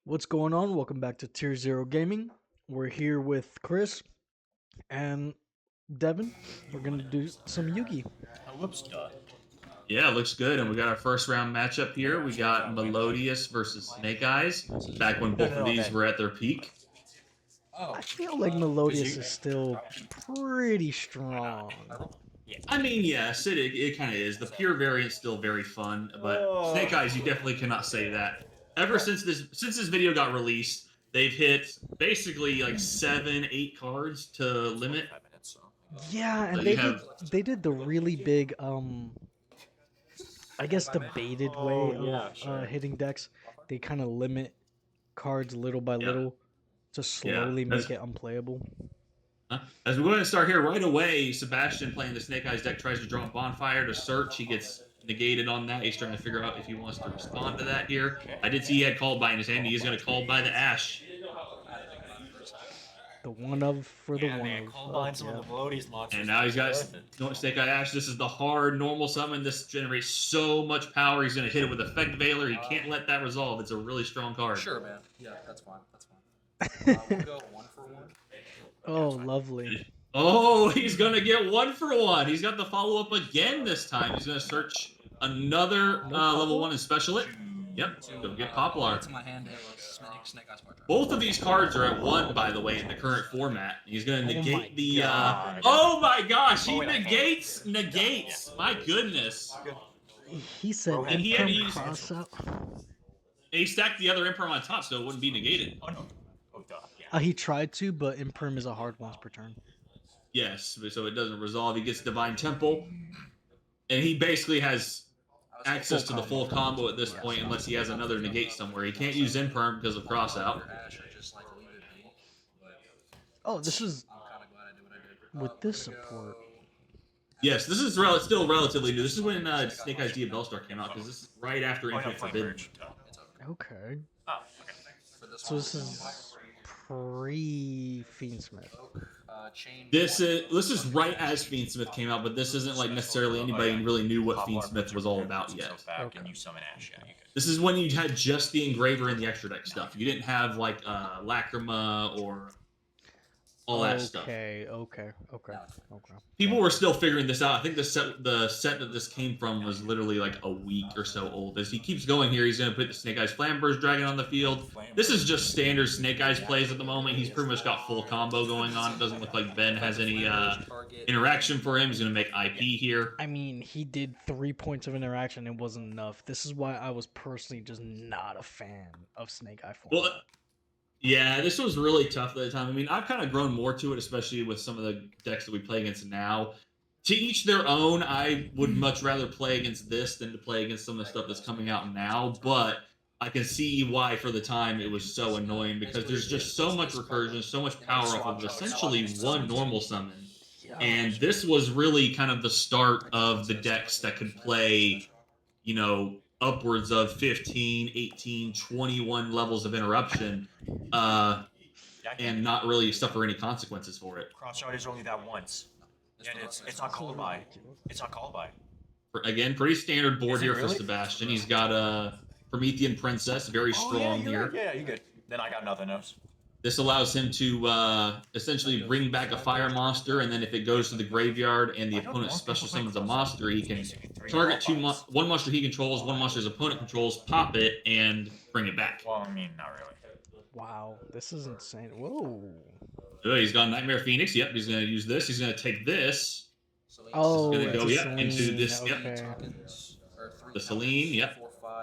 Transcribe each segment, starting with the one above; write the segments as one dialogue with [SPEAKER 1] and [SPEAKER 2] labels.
[SPEAKER 1] What's going on? Welcome back to Tier Zero Gaming. We're here with Chris and Devin. We're gonna do some Yugi.
[SPEAKER 2] Oh, whoops, duh.
[SPEAKER 3] Yeah, looks good. And we got our first round matchup here. We got Melodious versus Snake Eyes. Back when both of these were at their peak.
[SPEAKER 2] Oh,
[SPEAKER 1] I feel like Melodious is still pretty strong.
[SPEAKER 3] I mean, yes, it kind of is. The pure variant's still very fun, but Snake Eyes, you definitely cannot say that. Ever since this video got released, they've hit basically like 7, 8 cards to limit.
[SPEAKER 1] Yeah, and
[SPEAKER 3] So
[SPEAKER 1] they
[SPEAKER 3] you
[SPEAKER 1] did
[SPEAKER 3] have
[SPEAKER 1] they did the really big I guess debated way of hitting decks. They kind of limit cards little by
[SPEAKER 3] yeah,
[SPEAKER 1] little to
[SPEAKER 3] yeah.
[SPEAKER 1] slowly make it unplayable.
[SPEAKER 3] As we go ahead and start here right away, Sabastien playing the Snake Eyes deck tries to draw a Bonfire to search. He gets negated on that. He's trying to figure out if he wants to respond to that here. I did see he had Called By in his hand. He's going to Call By the Ash.
[SPEAKER 1] The one of for the one
[SPEAKER 2] man,
[SPEAKER 1] of.
[SPEAKER 2] call behind some of the Melodious monsters.
[SPEAKER 3] And now he's got Snake Eye Ash. This is the hard normal summon. This generates so much power. He's going to hit it with Effect Veiler. He can't let that resolve. It's a really strong card.
[SPEAKER 4] Sure, man. Yeah, that's fine. That's fine. We'll go 1 for 1.
[SPEAKER 1] Oh, lovely.
[SPEAKER 3] Oh, he's going to get 1 for 1. He's got the follow-up again this time. He's going to search another level 1 and special it. Yep, go get Poplar.
[SPEAKER 4] To my hand, it was Snake Eyes Partner.
[SPEAKER 3] Both of these cards are at 1, by the way, in the current format. He's going to negate the...
[SPEAKER 2] God.
[SPEAKER 3] Oh my gosh, he negates! My goodness.
[SPEAKER 1] He said
[SPEAKER 3] And he had to
[SPEAKER 1] Imperm
[SPEAKER 3] use...
[SPEAKER 1] cross out.
[SPEAKER 3] And he stacked the other Imperm on top, so it wouldn't be negated.
[SPEAKER 2] Oh, no. Oh, duh. Yeah.
[SPEAKER 1] He tried to, but Imperm is a hard once per turn.
[SPEAKER 3] Yes, so it doesn't resolve. He gets Divine Temple. And he basically has access to the full combo at this point unless he has another negate somewhere. He can't use Imperm because of crossout.
[SPEAKER 1] Oh, this is
[SPEAKER 4] I'm kind of glad I did what I did.
[SPEAKER 1] with this support.
[SPEAKER 3] Yes, this is still relatively new. This is when Snake Eyes Diabellstar came out, because this is right after
[SPEAKER 2] Oh, no,
[SPEAKER 3] Infinite
[SPEAKER 2] Flame
[SPEAKER 3] Forbidden.
[SPEAKER 2] Bridge. Duh.
[SPEAKER 1] Okay.
[SPEAKER 2] Oh, okay.
[SPEAKER 4] For this
[SPEAKER 1] So this is pre-Fiendsmith.
[SPEAKER 4] chain.
[SPEAKER 3] This is right as Fiendsmith came out, but this isn't like necessarily anybody really knew what Fiendsmith was all about yet.
[SPEAKER 2] Back and you summon Ash. Yeah, you could.
[SPEAKER 3] This is when you had just the Engraver and the extra deck stuff. You didn't have like Lacrima or all that stuff.
[SPEAKER 1] Okay.
[SPEAKER 3] People were still figuring this out. I think the set that this came from was literally like a week or so old. As he keeps going here, he's going to put the Snake Eyes Flamberge Dragon on the field. This is just standard Snake Eyes plays at the moment. He's pretty much got full combo going on. It doesn't look like Ben has any interaction for him. He's going to make IP here.
[SPEAKER 1] I mean, he did 3 points of interaction. It wasn't enough. This is why I was personally just not a fan of Snake Eye form.
[SPEAKER 3] Well, yeah, this was really tough at the time. I mean, I've kind of grown more to it, especially with some of the decks that we play against now. To each their own, I would much rather play against this than to play against some of the stuff that's coming out now, but I can see why for the time it was so annoying, because there's just so much recursion, so much power off of essentially one normal summon. And this was really kind of the start of the decks that could play, you know, upwards of 15, 18, 21 levels of interruption, and not really suffer any consequences for it.
[SPEAKER 2] Cross-shot is only that once. And it's not called by. It's not called by.
[SPEAKER 3] Again, pretty standard board
[SPEAKER 2] Is it
[SPEAKER 3] here
[SPEAKER 2] really?
[SPEAKER 3] for Sabastien. He's got a Promethean Princess, very strong here.
[SPEAKER 2] Yeah, you good. Then I got nothing else.
[SPEAKER 3] This allows him to essentially bring back a fire monster, and then if it goes to the graveyard and the opponent special summons a monster, he can target one monster he controls, one monster his opponent controls, pop it, and bring it back.
[SPEAKER 2] Well, I mean, not really.
[SPEAKER 1] Wow, this is insane. Whoa.
[SPEAKER 3] Oh, he's got Nightmare Phoenix. Yep, he's going to use this. He's going to take this.
[SPEAKER 1] Oh,
[SPEAKER 3] He's going to go,
[SPEAKER 1] it's
[SPEAKER 3] yep, into this.
[SPEAKER 1] okay.
[SPEAKER 3] Yep. The Selene, yep.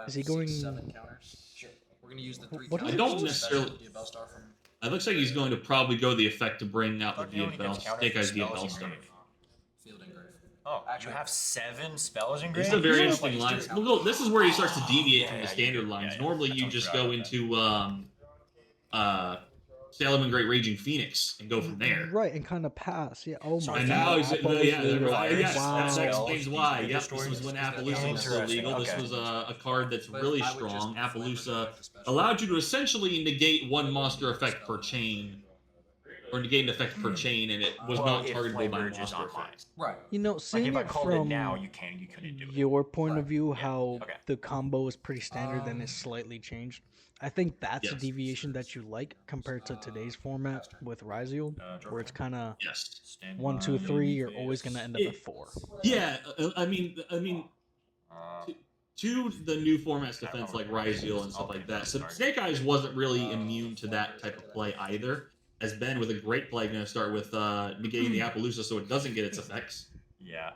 [SPEAKER 1] Is he going-
[SPEAKER 4] 7 counters? Sure. We're going to use the 3
[SPEAKER 1] What
[SPEAKER 4] counters.
[SPEAKER 3] I don't necessarily...
[SPEAKER 4] Diabellstar from
[SPEAKER 3] It looks like he's going to probably go the effect to bring out the
[SPEAKER 2] Thought he only gets countered
[SPEAKER 3] Snake
[SPEAKER 2] for
[SPEAKER 3] Eyes
[SPEAKER 2] spells
[SPEAKER 3] Diabellstar.
[SPEAKER 2] engraved.
[SPEAKER 4] Field Engrave.
[SPEAKER 2] Oh, you have 7 spells engraved?
[SPEAKER 3] This is a very
[SPEAKER 2] Yeah.
[SPEAKER 3] interesting line. Look, this is where he starts to deviate from the standard
[SPEAKER 2] yeah,
[SPEAKER 3] lines.
[SPEAKER 2] yeah.
[SPEAKER 3] Normally,
[SPEAKER 2] I
[SPEAKER 3] you
[SPEAKER 2] totally
[SPEAKER 3] just
[SPEAKER 2] forgot
[SPEAKER 3] go
[SPEAKER 2] about
[SPEAKER 3] into Salem and Great Raging Phoenix and go from there.
[SPEAKER 1] Right, and kind of pass. Yeah. Oh my.
[SPEAKER 3] And
[SPEAKER 1] God.
[SPEAKER 3] now he's
[SPEAKER 1] Appaloosa.
[SPEAKER 3] yes,
[SPEAKER 1] Wow.
[SPEAKER 3] that explains why. Yep,
[SPEAKER 2] Destroy
[SPEAKER 3] this was when
[SPEAKER 2] this.
[SPEAKER 3] Appaloosa was still
[SPEAKER 2] Interesting,
[SPEAKER 3] legal. This
[SPEAKER 2] okay.
[SPEAKER 3] was a card that's
[SPEAKER 4] But
[SPEAKER 3] really
[SPEAKER 4] I would
[SPEAKER 3] strong.
[SPEAKER 4] just
[SPEAKER 3] Appaloosa
[SPEAKER 4] flavor the special.
[SPEAKER 3] allowed you to essentially negate one monster effect per chain or negate an effect per chain, and it was not
[SPEAKER 2] if
[SPEAKER 3] targetable
[SPEAKER 2] Flame
[SPEAKER 3] by
[SPEAKER 2] Verge is
[SPEAKER 3] monster
[SPEAKER 2] online.
[SPEAKER 3] effects.
[SPEAKER 4] Right.
[SPEAKER 1] You know,
[SPEAKER 2] Like
[SPEAKER 1] seeing
[SPEAKER 2] if I
[SPEAKER 1] it
[SPEAKER 2] called it
[SPEAKER 1] from
[SPEAKER 2] now, you couldn't do it.
[SPEAKER 1] your point of
[SPEAKER 4] Right.
[SPEAKER 1] view,
[SPEAKER 2] Yeah.
[SPEAKER 1] how
[SPEAKER 2] Okay.
[SPEAKER 1] the combo is pretty standard and is slightly changed. I think that's a
[SPEAKER 3] Yes.
[SPEAKER 1] deviation that you like compared to today's format with Ryziel, where it's kind of
[SPEAKER 3] Yes.
[SPEAKER 1] 1, 2, 3. You're always gonna end up at 4.
[SPEAKER 3] Yeah, I mean,
[SPEAKER 2] Uh,
[SPEAKER 3] to the new formats defense like Ryziel and stuff like that. So Snake Eyes wasn't really immune to that type of play either. As Ben with a great play going to start with negating the Appaloosa so it doesn't get its effects.
[SPEAKER 2] yeah.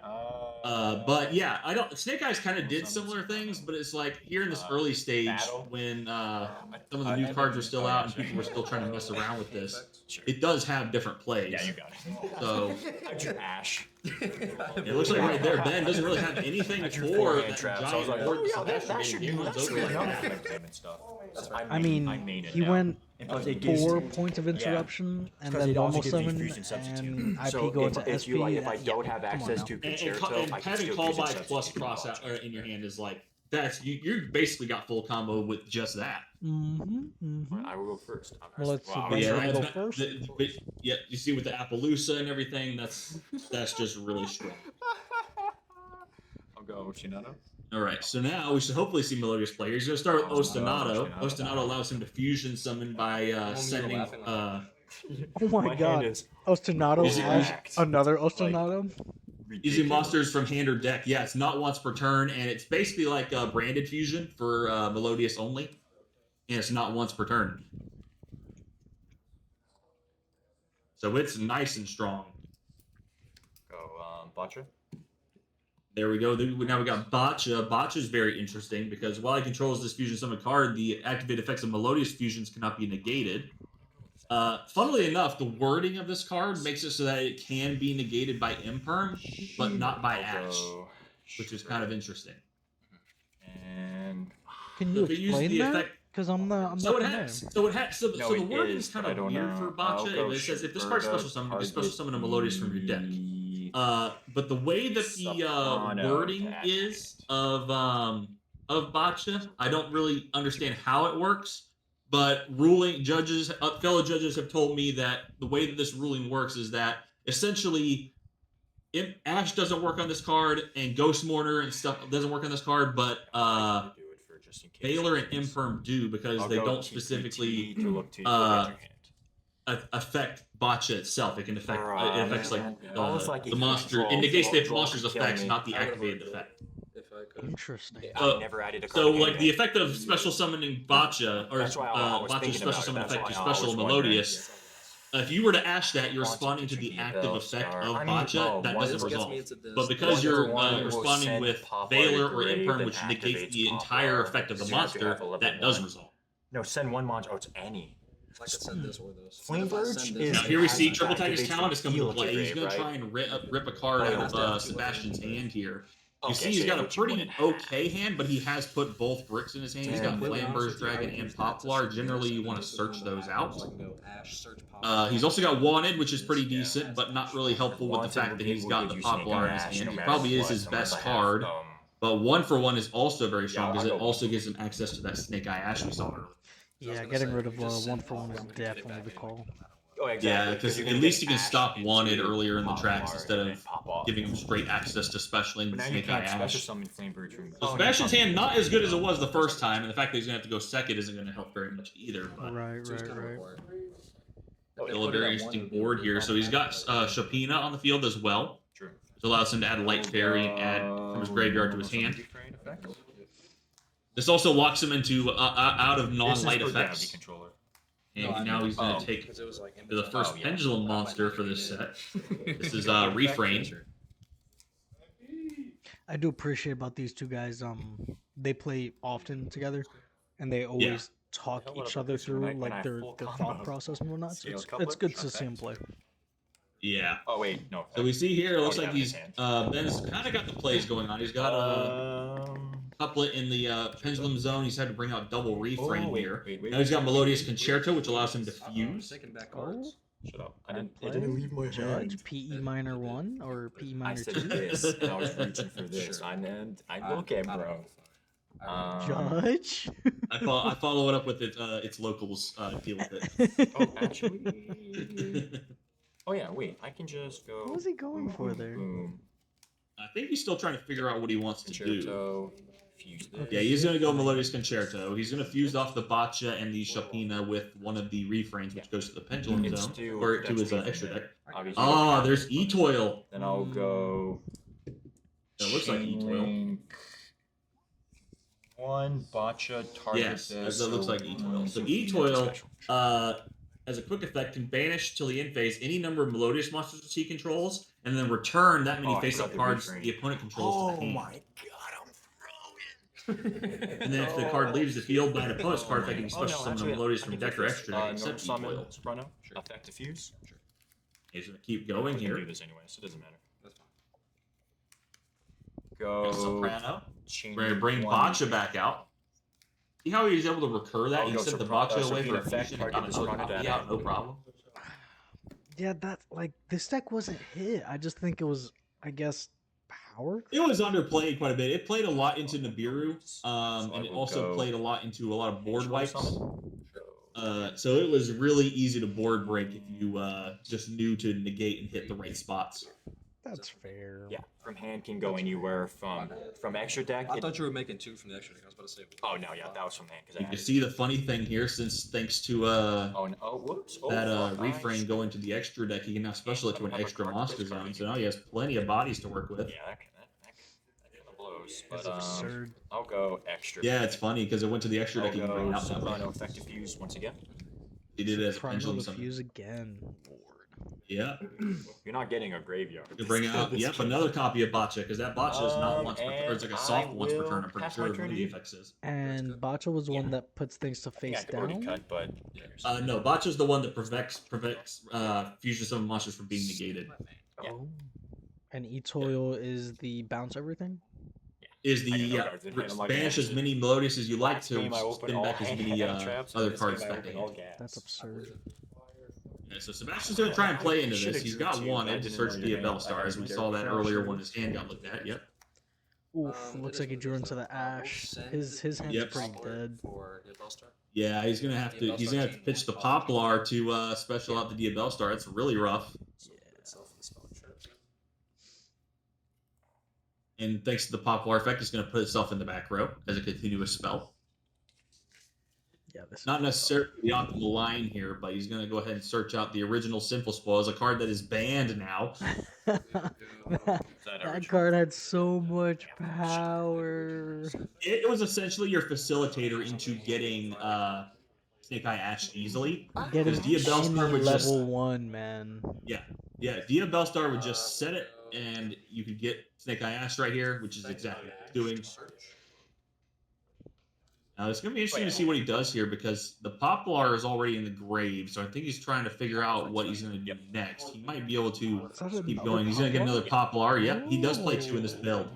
[SPEAKER 3] But yeah, I don't. Snake Eyes kind of did similar things, but it's like here in this early stage
[SPEAKER 2] Battle?
[SPEAKER 3] when some of the new cards were still out and people were still trying to mess around with this.
[SPEAKER 2] Sure.
[SPEAKER 3] It does have different plays.
[SPEAKER 2] Yeah, you got it.
[SPEAKER 3] So
[SPEAKER 2] I drew Ash.
[SPEAKER 3] it looks like right there, Ben doesn't really have anything
[SPEAKER 2] I drew
[SPEAKER 3] for
[SPEAKER 2] four
[SPEAKER 3] that
[SPEAKER 2] hand traps. I
[SPEAKER 3] giant
[SPEAKER 2] was like,
[SPEAKER 3] board
[SPEAKER 2] oh yeah, that
[SPEAKER 3] Sebastian
[SPEAKER 2] should
[SPEAKER 3] getting
[SPEAKER 2] do
[SPEAKER 3] humans
[SPEAKER 2] that's
[SPEAKER 3] over
[SPEAKER 2] really
[SPEAKER 3] like
[SPEAKER 2] helpful.
[SPEAKER 3] that.
[SPEAKER 2] Payment stuff.
[SPEAKER 1] I mean,
[SPEAKER 2] made it
[SPEAKER 1] he
[SPEAKER 2] now.
[SPEAKER 1] went
[SPEAKER 2] It gives
[SPEAKER 1] 4
[SPEAKER 2] you-
[SPEAKER 1] points of interruption and
[SPEAKER 2] Because
[SPEAKER 1] then
[SPEAKER 2] it also
[SPEAKER 1] normal
[SPEAKER 2] gives you
[SPEAKER 1] summon
[SPEAKER 2] fusion substitute.
[SPEAKER 1] and IP
[SPEAKER 2] So
[SPEAKER 1] go
[SPEAKER 2] if,
[SPEAKER 1] into
[SPEAKER 2] if
[SPEAKER 1] SP.
[SPEAKER 2] you like, if I
[SPEAKER 1] yeah,
[SPEAKER 2] don't have
[SPEAKER 1] come on
[SPEAKER 2] access
[SPEAKER 1] now.
[SPEAKER 2] to
[SPEAKER 3] And
[SPEAKER 2] Concerto, I can
[SPEAKER 3] having
[SPEAKER 2] still
[SPEAKER 3] call
[SPEAKER 2] fusion
[SPEAKER 3] by plus
[SPEAKER 2] substitute
[SPEAKER 3] cross
[SPEAKER 2] logic.
[SPEAKER 3] out in your hand is like that's you basically got full combo with just that.
[SPEAKER 2] I will go first.
[SPEAKER 1] Well, let's
[SPEAKER 2] Wow.
[SPEAKER 1] Ben
[SPEAKER 3] Yeah,
[SPEAKER 1] go
[SPEAKER 3] that's
[SPEAKER 1] first.
[SPEAKER 3] yeah, you see with the Appaloosa and everything, that's just really strong.
[SPEAKER 2] I'll go Shinano.
[SPEAKER 3] All right, so now we should hopefully see Melodious play. He's going to start with Ostinato.
[SPEAKER 2] Ostinato.
[SPEAKER 3] Ostinato allows him to fusion summon by sending.
[SPEAKER 1] Oh my
[SPEAKER 2] My
[SPEAKER 1] god.
[SPEAKER 2] hand is
[SPEAKER 1] Ostinato
[SPEAKER 3] Is it
[SPEAKER 1] slash
[SPEAKER 2] wrecked.
[SPEAKER 1] another Ostinato?
[SPEAKER 3] Using
[SPEAKER 2] ridiculous.
[SPEAKER 3] monsters from hand or deck. Yeah, it's not once per turn, and it's basically like a branded fusion for Melodious only. And it's not once per turn. So it's nice and strong.
[SPEAKER 2] Go Botcha.
[SPEAKER 3] There we go. Now we got Botcha. Botcha is very interesting because while he controls this fusion summon card, the activated effects of Melodious fusions cannot be negated. Funnily enough, the wording of this card makes it so that it can be negated by Imperm, but not by Ash, which is kind of interesting.
[SPEAKER 2] And
[SPEAKER 1] Can you
[SPEAKER 3] If it uses
[SPEAKER 1] explain
[SPEAKER 3] the
[SPEAKER 1] that?
[SPEAKER 3] effect-
[SPEAKER 1] Because I'm not
[SPEAKER 3] So it
[SPEAKER 1] familiar.
[SPEAKER 3] has. So it has. So,
[SPEAKER 2] No,
[SPEAKER 3] so the
[SPEAKER 2] it
[SPEAKER 3] wording
[SPEAKER 2] is,
[SPEAKER 3] is kind
[SPEAKER 2] but I
[SPEAKER 3] of
[SPEAKER 2] don't
[SPEAKER 3] weird
[SPEAKER 2] know.
[SPEAKER 3] for
[SPEAKER 2] I'll
[SPEAKER 3] Botcha.
[SPEAKER 2] go
[SPEAKER 3] It says if this card's special summon, you can special summon a Melodious from your deck. But the way that the
[SPEAKER 2] Soprano
[SPEAKER 3] wording
[SPEAKER 2] deck.
[SPEAKER 3] is of Botcha, I don't really understand how it works. But ruling judges, fellow judges have told me that the way that this ruling works is that essentially, if Ash doesn't work on this card and Ghost Mourner and stuff doesn't work on this card, but
[SPEAKER 2] do it for just in case.
[SPEAKER 3] Baylor and Imperm do because
[SPEAKER 2] I'll
[SPEAKER 3] they
[SPEAKER 2] go
[SPEAKER 3] don't
[SPEAKER 2] TTT
[SPEAKER 3] specifically
[SPEAKER 2] to look to your hand.
[SPEAKER 3] affect Botcha itself. It can affect
[SPEAKER 2] Right,
[SPEAKER 3] it affects like
[SPEAKER 2] man. Almost like
[SPEAKER 3] the
[SPEAKER 2] if you
[SPEAKER 3] monster.
[SPEAKER 2] control
[SPEAKER 3] It negates the
[SPEAKER 2] draw
[SPEAKER 3] monster's
[SPEAKER 2] to kill
[SPEAKER 3] effects,
[SPEAKER 2] me.
[SPEAKER 3] not the activated effect.
[SPEAKER 4] If I could.
[SPEAKER 1] Interesting.
[SPEAKER 2] I never added a card.
[SPEAKER 3] So
[SPEAKER 2] to
[SPEAKER 3] like
[SPEAKER 2] hand
[SPEAKER 3] the
[SPEAKER 2] yet.
[SPEAKER 3] effect of special summoning Botcha or
[SPEAKER 2] That's why I was
[SPEAKER 3] Botcha's
[SPEAKER 2] thinking
[SPEAKER 3] special
[SPEAKER 2] about it.
[SPEAKER 3] summon
[SPEAKER 2] That's
[SPEAKER 3] effect to
[SPEAKER 2] why I
[SPEAKER 3] special
[SPEAKER 2] was wondering.
[SPEAKER 3] Melodious. If you were to ash that, you're
[SPEAKER 2] Want
[SPEAKER 3] responding to
[SPEAKER 2] to
[SPEAKER 3] the
[SPEAKER 2] be
[SPEAKER 3] active
[SPEAKER 2] Bell
[SPEAKER 3] effect
[SPEAKER 2] Star.
[SPEAKER 3] of
[SPEAKER 2] I mean,
[SPEAKER 3] Botcha.
[SPEAKER 2] oh,
[SPEAKER 3] That
[SPEAKER 2] one
[SPEAKER 3] doesn't
[SPEAKER 2] of
[SPEAKER 4] Gets
[SPEAKER 3] resolve.
[SPEAKER 4] me into this.
[SPEAKER 3] But because
[SPEAKER 2] One
[SPEAKER 3] you're
[SPEAKER 2] for one will
[SPEAKER 3] responding
[SPEAKER 2] send
[SPEAKER 3] with
[SPEAKER 2] Poplar
[SPEAKER 3] Baylor
[SPEAKER 2] to
[SPEAKER 3] or
[SPEAKER 2] grave
[SPEAKER 3] Imperm,
[SPEAKER 2] and
[SPEAKER 3] which negates
[SPEAKER 2] activates
[SPEAKER 3] the entire
[SPEAKER 2] Poplar,
[SPEAKER 3] effect of the
[SPEAKER 2] so you have to
[SPEAKER 3] monster,
[SPEAKER 2] have 11
[SPEAKER 3] that does
[SPEAKER 2] one.
[SPEAKER 3] resolve.
[SPEAKER 2] No, send one monster. Oh, it's any.
[SPEAKER 4] If I could send this or this.
[SPEAKER 2] Flame
[SPEAKER 4] If I
[SPEAKER 2] Verge
[SPEAKER 4] send
[SPEAKER 2] is-
[SPEAKER 4] this,
[SPEAKER 3] Now here we see
[SPEAKER 2] Activates
[SPEAKER 3] Triple Tiger's
[SPEAKER 2] from
[SPEAKER 3] talent is coming to
[SPEAKER 2] field to
[SPEAKER 3] play. He's
[SPEAKER 2] grave,
[SPEAKER 3] going to
[SPEAKER 2] right?
[SPEAKER 3] try and rip a card
[SPEAKER 2] Oh,
[SPEAKER 3] out
[SPEAKER 2] yeah.
[SPEAKER 3] of Sebastian's hand here. You
[SPEAKER 2] Okay,
[SPEAKER 3] see he's
[SPEAKER 2] so
[SPEAKER 3] got a
[SPEAKER 2] which you
[SPEAKER 3] pretty
[SPEAKER 2] wouldn't
[SPEAKER 3] okay hand, but he has put both bricks in his hand. He's got
[SPEAKER 2] Damn.
[SPEAKER 3] Flamber's Dragon and Poplar. Generally, you want to search those out.
[SPEAKER 4] So I can go Ash, search Poplar.
[SPEAKER 3] He's also got Wanted, which is pretty decent, but not really helpful with the
[SPEAKER 2] Wanted
[SPEAKER 3] fact
[SPEAKER 2] will
[SPEAKER 3] that
[SPEAKER 2] give-
[SPEAKER 3] he's
[SPEAKER 2] will
[SPEAKER 3] got
[SPEAKER 2] give
[SPEAKER 3] the
[SPEAKER 2] you Snake
[SPEAKER 3] Poplar in his
[SPEAKER 2] Ash,
[SPEAKER 3] hand.
[SPEAKER 2] no
[SPEAKER 3] He
[SPEAKER 2] matter
[SPEAKER 3] probably is
[SPEAKER 2] what,
[SPEAKER 3] his
[SPEAKER 2] unless
[SPEAKER 3] best
[SPEAKER 2] I have,
[SPEAKER 3] card. But 1-for-1 is also very strong
[SPEAKER 2] Yeah,
[SPEAKER 3] because
[SPEAKER 2] I'll
[SPEAKER 3] it
[SPEAKER 2] go
[SPEAKER 3] also gives him access to that Snake Eye Ash we saw earlier.
[SPEAKER 1] Yeah, getting rid of 1-for-1 is definitely the call.
[SPEAKER 2] Oh, exactly.
[SPEAKER 3] Yeah, because
[SPEAKER 2] you're
[SPEAKER 3] at
[SPEAKER 2] gonna
[SPEAKER 3] least
[SPEAKER 2] get
[SPEAKER 3] you can
[SPEAKER 2] Ash
[SPEAKER 3] stop
[SPEAKER 2] into
[SPEAKER 3] Wanted earlier in the
[SPEAKER 2] Poplar
[SPEAKER 3] tracks instead
[SPEAKER 2] and
[SPEAKER 3] of
[SPEAKER 2] then pop off.
[SPEAKER 3] giving him straight access to specialing
[SPEAKER 2] But
[SPEAKER 3] the
[SPEAKER 2] now you
[SPEAKER 3] Snake Eye
[SPEAKER 2] can't special
[SPEAKER 3] Ash.
[SPEAKER 2] summon Flame Verge from.
[SPEAKER 3] So Sebastian's hand not as good as it was the first time, and the fact that he's going to have to go second isn't going to help very much either. But
[SPEAKER 1] Right,
[SPEAKER 4] So it's kind of
[SPEAKER 1] right.
[SPEAKER 4] hard.
[SPEAKER 3] still a very interesting board here. So he's got Shapina on the field as well.
[SPEAKER 2] True.
[SPEAKER 3] Which allows him to add a Light Fairy and add from his graveyard to his hand. This also locks him into out of non-light effects.
[SPEAKER 2] Controller.
[SPEAKER 3] And
[SPEAKER 4] No, I
[SPEAKER 3] now
[SPEAKER 4] mean-
[SPEAKER 3] he's going
[SPEAKER 2] Oh.
[SPEAKER 3] to take
[SPEAKER 4] Because it was like
[SPEAKER 3] the first
[SPEAKER 2] Oh, yeah.
[SPEAKER 3] Pendulum monster for this set. This is Refrain.
[SPEAKER 1] I do appreciate about these two guys. They play often together, and they always talk
[SPEAKER 2] Hell, what
[SPEAKER 1] each
[SPEAKER 2] a
[SPEAKER 1] other
[SPEAKER 2] picture
[SPEAKER 1] through
[SPEAKER 2] when I
[SPEAKER 1] like their
[SPEAKER 2] full
[SPEAKER 1] thought
[SPEAKER 2] combo.
[SPEAKER 1] process and whatnot. So
[SPEAKER 2] Scale
[SPEAKER 1] it's
[SPEAKER 2] couplet?
[SPEAKER 1] good to
[SPEAKER 2] Okay.
[SPEAKER 1] see him play.
[SPEAKER 3] Yeah.
[SPEAKER 2] Oh wait, no.
[SPEAKER 3] So we see here, it looks
[SPEAKER 2] Oh,
[SPEAKER 3] like
[SPEAKER 2] yeah,
[SPEAKER 3] he's
[SPEAKER 2] his hand.
[SPEAKER 3] Ben's kind of got the plays going on. He's got a couplet in the Pendulum Zone. He's had to bring out double Refrain here. Now he's got Melodious Concerto, which allows him to fuse.
[SPEAKER 4] Taking back cards.
[SPEAKER 2] Shut up. I
[SPEAKER 1] Play
[SPEAKER 2] didn't leave my
[SPEAKER 1] Judge PE minor 1 or PE
[SPEAKER 2] I
[SPEAKER 1] minor
[SPEAKER 2] said
[SPEAKER 1] 2.
[SPEAKER 2] this, and I was reaching for this.
[SPEAKER 4] Sure.
[SPEAKER 2] I'm okay, bro.
[SPEAKER 1] Judge?
[SPEAKER 3] I follow it up with its locals deal with it.
[SPEAKER 2] Oh, actually. Oh yeah, wait. I can just go.
[SPEAKER 1] What was he going
[SPEAKER 2] boom,
[SPEAKER 1] for
[SPEAKER 2] boom,
[SPEAKER 1] there?
[SPEAKER 2] Boom.
[SPEAKER 3] I think he's still trying to figure out what he wants to do.
[SPEAKER 2] Concerto. Fuse this.
[SPEAKER 3] Yeah, he's going to go Melodious Concerto. He's going to fuse off the Boccia and the Chopina with one of the refrains, which goes to the Pendulum
[SPEAKER 2] It's
[SPEAKER 3] Zone,
[SPEAKER 2] to
[SPEAKER 3] or to
[SPEAKER 2] that's
[SPEAKER 3] his
[SPEAKER 2] refrain
[SPEAKER 3] extra
[SPEAKER 2] there.
[SPEAKER 3] deck.
[SPEAKER 2] Obviously.
[SPEAKER 3] Ah, there's E-Toil.
[SPEAKER 2] Then I'll go.
[SPEAKER 3] That looks like E-Toil.
[SPEAKER 2] Chainlink. One Boccia target
[SPEAKER 3] Yes,
[SPEAKER 2] this.
[SPEAKER 3] that looks like E-Toil. So E-Toil, as a quick effect, can banish till the end phase any number of Melodious monsters he controls, and then return that many
[SPEAKER 2] I
[SPEAKER 3] face-up
[SPEAKER 2] forgot the
[SPEAKER 3] cards
[SPEAKER 2] refrain.
[SPEAKER 3] the opponent controls to the hand.
[SPEAKER 2] god, I'm throwing.
[SPEAKER 3] And then if the card leaves the field by an opponent's card, they can be
[SPEAKER 2] Oh,
[SPEAKER 3] special
[SPEAKER 2] no,
[SPEAKER 3] summon
[SPEAKER 2] actually,
[SPEAKER 3] Melodious
[SPEAKER 2] I
[SPEAKER 3] from
[SPEAKER 2] can
[SPEAKER 3] deck
[SPEAKER 2] do
[SPEAKER 3] or
[SPEAKER 2] this.
[SPEAKER 3] extra deck,
[SPEAKER 2] Norm
[SPEAKER 3] except
[SPEAKER 2] summon
[SPEAKER 3] E-Toil.
[SPEAKER 2] Soprano. Effect diffuse.
[SPEAKER 4] Sure.
[SPEAKER 3] He's going to keep going
[SPEAKER 2] We can
[SPEAKER 3] here.
[SPEAKER 2] do this anyway, so it doesn't matter.
[SPEAKER 4] That's fine.
[SPEAKER 2] Go.
[SPEAKER 3] Soprano.
[SPEAKER 2] Chain
[SPEAKER 3] We're going to bring
[SPEAKER 2] one.
[SPEAKER 3] Boccia back out. See how he was able to recur that?
[SPEAKER 2] I'll
[SPEAKER 3] He
[SPEAKER 2] go
[SPEAKER 3] sent the
[SPEAKER 2] Soprano-
[SPEAKER 3] Boccia away
[SPEAKER 2] Soprano
[SPEAKER 3] for a
[SPEAKER 2] effect,
[SPEAKER 3] fusion and
[SPEAKER 2] target
[SPEAKER 3] got
[SPEAKER 2] the
[SPEAKER 3] another
[SPEAKER 2] Soprano
[SPEAKER 3] copy
[SPEAKER 2] to
[SPEAKER 3] out, no problem.
[SPEAKER 1] Yeah, that's like this deck wasn't hit. I just think it was, I guess, power.
[SPEAKER 3] It was underplayed quite a bit. It played a lot into Nibiru,
[SPEAKER 2] I
[SPEAKER 3] and it
[SPEAKER 2] will
[SPEAKER 3] also
[SPEAKER 2] go
[SPEAKER 3] played a lot into a lot of board
[SPEAKER 2] Henchman
[SPEAKER 3] wipes.
[SPEAKER 2] summon.
[SPEAKER 3] So it was really easy to board break if you just knew to negate and hit the right spots.
[SPEAKER 1] That's fair.
[SPEAKER 2] Yeah, from hand can go anywhere from extra deck.
[SPEAKER 4] I thought you were making 2 from the extra deck. I was about to say.
[SPEAKER 2] Oh no, yeah, that was from hand because I
[SPEAKER 3] You
[SPEAKER 2] had
[SPEAKER 3] can
[SPEAKER 2] it.
[SPEAKER 3] see the funny thing here, since thanks to
[SPEAKER 2] Oh no! Oh, whoops! Oh,
[SPEAKER 3] that
[SPEAKER 2] fuck,
[SPEAKER 3] refrain going to the extra deck, he can now special it to an extra monster zone. So now he has plenty of bodies to work with.
[SPEAKER 2] Yeah, that kind of blows.
[SPEAKER 1] That's
[SPEAKER 2] But
[SPEAKER 1] absurd.
[SPEAKER 2] I'll go extra.
[SPEAKER 3] Yeah, it's funny because it went to the extra
[SPEAKER 2] I'll
[SPEAKER 3] deck. He can bring it
[SPEAKER 2] go
[SPEAKER 3] out that way.
[SPEAKER 2] Soprano effective fuse once again.
[SPEAKER 3] He did it as a
[SPEAKER 1] Primal
[SPEAKER 3] pendulum summon.
[SPEAKER 1] Diffuse again. Lord.
[SPEAKER 3] Yeah,
[SPEAKER 2] You're not getting a graveyard.
[SPEAKER 3] to bring out
[SPEAKER 2] This game.
[SPEAKER 3] another copy of Boccia because that Boccia is not once per turn. It's like a
[SPEAKER 2] and
[SPEAKER 3] soft
[SPEAKER 2] I
[SPEAKER 3] once per
[SPEAKER 2] will
[SPEAKER 3] turn. I'm pretty
[SPEAKER 2] pass
[SPEAKER 3] sure
[SPEAKER 2] my
[SPEAKER 3] one
[SPEAKER 2] turn
[SPEAKER 3] of
[SPEAKER 2] to
[SPEAKER 3] the
[SPEAKER 2] you.
[SPEAKER 3] effects is.
[SPEAKER 1] And Boccia was the one that puts things to
[SPEAKER 2] I think
[SPEAKER 1] face
[SPEAKER 2] I could already
[SPEAKER 1] down.
[SPEAKER 2] cut, but
[SPEAKER 3] No, Boccia's the one that prevents fusion summon monsters from being negated.
[SPEAKER 2] Yeah.
[SPEAKER 1] Oh. And E-Toil is the bounce everything?
[SPEAKER 3] Is the
[SPEAKER 2] I didn't know that was in hand. I'm like,
[SPEAKER 3] banish
[SPEAKER 2] man,
[SPEAKER 3] as many Melodious as you like
[SPEAKER 2] last
[SPEAKER 3] to
[SPEAKER 2] game I opened
[SPEAKER 3] spin
[SPEAKER 2] all
[SPEAKER 3] back as
[SPEAKER 2] hand
[SPEAKER 3] many
[SPEAKER 2] traps,
[SPEAKER 3] other
[SPEAKER 2] this
[SPEAKER 3] cards
[SPEAKER 2] game I
[SPEAKER 3] back to
[SPEAKER 2] opened all
[SPEAKER 3] hand.
[SPEAKER 2] gas.
[SPEAKER 1] That's absurd.
[SPEAKER 3] Yeah, so Sebastian's going to try and play into
[SPEAKER 2] Should've
[SPEAKER 3] this. He's
[SPEAKER 2] drew
[SPEAKER 3] got
[SPEAKER 2] two,
[SPEAKER 3] one
[SPEAKER 2] but I
[SPEAKER 3] and to
[SPEAKER 2] didn't
[SPEAKER 3] search
[SPEAKER 2] know
[SPEAKER 3] the
[SPEAKER 2] your name.
[SPEAKER 3] Bellstar, as we saw that earlier when his hand got looked at. Yep.
[SPEAKER 1] Oof, looks like he drew into the ash. His hand's
[SPEAKER 3] Yep.
[SPEAKER 1] pretty dead.
[SPEAKER 4] For the Bellstar.
[SPEAKER 3] Yeah, he's gonna have to. He's gonna have to pitch the Poplar to special out the Diabellstar. It's really rough.
[SPEAKER 4] Itself in the spell trap.
[SPEAKER 3] And thanks to the Poplar effect, it's gonna put itself in the back row as a continuous spell.
[SPEAKER 1] Yeah, this
[SPEAKER 3] Not necessarily the optimal line here, but he's going to go ahead and search out the original Sinful Spoil as a card that is banned now.
[SPEAKER 1] that card had so much power.
[SPEAKER 3] It was essentially your facilitator into getting Snake Eye Ash easily.
[SPEAKER 1] Get him
[SPEAKER 3] Because Diabellstar
[SPEAKER 1] any
[SPEAKER 3] would
[SPEAKER 1] level
[SPEAKER 3] just
[SPEAKER 1] 1, man.
[SPEAKER 3] yeah Diabellstar would just set it, and you could get Snake Eye Ash right here, which is exactly what it's doing. Now it's going to be interesting to see what he does here because the Poplar is already in the grave, so I think he's trying to figure out what he's going to do next. He might be able to keep going. He's going to get another Poplar. Yep, he does play 2 in this build.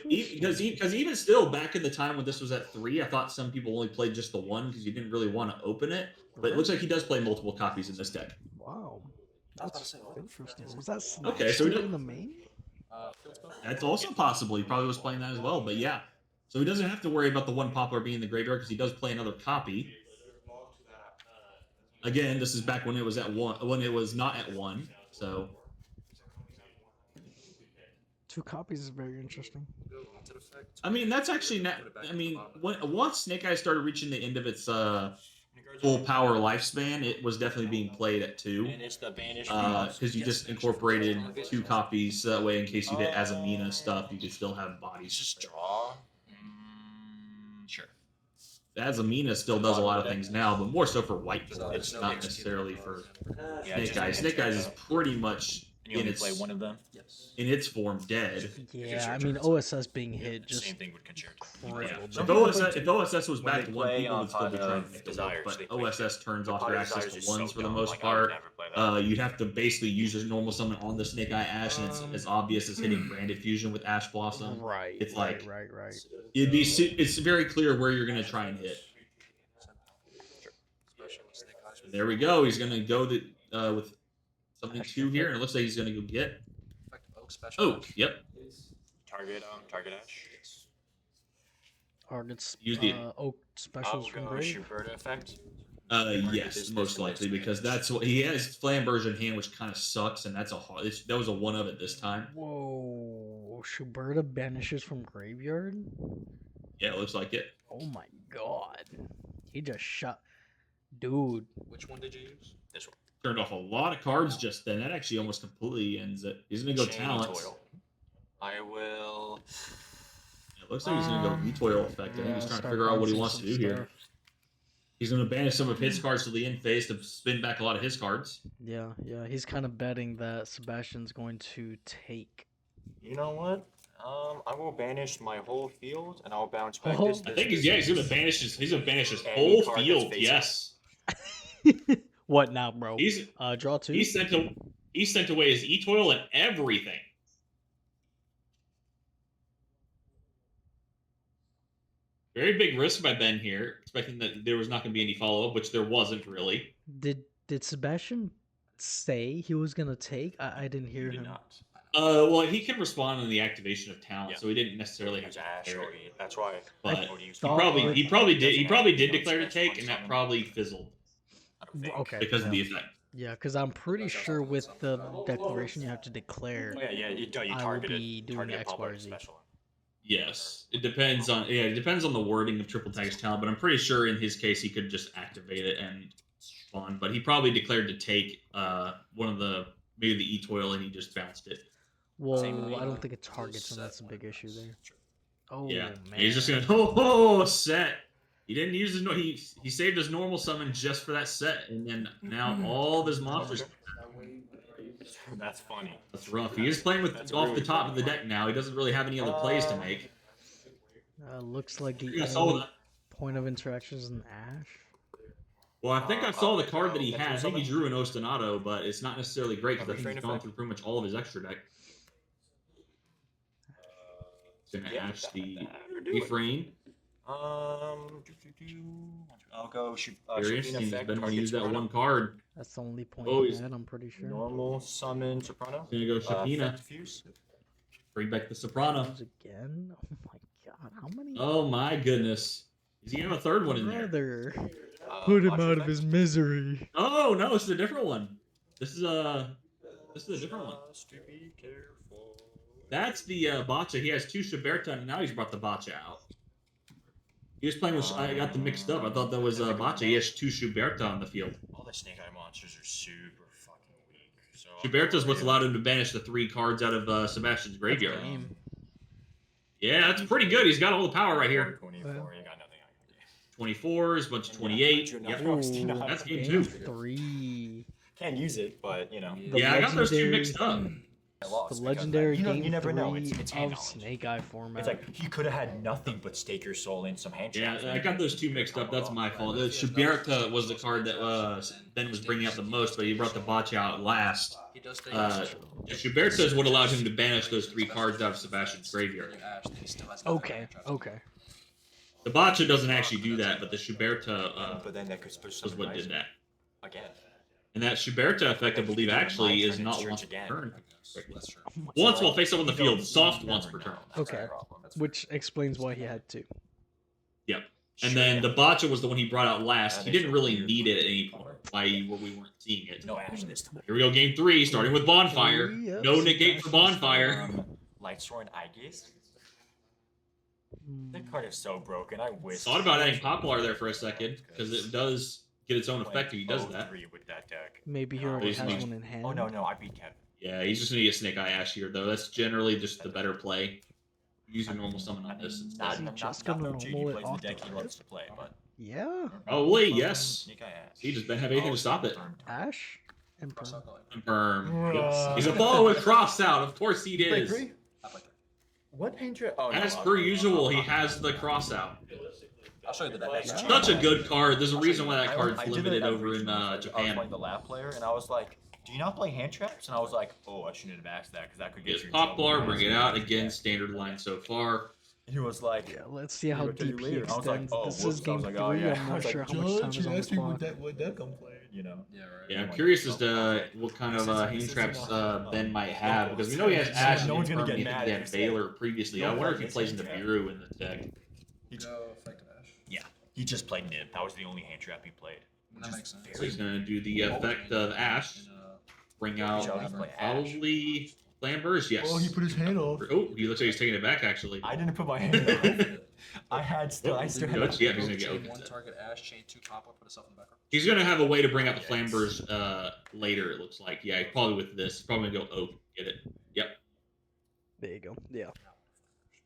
[SPEAKER 3] Because even still, back in the time when this was at 3, I thought some people only played just the 1 because you didn't really want to open it. But it looks like he does play multiple copies in this deck.
[SPEAKER 1] Wow.
[SPEAKER 4] I was about to say,
[SPEAKER 1] Interesting. Was that
[SPEAKER 3] Okay, so we
[SPEAKER 1] Snatched
[SPEAKER 3] don't-
[SPEAKER 1] in the main?
[SPEAKER 4] field spell?
[SPEAKER 3] That's also possible. He probably was playing that as well. But yeah, so he doesn't have to worry about the 1 Poplar being in the graveyard because he does play another copy. Again, this is back when it was at 1, when it was not at 1. So
[SPEAKER 1] 2 copies is very interesting.
[SPEAKER 3] I mean, that's actually not. I mean, once Snake Eyes started reaching the end of its full power lifespan, it was definitely being played at 2.
[SPEAKER 2] And it's the banish
[SPEAKER 3] Because you just incorporated 2 copies, so that way in case you hit Azamina stuff, you could still have bodies.
[SPEAKER 2] Just draw. Sure.
[SPEAKER 3] Azamina still does a lot of things now, but more so for white,
[SPEAKER 2] It's
[SPEAKER 3] not necessarily for
[SPEAKER 2] Yeah,
[SPEAKER 3] Snake
[SPEAKER 2] just-
[SPEAKER 3] Eyes. Snake Eyes is pretty much
[SPEAKER 2] And you
[SPEAKER 3] in
[SPEAKER 2] only
[SPEAKER 3] its
[SPEAKER 2] play one of them.
[SPEAKER 4] Yes.
[SPEAKER 3] in its form dead.
[SPEAKER 1] Yeah, I mean, OSS being hit just
[SPEAKER 2] Same thing with Concerto.
[SPEAKER 1] crippled
[SPEAKER 3] If
[SPEAKER 1] them.
[SPEAKER 3] OSS was
[SPEAKER 2] When
[SPEAKER 3] back
[SPEAKER 2] they
[SPEAKER 3] to 1,
[SPEAKER 2] play
[SPEAKER 3] people
[SPEAKER 2] on
[SPEAKER 3] would still be
[SPEAKER 2] Pot
[SPEAKER 3] trying
[SPEAKER 2] of
[SPEAKER 3] to make the
[SPEAKER 2] Desires,
[SPEAKER 3] work,
[SPEAKER 2] they
[SPEAKER 3] but
[SPEAKER 2] play
[SPEAKER 3] OSS turns off
[SPEAKER 2] Pot
[SPEAKER 3] your
[SPEAKER 2] of
[SPEAKER 3] access
[SPEAKER 2] Desires
[SPEAKER 3] to
[SPEAKER 2] is
[SPEAKER 3] 1s
[SPEAKER 2] so
[SPEAKER 3] for the
[SPEAKER 2] dumb,
[SPEAKER 3] most
[SPEAKER 2] like, I would
[SPEAKER 3] part.
[SPEAKER 2] never play that.
[SPEAKER 3] You'd have to basically use your normal summon on the Snake Eye Ash, and it's as obvious as hitting Branded Fusion with Ash Blossom.
[SPEAKER 1] Right.
[SPEAKER 3] It's like-
[SPEAKER 1] right.
[SPEAKER 3] It'd be it's very clear where you're going to try and hit. And there we go. He's going to go with something 2 here, and it looks like he's going to go get Oak. Yep.
[SPEAKER 2] Target Ash.
[SPEAKER 1] Targets
[SPEAKER 3] Use the
[SPEAKER 1] oak
[SPEAKER 2] I'll
[SPEAKER 1] specials from
[SPEAKER 2] go
[SPEAKER 1] Grave.
[SPEAKER 2] Schubert effect.
[SPEAKER 3] yes, most likely because that's what he has Flamberge in hand, which kind of sucks, and that's that was a one of it this time.
[SPEAKER 1] Whoa, Schuberta banishes from graveyard.
[SPEAKER 3] Yeah, it looks like it.
[SPEAKER 1] Oh my god, he just shot, dude.
[SPEAKER 4] Which one did you use?
[SPEAKER 2] This one.
[SPEAKER 3] Turned off a lot of cards just then. That actually almost completely ends it. He's gonna go
[SPEAKER 2] Chain
[SPEAKER 3] talents.
[SPEAKER 2] Toil. I will.
[SPEAKER 3] It looks like he's gonna go E-Toil effect. I think he's trying to figure out what he wants to do here. He's gonna banish some of his cards to the end phase to spin back a lot of his cards.
[SPEAKER 1] Yeah, he's kind of betting that Sebastian's going to take.
[SPEAKER 2] You know what? I will banish my whole field, and I'll bounce back
[SPEAKER 1] Oh.
[SPEAKER 2] this.
[SPEAKER 3] I think he's gonna banish his
[SPEAKER 2] Any
[SPEAKER 3] whole
[SPEAKER 2] card that's
[SPEAKER 3] field.
[SPEAKER 2] facing.
[SPEAKER 3] Yes.
[SPEAKER 1] What now, bro?
[SPEAKER 3] He's
[SPEAKER 1] Draw 2.
[SPEAKER 3] he sent away his E-Toil and everything. Very big risk by Ben here, expecting that there was not going to be any follow-up, which there wasn't really.
[SPEAKER 1] Did Sebastian say he was gonna take? I didn't hear
[SPEAKER 2] Did
[SPEAKER 1] him.
[SPEAKER 2] not.
[SPEAKER 3] Well, he can respond in the activation of talent,
[SPEAKER 2] Yeah.
[SPEAKER 3] so he didn't necessarily have
[SPEAKER 2] Use
[SPEAKER 3] to
[SPEAKER 2] Ash
[SPEAKER 3] declare
[SPEAKER 2] or
[SPEAKER 3] it.
[SPEAKER 2] E. That's why.
[SPEAKER 3] But
[SPEAKER 2] I would use
[SPEAKER 1] thought
[SPEAKER 3] he
[SPEAKER 1] with-
[SPEAKER 3] probably did
[SPEAKER 2] Doesn't
[SPEAKER 3] declare to
[SPEAKER 2] have
[SPEAKER 3] take, and that
[SPEAKER 2] summon.
[SPEAKER 3] probably fizzled
[SPEAKER 2] I don't think.
[SPEAKER 1] Okay.
[SPEAKER 3] because of the
[SPEAKER 1] yeah.
[SPEAKER 3] effect.
[SPEAKER 1] Yeah, because I'm pretty sure with the declaration you have to declare.
[SPEAKER 2] Oh, yeah. You
[SPEAKER 1] I will
[SPEAKER 2] targeted.
[SPEAKER 1] be doing
[SPEAKER 2] target
[SPEAKER 1] X, Y,
[SPEAKER 2] public
[SPEAKER 1] or Z.
[SPEAKER 2] special.
[SPEAKER 3] Yes, it depends on the wording of triple tag's talent, but I'm pretty sure in his case he could just activate it and spawn. But he probably declared to take one of maybe the E-Toil and he just bounced it.
[SPEAKER 1] Well,
[SPEAKER 4] Same
[SPEAKER 1] I don't
[SPEAKER 4] with
[SPEAKER 1] think it targets him. That's a big issue there. Oh
[SPEAKER 3] Yeah,
[SPEAKER 1] man,
[SPEAKER 3] he's just gonna set. He didn't use his he saved his normal summon just for that set, and then now all of his monsters.
[SPEAKER 2] That's funny.
[SPEAKER 3] That's rough. He is playing with
[SPEAKER 2] That's
[SPEAKER 3] off
[SPEAKER 2] really
[SPEAKER 3] the top of the deck now. He doesn't really have any other plays to make.
[SPEAKER 1] Looks like the
[SPEAKER 3] I saw
[SPEAKER 1] only
[SPEAKER 3] that.
[SPEAKER 1] point of interaction is an Ash.
[SPEAKER 3] Well, I think I saw the card that he had. I think he drew an Ostinato, but it's not necessarily great because I think he's gone through pretty much all of his extra deck. He's gonna
[SPEAKER 2] Yeah,
[SPEAKER 3] Ash the
[SPEAKER 2] that'll do it.
[SPEAKER 3] refrain.
[SPEAKER 2] I'll go.
[SPEAKER 3] Very interesting. He's been able to use that one card.
[SPEAKER 1] That's the only point
[SPEAKER 3] Oh,
[SPEAKER 1] he
[SPEAKER 3] he's-
[SPEAKER 1] had. I'm pretty sure.
[SPEAKER 2] Normal summon Soprano.
[SPEAKER 3] He's gonna go Shapina.
[SPEAKER 2] Effect Fuse.
[SPEAKER 3] Bring back the Soprano.
[SPEAKER 1] Those again. Oh my god, how many?
[SPEAKER 3] Oh my goodness. Is he gonna have a third one in there?
[SPEAKER 1] Brother, put him
[SPEAKER 2] Watch
[SPEAKER 1] out of
[SPEAKER 2] effect.
[SPEAKER 1] his misery.
[SPEAKER 3] Oh no, this is a different one. This is a different one.
[SPEAKER 2] Just to be careful.
[SPEAKER 3] That's the Boccia. He has two Schuberta, and now he's brought the Boccia out. He was playing with. I got them mixed up. I thought that was Boccia. He has two Schuberta on the field.
[SPEAKER 2] All the Snake Eye monsters are super fucking weak. So
[SPEAKER 3] Schuberta's what's allowed him to banish the 3 cards out of Sebastian's graveyard.
[SPEAKER 1] Game.
[SPEAKER 3] Yeah, that's pretty good. He's got all the power right here.
[SPEAKER 2] 24. You got nothing on your game.
[SPEAKER 3] 24s, bunch of 28.
[SPEAKER 2] Yeah,
[SPEAKER 3] Yep.
[SPEAKER 2] Ooh,
[SPEAKER 3] That's game
[SPEAKER 1] game
[SPEAKER 3] 2.
[SPEAKER 1] 3.
[SPEAKER 2] Can't use it, but you know.
[SPEAKER 1] The
[SPEAKER 3] Yeah, I got those two
[SPEAKER 1] legendary-
[SPEAKER 3] mixed up.
[SPEAKER 2] I lost
[SPEAKER 1] The
[SPEAKER 2] because
[SPEAKER 1] legendary
[SPEAKER 2] you
[SPEAKER 1] game
[SPEAKER 2] never
[SPEAKER 1] 3
[SPEAKER 2] know. It's hand
[SPEAKER 1] of
[SPEAKER 2] knowledge.
[SPEAKER 1] Snake Eye format.
[SPEAKER 2] It's like he could have had nothing but stake your soul in some hand
[SPEAKER 3] Yeah,
[SPEAKER 2] traps.
[SPEAKER 3] I got those two mixed up. That's my fault. The Schuberta was the card that Ben was bringing up the most, but he brought the Boccia out last.
[SPEAKER 4] He does take
[SPEAKER 3] The Schuberta is what allowed him to banish those 3 cards out of Sebastian's graveyard.
[SPEAKER 4] Ash, then he still has nothing
[SPEAKER 1] okay,
[SPEAKER 4] on traps.
[SPEAKER 1] okay.
[SPEAKER 3] The Boccia doesn't actually do that, but the Schuberta
[SPEAKER 2] but then that could push
[SPEAKER 3] was what did that.
[SPEAKER 2] again.
[SPEAKER 3] And that Schuberta effect, I believe, actually is not
[SPEAKER 2] Church
[SPEAKER 3] once per
[SPEAKER 2] again.
[SPEAKER 3] turn.
[SPEAKER 4] That's true.
[SPEAKER 3] Once while face up on the field, soft once per turn.
[SPEAKER 1] Okay. Which explains why he had 2.
[SPEAKER 3] Yep. And then the Boccia was the one he brought out last. He
[SPEAKER 2] That
[SPEAKER 3] didn't
[SPEAKER 2] is
[SPEAKER 3] really
[SPEAKER 2] weird.
[SPEAKER 3] need it at any point. Why we weren't seeing it.
[SPEAKER 2] No Ash this time.
[SPEAKER 3] Here we go, game 3, starting with Bonfire.
[SPEAKER 1] Yep,
[SPEAKER 3] No negate for
[SPEAKER 1] Sebastian's
[SPEAKER 3] Bonfire.
[SPEAKER 2] Lightstorm and Eye Gaze. That card is so broken. I wish.
[SPEAKER 3] Thought about adding Poplar there for a second, because it does get its own effect if he does that.
[SPEAKER 2] With that deck.
[SPEAKER 1] Maybe he
[SPEAKER 2] No,
[SPEAKER 1] already
[SPEAKER 3] he's
[SPEAKER 1] has
[SPEAKER 3] not.
[SPEAKER 1] one in hand.
[SPEAKER 2] Oh no, I beat Kevin.
[SPEAKER 3] Yeah, he's just going to get Snake Eye Ash here, though. That's generally just the better play. Use your normal summon on this instead.
[SPEAKER 1] Is he just gonna
[SPEAKER 2] JD
[SPEAKER 1] roll it
[SPEAKER 2] plays
[SPEAKER 1] off
[SPEAKER 2] the deck
[SPEAKER 1] the
[SPEAKER 2] he
[SPEAKER 1] rip?
[SPEAKER 2] loves to play, but
[SPEAKER 1] Yeah.
[SPEAKER 3] Oh, wait, yes.
[SPEAKER 2] Snake Eye Ash.
[SPEAKER 3] He just didn't have anything to stop it.
[SPEAKER 1] Ash and Perm.
[SPEAKER 3] Confirm. Yep. He's a ball with cross out. Of course he is.
[SPEAKER 2] What hand trap? Oh,
[SPEAKER 3] As per usual, he has the cross out.
[SPEAKER 4] I'll show you the deck next
[SPEAKER 1] Yeah.
[SPEAKER 4] time.
[SPEAKER 3] Such a good card. There's a reason why that
[SPEAKER 2] I
[SPEAKER 3] card's
[SPEAKER 2] did
[SPEAKER 3] limited
[SPEAKER 2] that
[SPEAKER 3] over in
[SPEAKER 2] originally. I was
[SPEAKER 3] Japan.
[SPEAKER 2] playing the lap player, and I was like, "Do you not play hand traps?" And I was like, "Oh, I shouldn't have asked that because that could get
[SPEAKER 3] Yes,
[SPEAKER 2] you." in
[SPEAKER 3] Poplar,
[SPEAKER 2] trouble."
[SPEAKER 3] bring it out. Again, standard line so far.
[SPEAKER 2] He was like,
[SPEAKER 1] Yeah, let's see how
[SPEAKER 2] "I'll tell you
[SPEAKER 1] deep he
[SPEAKER 2] later." I was like,
[SPEAKER 1] extends.
[SPEAKER 2] "Oh,
[SPEAKER 1] This
[SPEAKER 2] whoops."
[SPEAKER 1] is
[SPEAKER 2] I
[SPEAKER 1] game
[SPEAKER 2] was
[SPEAKER 1] 3.
[SPEAKER 2] like, "Oh, yeah."
[SPEAKER 1] I'm
[SPEAKER 2] I
[SPEAKER 1] not
[SPEAKER 2] was
[SPEAKER 1] sure
[SPEAKER 2] like,
[SPEAKER 1] how much time is on the clock.
[SPEAKER 2] what deck I'm playing, you know?
[SPEAKER 4] Yeah, right.
[SPEAKER 3] Yeah, I'm curious as to what kind of hand traps Ben might have, because we know he has Ash.
[SPEAKER 2] No one's gonna
[SPEAKER 3] and
[SPEAKER 2] get
[SPEAKER 3] Infirm,
[SPEAKER 2] mad
[SPEAKER 3] He
[SPEAKER 2] if
[SPEAKER 3] had
[SPEAKER 2] you say-
[SPEAKER 3] Baylor previously. I wonder if he plays into Bureau in the deck.
[SPEAKER 4] Go effective ash.
[SPEAKER 2] Yeah, he just played Nib. That was the only hand trap he played.
[SPEAKER 4] That makes sense.
[SPEAKER 3] So he's gonna do the effect of Ash. Bring out
[SPEAKER 2] Jody's play Ash.
[SPEAKER 3] probably Flambers. Yes.
[SPEAKER 2] Oh, he put his hand off.
[SPEAKER 3] Oh, he looks like he's taking it back actually.
[SPEAKER 2] I didn't put my hand off. I still had.
[SPEAKER 3] Good. Yeah, he's gonna get
[SPEAKER 4] chain
[SPEAKER 3] open.
[SPEAKER 4] one target ash, chain 2 pop up, put yourself in the background.
[SPEAKER 3] He's gonna have a way to bring out the Flambers later. It looks like. Yeah, probably with this. He's probably gonna go oak. Get it. Yep.
[SPEAKER 1] There you go. Yeah.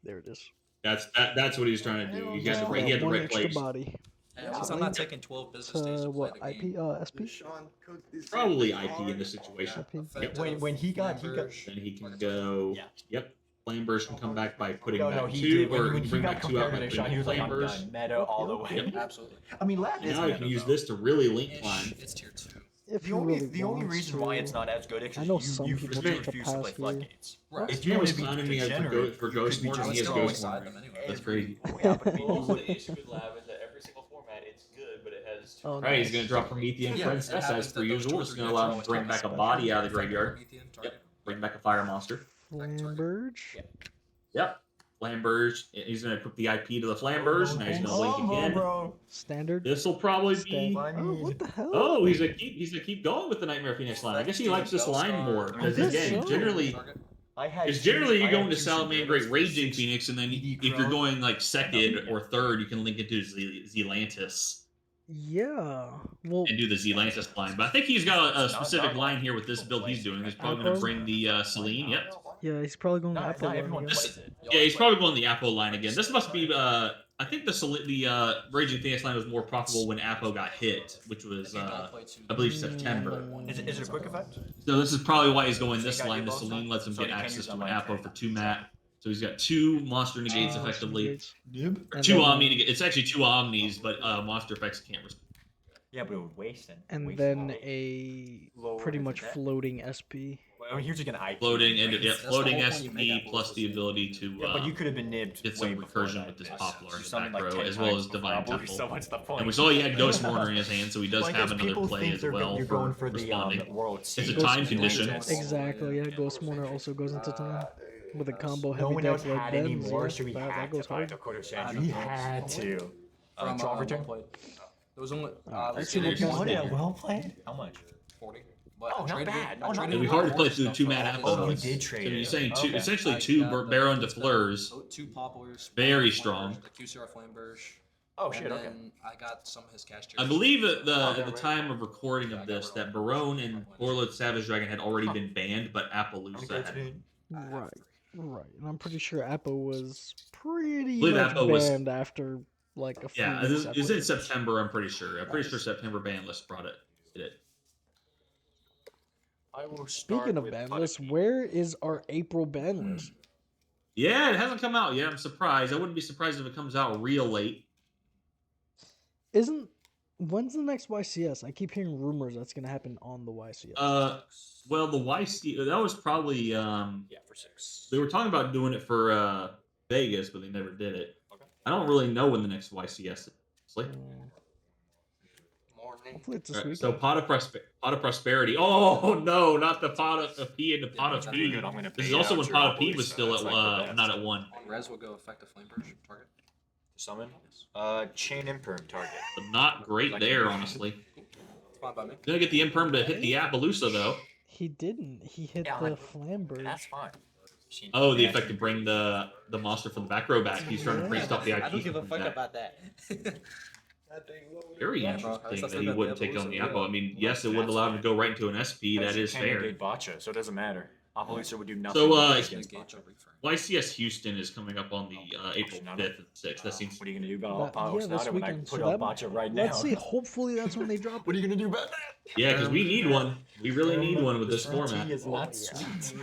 [SPEAKER 1] There it is.
[SPEAKER 3] That's what he's trying to do. He had
[SPEAKER 1] Just
[SPEAKER 3] the he had the
[SPEAKER 1] one
[SPEAKER 3] right
[SPEAKER 1] extra
[SPEAKER 3] place.
[SPEAKER 1] body.
[SPEAKER 4] At least I'm not taking 12 business days to play
[SPEAKER 1] What,
[SPEAKER 4] the
[SPEAKER 1] IP,
[SPEAKER 4] game.
[SPEAKER 1] SP?
[SPEAKER 3] Probably IP in this situation.
[SPEAKER 1] IP.
[SPEAKER 2] When he got
[SPEAKER 3] Then he can go.
[SPEAKER 2] Yeah.
[SPEAKER 3] Yep. Flamberge can come back by putting
[SPEAKER 2] No,
[SPEAKER 3] back
[SPEAKER 2] he
[SPEAKER 3] 2,
[SPEAKER 2] did.
[SPEAKER 3] or
[SPEAKER 2] When
[SPEAKER 3] he
[SPEAKER 2] he
[SPEAKER 3] can bring
[SPEAKER 2] got
[SPEAKER 3] back 2 out
[SPEAKER 2] compared
[SPEAKER 3] by
[SPEAKER 2] to Sean,
[SPEAKER 3] putting
[SPEAKER 2] he was like, I'm
[SPEAKER 3] Flambers.
[SPEAKER 2] done. Meta all the way.
[SPEAKER 3] Yep.
[SPEAKER 4] Absolutely.
[SPEAKER 2] I mean, last
[SPEAKER 3] Now you can use this to really link climb.
[SPEAKER 4] It's tier 2.
[SPEAKER 1] If
[SPEAKER 2] The
[SPEAKER 1] he
[SPEAKER 2] only
[SPEAKER 1] really
[SPEAKER 2] only
[SPEAKER 1] wants
[SPEAKER 2] reason
[SPEAKER 1] to.
[SPEAKER 2] why it's not as good is
[SPEAKER 1] I know
[SPEAKER 2] because
[SPEAKER 1] some
[SPEAKER 2] you
[SPEAKER 1] people
[SPEAKER 2] refuse
[SPEAKER 1] take the
[SPEAKER 2] to play
[SPEAKER 1] pass here.
[SPEAKER 2] floodgates.
[SPEAKER 4] Right.
[SPEAKER 3] If you
[SPEAKER 2] wanna
[SPEAKER 3] was
[SPEAKER 2] be
[SPEAKER 3] climbing me
[SPEAKER 2] degenerate,
[SPEAKER 3] for
[SPEAKER 2] you
[SPEAKER 3] Ghost
[SPEAKER 2] could be
[SPEAKER 3] Mortar,
[SPEAKER 2] just
[SPEAKER 3] he has
[SPEAKER 2] throwing
[SPEAKER 3] Ghost
[SPEAKER 4] beside
[SPEAKER 3] Mortar.
[SPEAKER 4] them anyway.
[SPEAKER 3] That's crazy.
[SPEAKER 2] Yeah, but I mean,
[SPEAKER 5] Also, the issue with Lab is that every single format it's good, but it has two.
[SPEAKER 1] Oh,
[SPEAKER 3] Alright, he's
[SPEAKER 1] nice.
[SPEAKER 3] gonna drop Promethean
[SPEAKER 4] Yeah,
[SPEAKER 3] Princess
[SPEAKER 4] it happens
[SPEAKER 3] as
[SPEAKER 4] that
[SPEAKER 3] per
[SPEAKER 4] those
[SPEAKER 3] usual.
[SPEAKER 4] two or
[SPEAKER 3] It's
[SPEAKER 4] three
[SPEAKER 3] gonna
[SPEAKER 4] decks
[SPEAKER 3] allow
[SPEAKER 4] are
[SPEAKER 3] him to
[SPEAKER 4] always
[SPEAKER 3] bring
[SPEAKER 4] target
[SPEAKER 3] back a
[SPEAKER 1] special.
[SPEAKER 3] body out of the graveyard.
[SPEAKER 4] Promethean, target.
[SPEAKER 3] Bring back a Fire Monster.
[SPEAKER 1] Flamberge.
[SPEAKER 3] Yep. Flamberge. He's gonna equip the IP to the Flamberge. Now he's gonna link again.
[SPEAKER 2] bro.
[SPEAKER 1] Standard.
[SPEAKER 3] This will probably be.
[SPEAKER 1] Oh, what the hell?
[SPEAKER 3] Oh, he's gonna keep going with the Nightmare Phoenix line. I guess he likes this line more because
[SPEAKER 1] I guess
[SPEAKER 3] again,
[SPEAKER 1] so.
[SPEAKER 3] generally, it's generally you go into Salamangreat Raging Phoenix, and then if you're going like second or third, you can link it to Zelantis
[SPEAKER 1] Yeah. Well,
[SPEAKER 3] and do the Zelantis line. But I think he's got a specific line here with this build he's doing. He's probably gonna bring the Celine. Yep.
[SPEAKER 1] yeah, he's probably going to
[SPEAKER 2] Not
[SPEAKER 1] Apple
[SPEAKER 2] everyone
[SPEAKER 1] again.
[SPEAKER 2] plays it.
[SPEAKER 3] Yeah, he's probably going the Apo line again. This must be. I think the Raging Phoenix line was more profitable when Apo got hit, which was I believe September.
[SPEAKER 2] Is it a quick effect?
[SPEAKER 3] So this is probably why he's going this line. The Celine lets him get access to an Apo for 2 mat. So he's got 2 monster negates effectively. Or 2 Omni negates. It's actually 2 Omnis, but monster effects can't respond.
[SPEAKER 2] Yeah, but it would waste it.
[SPEAKER 1] And then a pretty much floating SP.
[SPEAKER 2] Well, I mean, here's just gonna IP.
[SPEAKER 3] Floating and
[SPEAKER 4] That's the
[SPEAKER 3] floating
[SPEAKER 4] whole point you make
[SPEAKER 3] SP
[SPEAKER 4] Apple
[SPEAKER 3] plus the ability to
[SPEAKER 2] Yeah, but you could have been nibbed.
[SPEAKER 3] get
[SPEAKER 2] way
[SPEAKER 3] some
[SPEAKER 2] before
[SPEAKER 3] recursion
[SPEAKER 2] that.
[SPEAKER 3] with this
[SPEAKER 2] Yes.
[SPEAKER 3] Poplar in
[SPEAKER 2] You
[SPEAKER 3] the
[SPEAKER 2] summoned
[SPEAKER 3] back
[SPEAKER 2] like
[SPEAKER 3] row,
[SPEAKER 2] 10
[SPEAKER 3] as well as
[SPEAKER 2] times before.
[SPEAKER 3] Divine
[SPEAKER 2] Probably.
[SPEAKER 3] Temple.
[SPEAKER 2] So what's the point?
[SPEAKER 3] And we saw he had Ghost Mourner in his hand, so he does
[SPEAKER 2] Like,
[SPEAKER 3] have
[SPEAKER 2] as
[SPEAKER 3] another
[SPEAKER 2] people
[SPEAKER 3] play
[SPEAKER 2] think
[SPEAKER 3] as
[SPEAKER 2] they're
[SPEAKER 3] well
[SPEAKER 2] you're
[SPEAKER 3] for
[SPEAKER 2] going for the
[SPEAKER 3] responding.
[SPEAKER 2] World
[SPEAKER 3] It's a
[SPEAKER 2] Series.
[SPEAKER 3] time condition.
[SPEAKER 1] Exactly, yeah. Ghost Mourner also goes into time. With a combo
[SPEAKER 2] No
[SPEAKER 1] heavy
[SPEAKER 2] one
[SPEAKER 1] deck
[SPEAKER 2] else
[SPEAKER 1] like
[SPEAKER 2] had any
[SPEAKER 1] Ben's,
[SPEAKER 2] more,
[SPEAKER 1] yeah,
[SPEAKER 2] so we
[SPEAKER 1] that
[SPEAKER 2] had
[SPEAKER 1] goes
[SPEAKER 2] to buy
[SPEAKER 1] hard.
[SPEAKER 2] Dakota Sandra. We had to.
[SPEAKER 4] From
[SPEAKER 2] Draw return?
[SPEAKER 4] well played. There was only
[SPEAKER 1] I've seen it
[SPEAKER 2] Oh,
[SPEAKER 1] done.
[SPEAKER 2] yeah, well played. How much?
[SPEAKER 4] 40. But
[SPEAKER 2] Oh,
[SPEAKER 4] I
[SPEAKER 2] not
[SPEAKER 4] traded
[SPEAKER 2] bad.
[SPEAKER 4] it-
[SPEAKER 2] Oh,
[SPEAKER 4] I
[SPEAKER 2] not
[SPEAKER 4] traded
[SPEAKER 2] bad.
[SPEAKER 4] it
[SPEAKER 3] It'd be hard to
[SPEAKER 4] for
[SPEAKER 3] play
[SPEAKER 4] more
[SPEAKER 3] through
[SPEAKER 4] stuff
[SPEAKER 3] 2
[SPEAKER 4] for
[SPEAKER 3] mana
[SPEAKER 4] all his
[SPEAKER 3] Apple.
[SPEAKER 2] Oh, you
[SPEAKER 4] cards.
[SPEAKER 2] did trade
[SPEAKER 3] So you're
[SPEAKER 2] it.
[SPEAKER 3] saying two,
[SPEAKER 2] Okay.
[SPEAKER 3] essentially
[SPEAKER 4] I
[SPEAKER 3] 2
[SPEAKER 4] got
[SPEAKER 3] Baron
[SPEAKER 4] the
[SPEAKER 3] de Fleurs.
[SPEAKER 4] 2 Poplars.
[SPEAKER 3] Very
[SPEAKER 4] Flamberge,
[SPEAKER 3] strong.
[SPEAKER 4] The QCR Flamberge.
[SPEAKER 2] Oh, shit,
[SPEAKER 4] And
[SPEAKER 2] okay.
[SPEAKER 4] then I got some of his cash
[SPEAKER 3] I
[SPEAKER 4] tiers.
[SPEAKER 3] believe at the time of recording of this, that Barone and Warlord Savage Dragon had already been banned, but Appaloosa had.
[SPEAKER 1] Right, right. And I'm pretty sure Apple was pretty
[SPEAKER 3] believe
[SPEAKER 1] much
[SPEAKER 3] Apple was-
[SPEAKER 1] banned after like a few
[SPEAKER 3] Yeah,
[SPEAKER 1] weeks.
[SPEAKER 3] it's in September, I'm pretty sure. I'm pretty sure September ban list brought it. Did it.
[SPEAKER 2] I will start
[SPEAKER 1] Speaking of
[SPEAKER 2] with
[SPEAKER 1] ban
[SPEAKER 2] Putty.
[SPEAKER 1] lists, where is our April ban list?
[SPEAKER 3] Yeah, it hasn't come out yet. I'm surprised. I wouldn't be surprised if it comes out real late.
[SPEAKER 1] When's the next YCS? I keep hearing rumors that's gonna happen on the YCS.
[SPEAKER 3] Well, the YC that was probably
[SPEAKER 2] Yeah, for 6.
[SPEAKER 3] they were talking about doing it for Vegas, but they never did it.
[SPEAKER 2] Okay.
[SPEAKER 3] I don't really know when the next YCS is. Like,
[SPEAKER 4] Morning.
[SPEAKER 1] Hopefully it's this
[SPEAKER 3] alright,
[SPEAKER 1] week.
[SPEAKER 3] so pot of prosperity. Oh no, not the pot of P and the pot of
[SPEAKER 4] that's
[SPEAKER 3] P.
[SPEAKER 2] good. I'm gonna
[SPEAKER 3] This
[SPEAKER 2] pay
[SPEAKER 3] is also
[SPEAKER 2] out
[SPEAKER 3] when
[SPEAKER 2] your
[SPEAKER 3] pot of P
[SPEAKER 2] voice,
[SPEAKER 3] was
[SPEAKER 2] so
[SPEAKER 3] still
[SPEAKER 2] that's
[SPEAKER 3] at
[SPEAKER 2] like the best.
[SPEAKER 3] not at 1.
[SPEAKER 4] On res, we'll go effective Flamberge. Target.
[SPEAKER 2] Summon. Chain Imperm target.
[SPEAKER 3] But not great
[SPEAKER 2] Like
[SPEAKER 3] there,
[SPEAKER 2] it.
[SPEAKER 3] honestly.
[SPEAKER 4] Fine by me.
[SPEAKER 3] Gonna get the imperm to hit the Appaloosa though.
[SPEAKER 1] He didn't. He hit
[SPEAKER 2] Yeah,
[SPEAKER 1] the
[SPEAKER 2] like-
[SPEAKER 1] Flamberge.
[SPEAKER 2] That's fine.
[SPEAKER 3] Oh, the effect to bring the monster from the back row back. He's trying to bring stop the IP.
[SPEAKER 5] I don't give a
[SPEAKER 3] from
[SPEAKER 5] fuck
[SPEAKER 3] that.
[SPEAKER 5] about that.
[SPEAKER 3] Very
[SPEAKER 4] Yeah, bro.
[SPEAKER 3] interesting
[SPEAKER 4] That's
[SPEAKER 3] that he wouldn't take on the Apple. I mean, yes, it would allow him to go right into an SP. That is fair.
[SPEAKER 2] Good botcha, so it doesn't matter. Appaloosa would do nothing.
[SPEAKER 3] So,
[SPEAKER 2] against
[SPEAKER 4] Gauge
[SPEAKER 2] botcha.
[SPEAKER 4] of reframe.
[SPEAKER 3] YCS Houston is coming up on the April 5th and 6th. That seems.
[SPEAKER 2] What are you gonna do about
[SPEAKER 1] Yeah,
[SPEAKER 2] Appaloosa
[SPEAKER 1] this
[SPEAKER 2] when I
[SPEAKER 1] weekend.
[SPEAKER 2] put
[SPEAKER 1] So
[SPEAKER 2] up
[SPEAKER 1] that-
[SPEAKER 2] botcha right now?
[SPEAKER 1] Let's see. Hopefully that's when they drop
[SPEAKER 2] What
[SPEAKER 1] it.
[SPEAKER 2] are you gonna do about that?
[SPEAKER 3] Yeah, because we need one. We really need one with this
[SPEAKER 2] Tea
[SPEAKER 3] format.
[SPEAKER 2] is not
[SPEAKER 1] Oh,
[SPEAKER 2] sweet.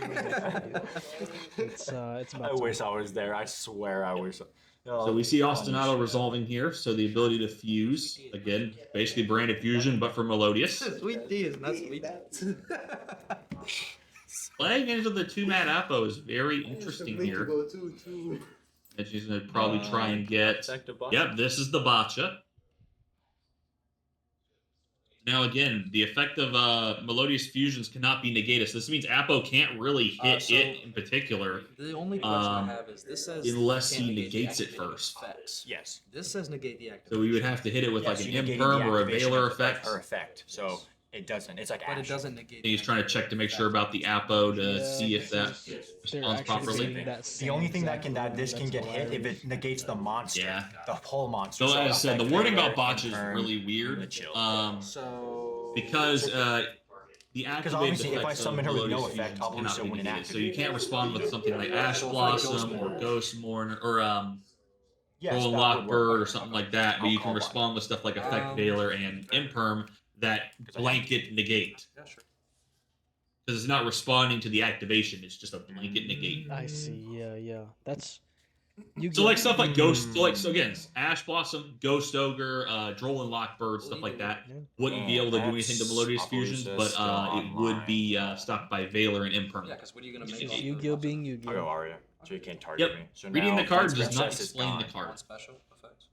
[SPEAKER 1] It's
[SPEAKER 2] I
[SPEAKER 1] about time.
[SPEAKER 2] wish I was there. I swear I wish.
[SPEAKER 3] So we see Ostinato resolving here. So the ability to fuse again, basically branded fusion, but for Melodious.
[SPEAKER 5] Sweet tea is not sweet.
[SPEAKER 3] Playing into the 2-mat Apo is very interesting here. And she's gonna probably try and get. Yep, this is the Botcha. Now again, the effect of Melodious Fusions cannot be negated. So this means Apo can't really hit
[SPEAKER 4] So
[SPEAKER 3] it in particular
[SPEAKER 4] The only question I
[SPEAKER 3] um,
[SPEAKER 4] have is this says
[SPEAKER 3] unless
[SPEAKER 4] can't
[SPEAKER 3] he
[SPEAKER 4] negate the
[SPEAKER 3] negates it
[SPEAKER 4] activating
[SPEAKER 3] first.
[SPEAKER 4] effects.
[SPEAKER 2] Yes.
[SPEAKER 4] This says negate the
[SPEAKER 3] So
[SPEAKER 4] activation.
[SPEAKER 3] we would have to hit it with
[SPEAKER 2] Yes,
[SPEAKER 3] like an
[SPEAKER 2] you're negating
[SPEAKER 3] imperm
[SPEAKER 2] the
[SPEAKER 3] or a
[SPEAKER 2] activation
[SPEAKER 3] Veiler
[SPEAKER 2] of
[SPEAKER 3] effect.
[SPEAKER 2] her effect. So it doesn't. It's like
[SPEAKER 4] But it
[SPEAKER 2] Ash.
[SPEAKER 4] doesn't
[SPEAKER 3] I
[SPEAKER 4] negate.
[SPEAKER 3] think he's trying to check to make sure about the Apo to see if that
[SPEAKER 1] they're
[SPEAKER 3] responds properly.
[SPEAKER 1] activating that
[SPEAKER 2] The
[SPEAKER 1] same
[SPEAKER 2] only thing that
[SPEAKER 1] exact
[SPEAKER 2] this can
[SPEAKER 1] rune.
[SPEAKER 2] get
[SPEAKER 1] That's
[SPEAKER 2] hit if
[SPEAKER 1] hilarious.
[SPEAKER 2] it negates the monster.
[SPEAKER 3] Yeah.
[SPEAKER 2] The whole monster.
[SPEAKER 3] So as I said, the
[SPEAKER 2] effect
[SPEAKER 3] wording
[SPEAKER 2] Veiler,
[SPEAKER 3] about botch is
[SPEAKER 2] imperm,
[SPEAKER 3] really weird.
[SPEAKER 2] the chill.
[SPEAKER 4] So
[SPEAKER 3] Because the activated
[SPEAKER 2] obviously if I
[SPEAKER 3] effects of
[SPEAKER 2] summon her with no
[SPEAKER 3] Melodious
[SPEAKER 2] effect,
[SPEAKER 3] Fusions
[SPEAKER 2] I'll lose
[SPEAKER 3] cannot
[SPEAKER 2] her
[SPEAKER 3] be
[SPEAKER 2] when
[SPEAKER 3] negated. So you
[SPEAKER 2] inactivated.
[SPEAKER 3] can't respond with something like Ash Blossom or Ghost Morn or
[SPEAKER 2] Yes,
[SPEAKER 3] Golden
[SPEAKER 2] that
[SPEAKER 3] Lock
[SPEAKER 2] would work.
[SPEAKER 3] Bird or something like that, but
[SPEAKER 2] I'll
[SPEAKER 3] you can
[SPEAKER 2] call
[SPEAKER 3] respond with stuff like Effect Veiler and Imperm that blanket negate.
[SPEAKER 4] yeah, sure.
[SPEAKER 3] Because it's not responding to the activation, it's just a blanket negate.
[SPEAKER 1] I see. Yeah. That's you.
[SPEAKER 3] So like stuff like Ghost, so again, Ash Blossom, Ghost Ogre, Droll Lockbird, stuff like that wouldn't be able to do anything to Melodious Fusions, but it would be stopped by Veiler and Imperm.
[SPEAKER 4] Yeah, because what are you gonna
[SPEAKER 1] It's
[SPEAKER 4] make?
[SPEAKER 1] just
[SPEAKER 4] off
[SPEAKER 1] Yu-Gi-Oh
[SPEAKER 4] the
[SPEAKER 1] being
[SPEAKER 2] I'll
[SPEAKER 1] Yu-Gi-Oh.
[SPEAKER 2] go Aria, so you can't target
[SPEAKER 3] Yep.
[SPEAKER 2] me. So
[SPEAKER 3] Reading
[SPEAKER 2] now
[SPEAKER 3] the card
[SPEAKER 2] Prince
[SPEAKER 3] does not
[SPEAKER 2] Princess is
[SPEAKER 3] explain the
[SPEAKER 2] gone.
[SPEAKER 3] card.
[SPEAKER 4] one special effects?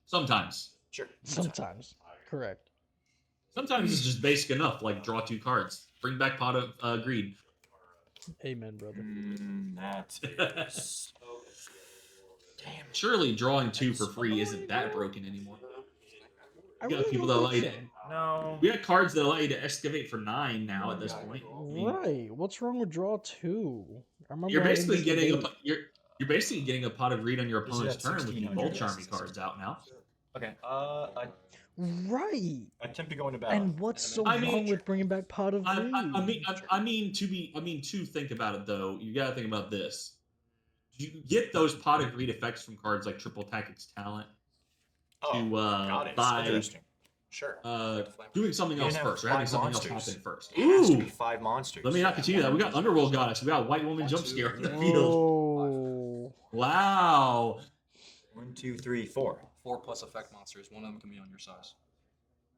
[SPEAKER 3] Sometimes.
[SPEAKER 2] Sure.
[SPEAKER 1] Sometimes, correct.
[SPEAKER 3] Sometimes it's just basic enough, like draw 2 cards. Bring back Pot of Greed.
[SPEAKER 1] Amen, brother.
[SPEAKER 2] That is. Damn.
[SPEAKER 3] Surely drawing 2 for free isn't that broken anymore.
[SPEAKER 1] I
[SPEAKER 3] You got
[SPEAKER 1] really
[SPEAKER 3] people
[SPEAKER 1] don't
[SPEAKER 3] that allow you
[SPEAKER 1] think
[SPEAKER 3] to.
[SPEAKER 1] so.
[SPEAKER 2] No.
[SPEAKER 3] We got cards that allow you to excavate for 9 now at this point. I mean,
[SPEAKER 1] Right. What's wrong with draw 2? I remember
[SPEAKER 3] You're
[SPEAKER 1] having
[SPEAKER 3] basically
[SPEAKER 1] this
[SPEAKER 3] getting
[SPEAKER 1] debate.
[SPEAKER 3] you're basically getting a Pot of Greed on your
[SPEAKER 2] This is
[SPEAKER 3] opponent's
[SPEAKER 2] at
[SPEAKER 3] turn with the
[SPEAKER 2] 1600.
[SPEAKER 3] Bolt Army cards out now.
[SPEAKER 2] Okay. I
[SPEAKER 1] Right.
[SPEAKER 2] attempt to go into battle.
[SPEAKER 1] And what's so
[SPEAKER 3] I mean-
[SPEAKER 1] wrong with bringing back Pot of Greed?
[SPEAKER 3] To think about it though, you gotta think about this. You get those Pot of Greed effects from cards like Triple Tactics Talent to
[SPEAKER 2] got it.
[SPEAKER 3] by
[SPEAKER 2] Interesting. Sure.
[SPEAKER 3] doing something
[SPEAKER 2] You
[SPEAKER 3] else
[SPEAKER 2] didn't have
[SPEAKER 3] first, or having
[SPEAKER 2] 5
[SPEAKER 3] something else
[SPEAKER 2] monsters.
[SPEAKER 3] happen first.
[SPEAKER 2] It has to
[SPEAKER 3] Ooh!
[SPEAKER 2] be 5 monsters.
[SPEAKER 3] Let me not continue that. We got Underworld Goddess. We got White Woman Jump Scare on the field.
[SPEAKER 1] Whoa.
[SPEAKER 3] Wow.
[SPEAKER 2] 1, 2, 3, 4.
[SPEAKER 4] 4 plus effect monsters. One of them can be on your size.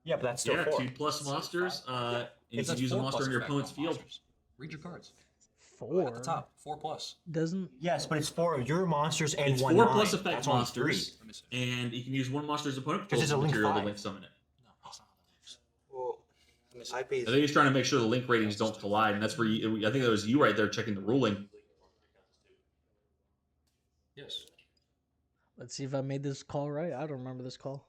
[SPEAKER 2] Yeah, but that's still
[SPEAKER 3] Yeah,
[SPEAKER 2] 4.
[SPEAKER 3] 2 plus monsters. And you
[SPEAKER 4] It
[SPEAKER 3] can
[SPEAKER 4] says
[SPEAKER 3] use a
[SPEAKER 4] 4
[SPEAKER 3] monster
[SPEAKER 4] plus
[SPEAKER 3] in your
[SPEAKER 4] effect
[SPEAKER 3] opponent's
[SPEAKER 4] on
[SPEAKER 3] field.
[SPEAKER 4] monsters. Read your cards.
[SPEAKER 1] 4
[SPEAKER 4] At the top, 4 plus.
[SPEAKER 1] doesn't.
[SPEAKER 2] Yes, but it's 4 of your monsters and
[SPEAKER 3] It's
[SPEAKER 2] 1
[SPEAKER 3] 4
[SPEAKER 2] mine.
[SPEAKER 3] plus effect
[SPEAKER 2] That's only
[SPEAKER 3] monsters.
[SPEAKER 2] 3.
[SPEAKER 4] Let me see.
[SPEAKER 3] And you can use one monster's opponent
[SPEAKER 2] Because it's a
[SPEAKER 3] controls
[SPEAKER 2] link
[SPEAKER 3] material to
[SPEAKER 2] 5.
[SPEAKER 3] link summon it.
[SPEAKER 4] No, that's not how that works.
[SPEAKER 5] Well, I
[SPEAKER 3] I
[SPEAKER 5] paid.
[SPEAKER 3] think he's trying to make sure the link ratings don't collide, and that's where I think that was you right there checking the ruling.
[SPEAKER 4] Yes.
[SPEAKER 1] Let's see if I made this call right. I don't remember this call.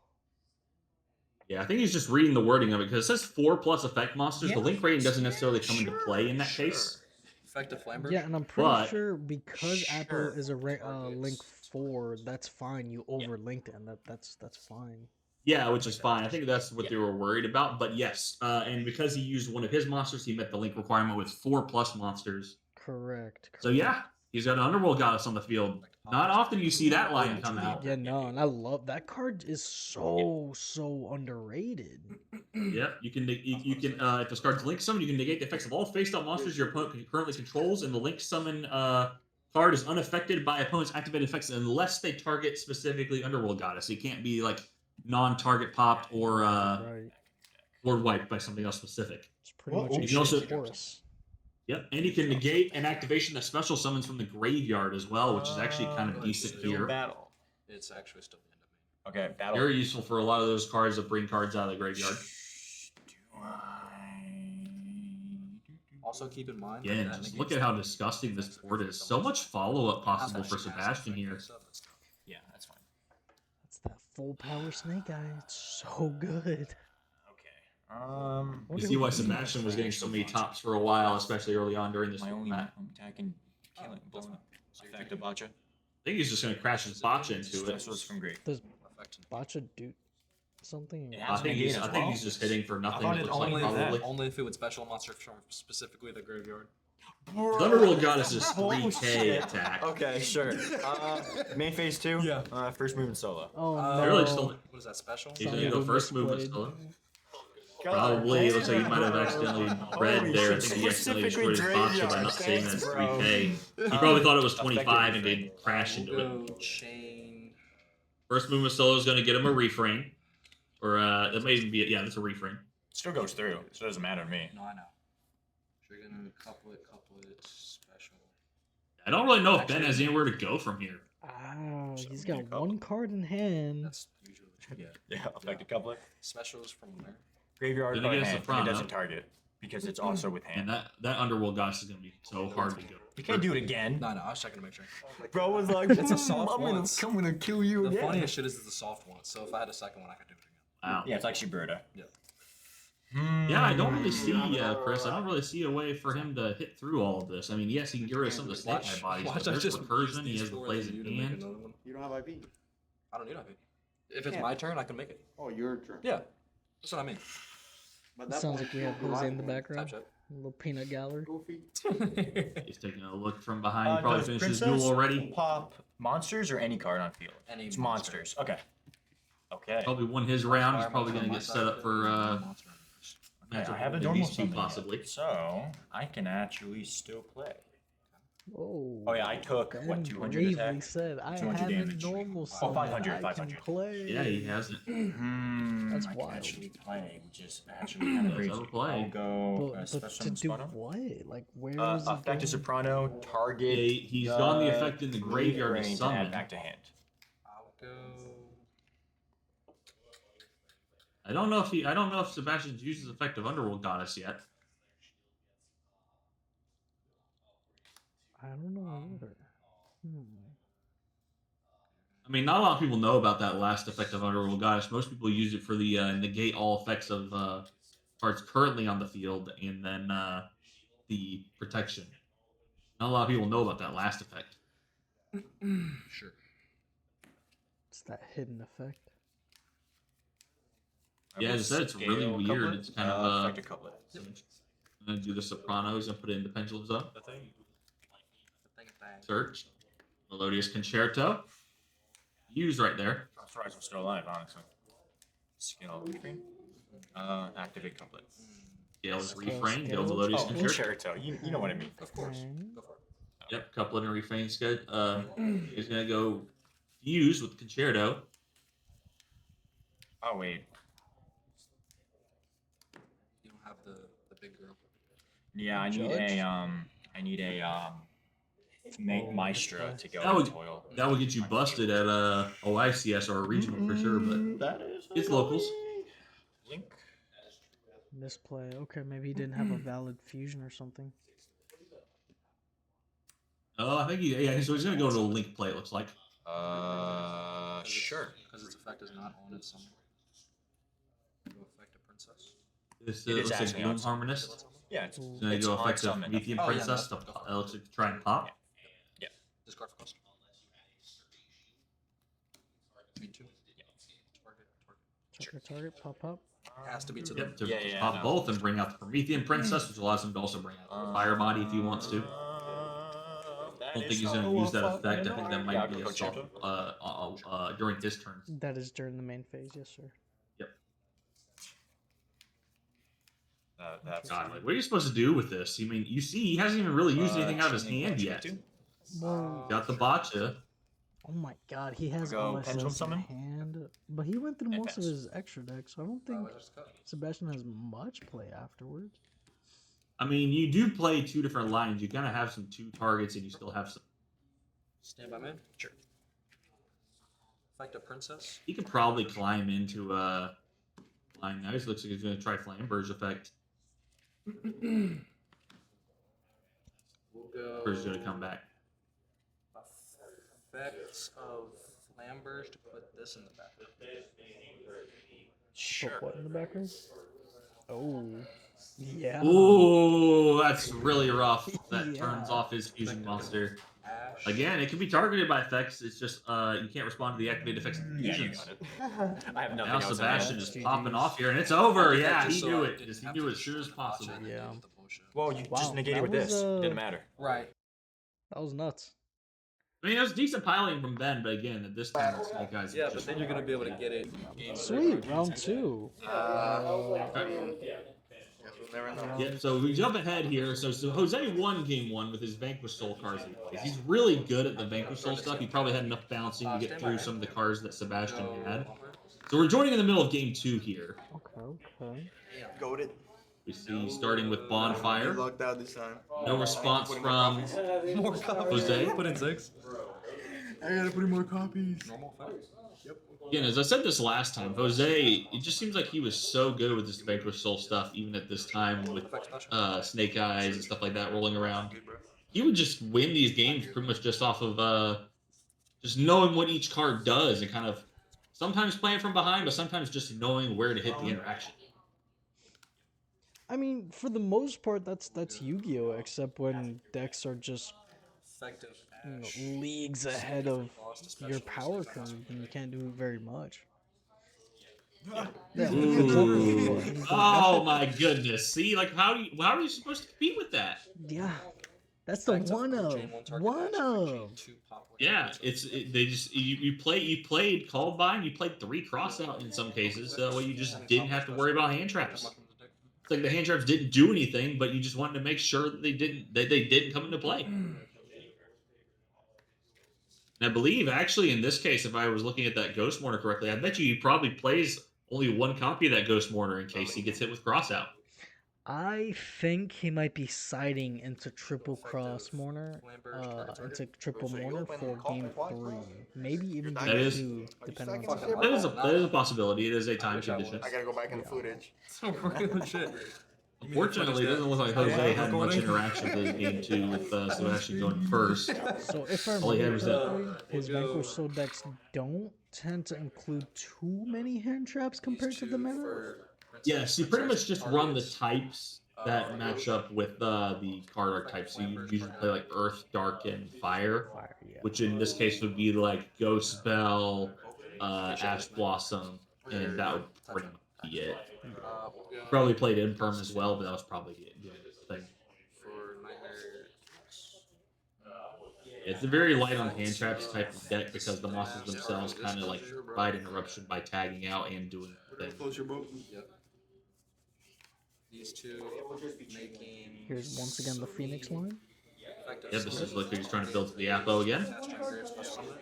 [SPEAKER 3] Yeah, I think he's just reading the wording of it because it says 4 plus effect monsters.
[SPEAKER 1] Yeah.
[SPEAKER 3] The link rating doesn't necessarily come into play in that
[SPEAKER 2] Sure.
[SPEAKER 3] case.
[SPEAKER 4] Effective flame burst.
[SPEAKER 1] Yeah, and I'm pretty
[SPEAKER 3] But-
[SPEAKER 1] sure because Apple
[SPEAKER 2] Sure.
[SPEAKER 1] is a link 4, that's fine. You overlinked it, and that's fine.
[SPEAKER 3] Yeah, which is fine. I think that's what they were worried about. But yes, and because he used one of his monsters, he met the link requirement with 4 plus monsters.
[SPEAKER 1] Correct.
[SPEAKER 3] So yeah, he's got an Underworld Goddess on the field. Not often you see that line come out.
[SPEAKER 1] Yeah, no, and I love that card. Is so underrated.
[SPEAKER 3] Yep, you can if this card's link summoned, you can negate the effects of all face-up monsters your opponent currently controls, and the link summon card is unaffected by opponent's activated effects unless they target specifically Underworld Goddess. It can't be like non-target popped or
[SPEAKER 1] Right.
[SPEAKER 3] board wiped by something else specific.
[SPEAKER 1] It's pretty
[SPEAKER 2] Well,
[SPEAKER 1] much
[SPEAKER 3] you can also-
[SPEAKER 1] a chorus.
[SPEAKER 3] Yep, and you can negate an activation that special summons from the graveyard as well, which is actually kind of decent
[SPEAKER 2] Still
[SPEAKER 3] here.
[SPEAKER 2] battle.
[SPEAKER 4] It's actually still the end of main.
[SPEAKER 2] Okay, battle.
[SPEAKER 3] Very useful for a lot of those cards that bring cards out of the graveyard.
[SPEAKER 2] Do I...
[SPEAKER 4] Also keep in mind.
[SPEAKER 3] Yeah,
[SPEAKER 4] that
[SPEAKER 3] just look
[SPEAKER 4] negates
[SPEAKER 3] at how
[SPEAKER 4] the-
[SPEAKER 3] disgusting this board is. So much follow-up possible for Sabastien here.
[SPEAKER 2] Yeah, that's fine.
[SPEAKER 1] That's that full power snake eye. It's so good.
[SPEAKER 2] Okay.
[SPEAKER 3] You see why Sabastien was getting so many tops for a while, especially early on during this
[SPEAKER 2] My only
[SPEAKER 3] format.
[SPEAKER 2] attacking killing blown up. Effective botcha.
[SPEAKER 3] I think he's just going to crash his botcha into it.
[SPEAKER 2] This was from great.
[SPEAKER 1] Does
[SPEAKER 4] Effect.
[SPEAKER 1] Botcha do something?
[SPEAKER 2] It
[SPEAKER 3] I
[SPEAKER 2] has
[SPEAKER 3] think,
[SPEAKER 2] negate
[SPEAKER 3] he's,
[SPEAKER 2] as
[SPEAKER 3] I think
[SPEAKER 2] well.
[SPEAKER 3] he's just hitting for nothing.
[SPEAKER 2] thought
[SPEAKER 3] It
[SPEAKER 2] it
[SPEAKER 3] looks like
[SPEAKER 2] only
[SPEAKER 3] probably.
[SPEAKER 4] Only if it would special monster from specifically the graveyard.
[SPEAKER 3] Underworld Goddess is
[SPEAKER 2] Holy
[SPEAKER 3] 3k
[SPEAKER 2] shit.
[SPEAKER 3] attack.
[SPEAKER 2] Okay, sure. Main phase 2?
[SPEAKER 4] Yeah.
[SPEAKER 2] First move in solo.
[SPEAKER 1] Oh
[SPEAKER 4] Uh,
[SPEAKER 3] Really
[SPEAKER 1] no.
[SPEAKER 3] still-
[SPEAKER 4] What is that special?
[SPEAKER 3] He's
[SPEAKER 1] Some
[SPEAKER 3] going to go
[SPEAKER 1] people
[SPEAKER 3] first move with
[SPEAKER 1] misplayed.
[SPEAKER 3] Stella. Probably. Looks like he might have accidentally read
[SPEAKER 2] Holy
[SPEAKER 3] there. I
[SPEAKER 2] shit,
[SPEAKER 3] think he accidentally
[SPEAKER 2] specifically
[SPEAKER 3] destroyed his botcha by not
[SPEAKER 2] graveyard.
[SPEAKER 3] saying that it's
[SPEAKER 2] Thanks, bro.
[SPEAKER 3] 3k. He probably thought it was 25 and did crash into it.
[SPEAKER 4] We'll go chain.
[SPEAKER 3] First move with Solo is going to get him a refrain. Or that may even be, yeah, that's a refrain.
[SPEAKER 2] Still goes through, so it doesn't matter to me.
[SPEAKER 4] No, I know. So you're gonna couplet, special.
[SPEAKER 3] I don't really know if Ben has anywhere to go from here.
[SPEAKER 1] Ah,
[SPEAKER 2] So
[SPEAKER 1] he's
[SPEAKER 2] we need a
[SPEAKER 1] got
[SPEAKER 2] couple.
[SPEAKER 1] one card in hand.
[SPEAKER 4] That's usually what you get.
[SPEAKER 2] Yeah, effective couplet.
[SPEAKER 4] Specials from there.
[SPEAKER 2] Graveyard
[SPEAKER 3] Gonna
[SPEAKER 2] or
[SPEAKER 3] get a
[SPEAKER 2] hand, and it
[SPEAKER 3] Soprano.
[SPEAKER 2] doesn't target because it's also with hand.
[SPEAKER 3] And that Underworld Goddess is gonna be so hard to go.
[SPEAKER 2] You can't do it again.
[SPEAKER 4] No, I was checking to make sure.
[SPEAKER 2] Bro was like,
[SPEAKER 4] It's a soft
[SPEAKER 2] I'm
[SPEAKER 4] one.
[SPEAKER 2] gonna kill you
[SPEAKER 4] The
[SPEAKER 2] again.
[SPEAKER 4] funniest shit is it's a soft one, so if I had a second one, I could do it again.
[SPEAKER 3] Wow.
[SPEAKER 2] Yeah, it's like Shiburda.
[SPEAKER 4] Yeah.
[SPEAKER 3] Yeah, I don't really see, Chris. I don't really see a way for him to hit through all of this. I mean, yes, he can get rid of some of the stand bodies, but there's recursion. He has the plays in hand.
[SPEAKER 6] You don't have IP.
[SPEAKER 4] I don't need IP. If it's my turn, I can make it.
[SPEAKER 6] Oh, your turn.
[SPEAKER 4] Yeah, that's what I mean.
[SPEAKER 6] But
[SPEAKER 1] It
[SPEAKER 6] that
[SPEAKER 1] sounds
[SPEAKER 6] point,
[SPEAKER 1] like we have
[SPEAKER 6] you're
[SPEAKER 1] Jose in
[SPEAKER 6] right.
[SPEAKER 1] the background.
[SPEAKER 4] Type
[SPEAKER 1] A little peanut gallery.
[SPEAKER 6] Goofy.
[SPEAKER 3] He's taking a look from behind. He probably
[SPEAKER 2] Does
[SPEAKER 3] finished his
[SPEAKER 2] Princess
[SPEAKER 3] duel already.
[SPEAKER 2] Pop monsters or any card on field?
[SPEAKER 4] Any
[SPEAKER 2] It's
[SPEAKER 4] monster.
[SPEAKER 2] monsters. Okay. Okay.
[SPEAKER 3] Probably won his round. He's probably gonna get set up for
[SPEAKER 2] Okay, I have a
[SPEAKER 3] with
[SPEAKER 2] normal
[SPEAKER 3] these two
[SPEAKER 2] summon
[SPEAKER 3] possibly.
[SPEAKER 2] yet, so I can actually still play.
[SPEAKER 1] Oh.
[SPEAKER 2] Oh yeah, I took
[SPEAKER 1] Ben
[SPEAKER 2] what 200
[SPEAKER 1] bravely
[SPEAKER 2] attack.
[SPEAKER 1] said, I
[SPEAKER 2] 200
[SPEAKER 1] have
[SPEAKER 2] damage.
[SPEAKER 1] a normal
[SPEAKER 2] Oh,
[SPEAKER 1] summon.
[SPEAKER 2] 500,
[SPEAKER 1] I can
[SPEAKER 2] 500.
[SPEAKER 1] play.
[SPEAKER 3] Yeah, he hasn't.
[SPEAKER 1] That's
[SPEAKER 2] I can
[SPEAKER 1] wild.
[SPEAKER 2] actually play, which is actually kind of
[SPEAKER 3] Does
[SPEAKER 2] crazy.
[SPEAKER 3] have a play.
[SPEAKER 2] I'll go
[SPEAKER 1] But
[SPEAKER 2] special
[SPEAKER 1] to
[SPEAKER 2] summon
[SPEAKER 1] do
[SPEAKER 2] Soprano.
[SPEAKER 1] what? Like, where is he
[SPEAKER 2] Effect is
[SPEAKER 1] going?
[SPEAKER 2] Soprano, target.
[SPEAKER 3] He's gone the effect in the graveyard to
[SPEAKER 2] range and
[SPEAKER 3] summon.
[SPEAKER 2] add back to hand.
[SPEAKER 4] I'll go.
[SPEAKER 3] I don't know if Sebastian's used his effect of Underworld Goddess yet.
[SPEAKER 1] I don't know either.
[SPEAKER 3] I mean, not a lot of people know about that last effect of Underworld Goddess. Most people use it for the negate all effects of cards currently on the field, and then the protection. Not a lot of people know about that last effect.
[SPEAKER 4] Sure.
[SPEAKER 1] It's that hidden effect.
[SPEAKER 3] Yeah, as I said, it's really
[SPEAKER 2] Scale
[SPEAKER 3] weird.
[SPEAKER 2] couplet?
[SPEAKER 3] It's kind of
[SPEAKER 2] Effect a couplet.
[SPEAKER 3] I'm gonna do the Sopranos and put it in the Pendulum Zone. Search. Melodious Concerto. Use right there.
[SPEAKER 2] I'm surprised I'm still alive, honestly. Skill refrain. Activate couplet.
[SPEAKER 3] Scales
[SPEAKER 1] Scales,
[SPEAKER 3] refrain. Go
[SPEAKER 1] scales.
[SPEAKER 3] Melodious
[SPEAKER 2] Oh,
[SPEAKER 3] Concerto.
[SPEAKER 2] concerto. You know what I mean.
[SPEAKER 4] Of course.
[SPEAKER 1] And
[SPEAKER 4] Go for it.
[SPEAKER 3] Yep, couplet and refrain. He's gonna go fuse with Concerto.
[SPEAKER 2] Oh wait.
[SPEAKER 4] You don't have the big girl.
[SPEAKER 2] Yeah, I need
[SPEAKER 1] Judge?
[SPEAKER 2] I need a maestro to go
[SPEAKER 3] That would-
[SPEAKER 2] toil.
[SPEAKER 3] That would get you busted at OICS or a regional for sure, but
[SPEAKER 2] That is.
[SPEAKER 3] it's locals.
[SPEAKER 2] Link.
[SPEAKER 1] misplay. Okay, maybe he didn't have a valid fusion or something.
[SPEAKER 3] Oh, I think so he's gonna go to a link play. It looks like.
[SPEAKER 2] Sure.
[SPEAKER 4] Because its effect is not on its summon. Go affect a princess.
[SPEAKER 3] This
[SPEAKER 2] It is
[SPEAKER 3] looks like
[SPEAKER 2] actually
[SPEAKER 3] Gloom
[SPEAKER 2] on summon.
[SPEAKER 3] Harmonist.
[SPEAKER 2] Yeah, it's.
[SPEAKER 3] He's gonna
[SPEAKER 2] It's
[SPEAKER 3] go
[SPEAKER 2] hard
[SPEAKER 3] effective
[SPEAKER 2] summon.
[SPEAKER 3] Promethean
[SPEAKER 4] Oh, yeah,
[SPEAKER 3] Princess
[SPEAKER 4] no,
[SPEAKER 3] to
[SPEAKER 4] go for it.
[SPEAKER 3] looks like to try and pop.
[SPEAKER 4] Discard for cost. Me too.
[SPEAKER 1] Target, pop, pop.
[SPEAKER 4] Has to be to
[SPEAKER 3] Yep,
[SPEAKER 4] the.
[SPEAKER 3] to
[SPEAKER 2] Yeah,
[SPEAKER 3] pop
[SPEAKER 2] no.
[SPEAKER 3] both and bring out the Promethean Princess, which allows him to also bring out the Fire Body if he wants to. I don't think he's going to use that effect. I think that might be a soft during his turn.
[SPEAKER 1] That is during the main phase, yes, sir.
[SPEAKER 2] That's
[SPEAKER 3] God, like, what are you supposed to do with this? I mean, you see, he hasn't even really used anything out of his hand yet.
[SPEAKER 1] Well,
[SPEAKER 3] Got the Botcha.
[SPEAKER 1] oh my god, he has
[SPEAKER 2] Go Pendulum
[SPEAKER 1] OSS in
[SPEAKER 2] Summon?
[SPEAKER 1] hand. But he went through
[SPEAKER 2] And
[SPEAKER 1] most of
[SPEAKER 2] pass.
[SPEAKER 1] his extra deck, so I don't think Sebastian has much play afterwards.
[SPEAKER 3] I mean, you do play two different lines. You kind of have some two targets, and you still have some.
[SPEAKER 4] Stand by man.
[SPEAKER 2] Sure.
[SPEAKER 4] Affect a princess.
[SPEAKER 3] He could probably climb into a line now. He looks like he's going to try Flamberge effect.
[SPEAKER 4] We'll go.
[SPEAKER 3] Or is going to come back.
[SPEAKER 4] Effects of Flamberge to put this in the back.
[SPEAKER 2] Sure.
[SPEAKER 1] Put what in the background? Oh, yeah.
[SPEAKER 3] Ooh, that's really rough. That
[SPEAKER 1] Yeah.
[SPEAKER 3] turns off his fusion monster.
[SPEAKER 4] Ash.
[SPEAKER 3] Again, it can be targeted by effects. It's just you can't respond to the activated effects of the
[SPEAKER 2] Yeah, you
[SPEAKER 3] fusions.
[SPEAKER 2] got it. I have nothing
[SPEAKER 3] Now
[SPEAKER 2] else.
[SPEAKER 3] Sebastian
[SPEAKER 2] on
[SPEAKER 3] is
[SPEAKER 1] GG's.
[SPEAKER 3] popping off here, and it's over. Yeah, he
[SPEAKER 4] Just so
[SPEAKER 3] knew
[SPEAKER 4] I
[SPEAKER 3] it.
[SPEAKER 4] didn't
[SPEAKER 3] Just he
[SPEAKER 4] have
[SPEAKER 3] knew
[SPEAKER 4] to
[SPEAKER 3] as soon as
[SPEAKER 4] watch
[SPEAKER 3] possible.
[SPEAKER 4] it and
[SPEAKER 1] Yeah.
[SPEAKER 4] deal with the bullshit.
[SPEAKER 2] Well, you
[SPEAKER 1] Wow,
[SPEAKER 2] just negated
[SPEAKER 1] that
[SPEAKER 2] with this.
[SPEAKER 1] was,
[SPEAKER 2] Didn't matter.
[SPEAKER 4] Right.
[SPEAKER 1] That was nuts.
[SPEAKER 3] I mean, it was decent piling from Ben, but again, at this time, it's like guys.
[SPEAKER 4] Yeah, but then you're gonna be able to get it.
[SPEAKER 1] Sweet, round two.
[SPEAKER 3] Yeah, so we jump ahead here. So Jose won game one with his Vanquish Soul cards that he plays. He's really good at the Vanquish Soul stuff. He probably had enough balancing to get through some of the cards that Sebastian had. So we're joining in the middle of game two here.
[SPEAKER 1] Okay.
[SPEAKER 6] Goated.
[SPEAKER 3] We see starting with Bonfire.
[SPEAKER 6] Lucked out this time.
[SPEAKER 3] No response from
[SPEAKER 4] More copies.
[SPEAKER 3] Jose.
[SPEAKER 4] Put in 6.
[SPEAKER 6] I gotta put in more copies.
[SPEAKER 4] Normal effect.
[SPEAKER 3] Again, as I said this last time, Jose, it just seems like he was so good with this Vanquish Soul stuff, even at this time with
[SPEAKER 4] Effect special.
[SPEAKER 3] Snake Eyes and stuff like that rolling around.
[SPEAKER 6] Good, bro.
[SPEAKER 3] He would just win these games pretty much just off of just knowing what each card does and kind of sometimes playing from behind, but sometimes just knowing where to hit the interaction.
[SPEAKER 1] I mean, for the most part, that's Yu-Gi-Oh, except when decks are just
[SPEAKER 4] Effective ash.
[SPEAKER 1] leagues ahead of your power curve, and you can't do very much. Yeah,
[SPEAKER 3] Ooh.
[SPEAKER 1] he's doing
[SPEAKER 3] Oh my goodness. See, like how are you supposed to compete with that?
[SPEAKER 1] Yeah, that's the
[SPEAKER 4] Effect of
[SPEAKER 1] 1-0.
[SPEAKER 4] chain one target
[SPEAKER 1] 1-0.
[SPEAKER 4] ash, chain two pop one.
[SPEAKER 3] Yeah, they just you played called bind, you played 3 crossout in some cases, so that way you just didn't have to worry about hand traps. It's like the hand traps didn't do anything, but you just wanted to make sure that they didn't come into play. And I believe actually in this case, if I was looking at that Ghost Mourner correctly, I bet you he probably plays only 1 copy of that Ghost Mourner in case he gets hit with crossout.
[SPEAKER 1] I think he might be siding into triple cross Mourner, into triple Mourner for game 3, maybe even
[SPEAKER 6] That
[SPEAKER 1] game
[SPEAKER 3] is-
[SPEAKER 1] 2, depending on
[SPEAKER 6] Fucking
[SPEAKER 1] something.
[SPEAKER 3] That is a possibility. It is a time
[SPEAKER 4] wish I
[SPEAKER 3] condition.
[SPEAKER 6] I gotta go back in the footage.
[SPEAKER 4] So real shit.
[SPEAKER 3] Unfortunately, it doesn't look like Jose had much interaction with game 2 with Sabastien going first.
[SPEAKER 1] So if I
[SPEAKER 3] All he had
[SPEAKER 1] remember
[SPEAKER 3] was that-
[SPEAKER 1] correctly, his Vanquish Soul decks don't tend to include too many hand traps compared to the meta.
[SPEAKER 3] Yes, you pretty much just run the types that match up with the card archetypes. So you usually play like Earth, Dark, and Fire,
[SPEAKER 1] Fire, yeah.
[SPEAKER 3] which in this case would be like Ghost Bell, Ash Blossom, and that would pretty much be it. Probably played Imperm as well, but that was probably the thing.
[SPEAKER 4] For Nightmare.
[SPEAKER 3] It's a very light on hand traps type of deck because the monsters themselves kind of like provide interruption by tagging out and doing things.
[SPEAKER 6] Close your boat.
[SPEAKER 4] Yep. These two making.
[SPEAKER 1] Here's once again the Phoenix line.
[SPEAKER 4] effective
[SPEAKER 3] Yeah, this is
[SPEAKER 4] split.
[SPEAKER 3] like he's trying to build to the Apo again.
[SPEAKER 4] Cast Trigger, special summon.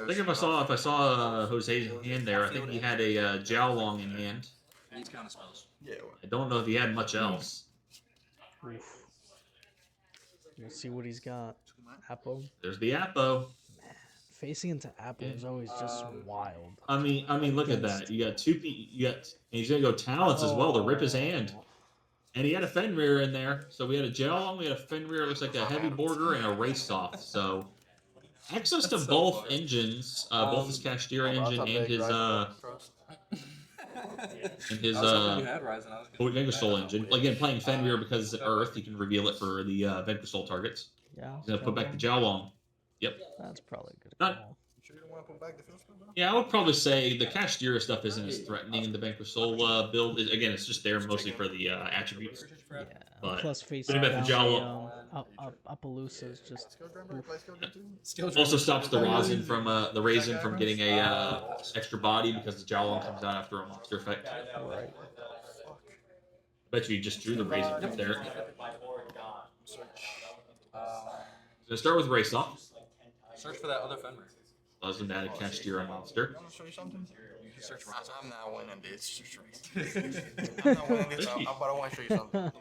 [SPEAKER 3] I think if I saw Jose's hand there, I think he had a Jiaolong in hand.
[SPEAKER 4] These kind of spells.
[SPEAKER 6] Yeah.
[SPEAKER 3] I don't know if he had much else.
[SPEAKER 1] Oof. We'll see what he's got. Apo.
[SPEAKER 3] There's the Apo.
[SPEAKER 1] Facing into Apo is always just wild.
[SPEAKER 3] I mean, look at that. You got and he's gonna go talents as well to rip his hand. And he had a Fenrir in there, so we had a Jiaolong, we had a Fenrir, looks like a heavy border, and a race off. So access to both engines, both his Kashtira engine and his Vanquish Soul engine. Again, playing Fenrir because it's Earth, you can reveal it for the Vanquish Soul targets.
[SPEAKER 1] Yeah.
[SPEAKER 3] He's gonna put back the Jiaolong. Yep.
[SPEAKER 1] That's probably a good
[SPEAKER 3] Not-
[SPEAKER 1] call.
[SPEAKER 6] You sure you don't want to put back the field spell, bro?
[SPEAKER 3] Yeah, I would probably say the Kashtira stuff isn't as threatening in the Vanquish Soul build. Again, it's just there mostly for the attributes.
[SPEAKER 1] Yeah.
[SPEAKER 3] But
[SPEAKER 1] Plus facing
[SPEAKER 3] putting back the
[SPEAKER 1] down
[SPEAKER 3] Jawa-
[SPEAKER 1] Appaloosa is just
[SPEAKER 6] Skill driver, play skill driver too.
[SPEAKER 3] Also stops the Raisin from getting a extra body because the Jiaolong comes out after a monster effect.
[SPEAKER 1] right.
[SPEAKER 3] Bet you just drew the Raisin up there.
[SPEAKER 4] Search.
[SPEAKER 3] Gonna start with Race Off.
[SPEAKER 4] Search for that other Fenrir.
[SPEAKER 3] Allows him to add a Kashtira monster.
[SPEAKER 6] You want to show you something?
[SPEAKER 4] You can search for.
[SPEAKER 6] I'm not winning this. I'm not winning this, but I want to show you something.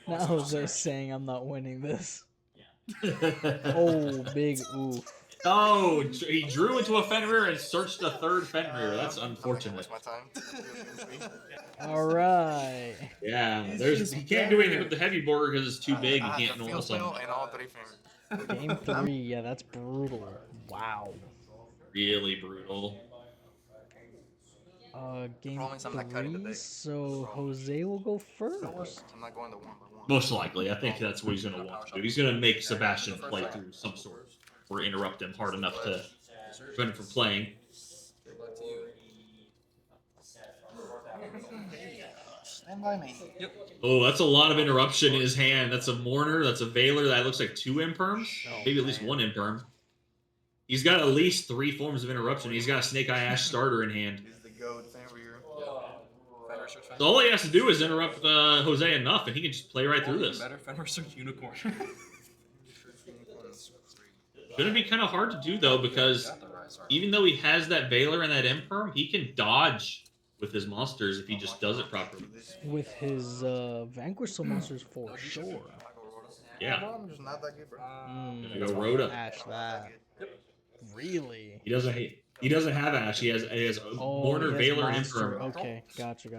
[SPEAKER 1] Now Jose saying I'm not winning this. Oh, big oof.
[SPEAKER 3] Oh, he drew into a Fenrir and searched a third Fenrir. That's unfortunate.
[SPEAKER 6] Waste my time.
[SPEAKER 1] All right.
[SPEAKER 3] Yeah, he can't do anything with the heavy border because it's too big. He can't normal
[SPEAKER 6] Field spell
[SPEAKER 3] summon.
[SPEAKER 6] and all 3 fingers.
[SPEAKER 1] Game 3. Yeah, that's brutal. Wow.
[SPEAKER 3] Really brutal.
[SPEAKER 1] Game
[SPEAKER 6] Promise I'm not cutting
[SPEAKER 1] 3.
[SPEAKER 6] today.
[SPEAKER 1] So Jose will go first.
[SPEAKER 6] I'm not going to 1 by 1.
[SPEAKER 3] Most likely, I think that's what he's going to want to do. He's going to make Sabastien play through some sort or interrupt him hard enough to prevent him from playing.
[SPEAKER 4] Back to you.
[SPEAKER 6] Stand by me.
[SPEAKER 3] Oh, that's a lot of interruption in his hand. That's a Mourner. That's a Veiler. That looks like 2 Imperms. Maybe at least 1 Imperm. He's got at least 3 forms of interruption. He's got a Snake Eye Ash starter in hand.
[SPEAKER 6] He's the goat Fenrir.
[SPEAKER 4] Fenrir search
[SPEAKER 3] So all he has to do is interrupt Jose enough, and he can just play right through this.
[SPEAKER 4] Better Fenrir search unicorn.
[SPEAKER 3] Gonna be kind of hard to do though, because even though he has that Veiler and that Imperm, he can dodge with his monsters if he just does it properly.
[SPEAKER 1] With his Vanquish Soul monsters for sure.
[SPEAKER 3] Yeah,
[SPEAKER 6] I'm just not that good, bro.
[SPEAKER 3] Gonna go Rhoda.
[SPEAKER 1] Ash that. Really?
[SPEAKER 3] He doesn't hate. He doesn't have Ash. He has Mourner,
[SPEAKER 1] he has
[SPEAKER 3] Veiler, and
[SPEAKER 1] monster.
[SPEAKER 3] Imperm.
[SPEAKER 1] Okay, gotcha.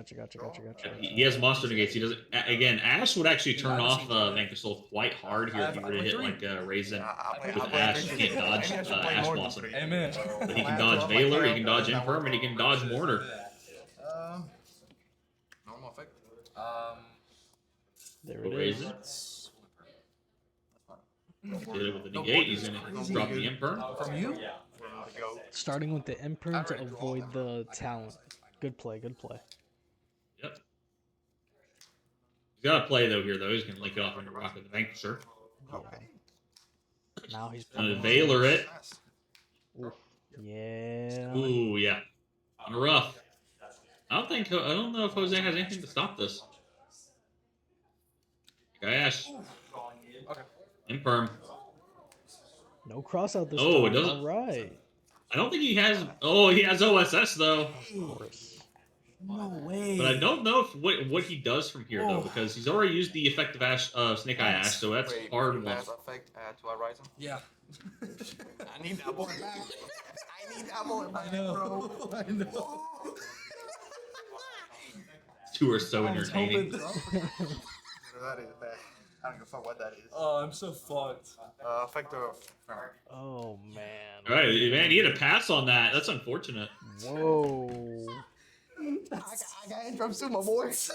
[SPEAKER 3] He has monster negates. He doesn't. Again, Ash would actually turn off Vanquish Soul quite hard here if you were to hit like Raisin with Ash. You can't dodge Ash Blossom.
[SPEAKER 4] Amen.
[SPEAKER 3] But he can dodge Veiler, he can dodge Imperm, and he can dodge Mourner.
[SPEAKER 6] Normal effect.
[SPEAKER 1] There
[SPEAKER 3] Go
[SPEAKER 1] it is.
[SPEAKER 3] Raisin. Did it with the negate. He's gonna drop the Imperm.
[SPEAKER 4] From you?
[SPEAKER 1] Starting with the imprint to avoid the talent. Good play.
[SPEAKER 3] Yep. He's got to play though here though. He's gonna link it off into Rock of the Vanquisher.
[SPEAKER 6] Okay.
[SPEAKER 1] Now he's
[SPEAKER 3] Gonna
[SPEAKER 1] playing.
[SPEAKER 3] Veiler it.
[SPEAKER 1] Yeah.
[SPEAKER 3] Ooh, yeah. Rough. I don't know if Jose has anything to stop this. Ash. Imperm.
[SPEAKER 1] No cross out this
[SPEAKER 3] Oh,
[SPEAKER 1] time.
[SPEAKER 3] it doesn't-
[SPEAKER 1] All right.
[SPEAKER 3] I don't think he has. Oh, he has OSS though.
[SPEAKER 1] Of course.
[SPEAKER 4] No way.
[SPEAKER 3] But I don't know if what he does from here though, because he's already used the effective Ash, Snake Eye Ash, so that's
[SPEAKER 6] Wait,
[SPEAKER 3] hard one.
[SPEAKER 6] pass effect to a Ryzen.
[SPEAKER 4] Yeah.
[SPEAKER 6] I need that boy back. I need that boy back, bro.
[SPEAKER 4] I know.
[SPEAKER 3] Two are so entertaining.
[SPEAKER 6] That is bad. I don't give a fuck what that is.
[SPEAKER 4] Oh, I'm so fucked.
[SPEAKER 6] Effect of.
[SPEAKER 1] Oh man.
[SPEAKER 3] All right, man, he had a pass on that. That's unfortunate.
[SPEAKER 1] Whoa.
[SPEAKER 6] I got interrupts too, my boys.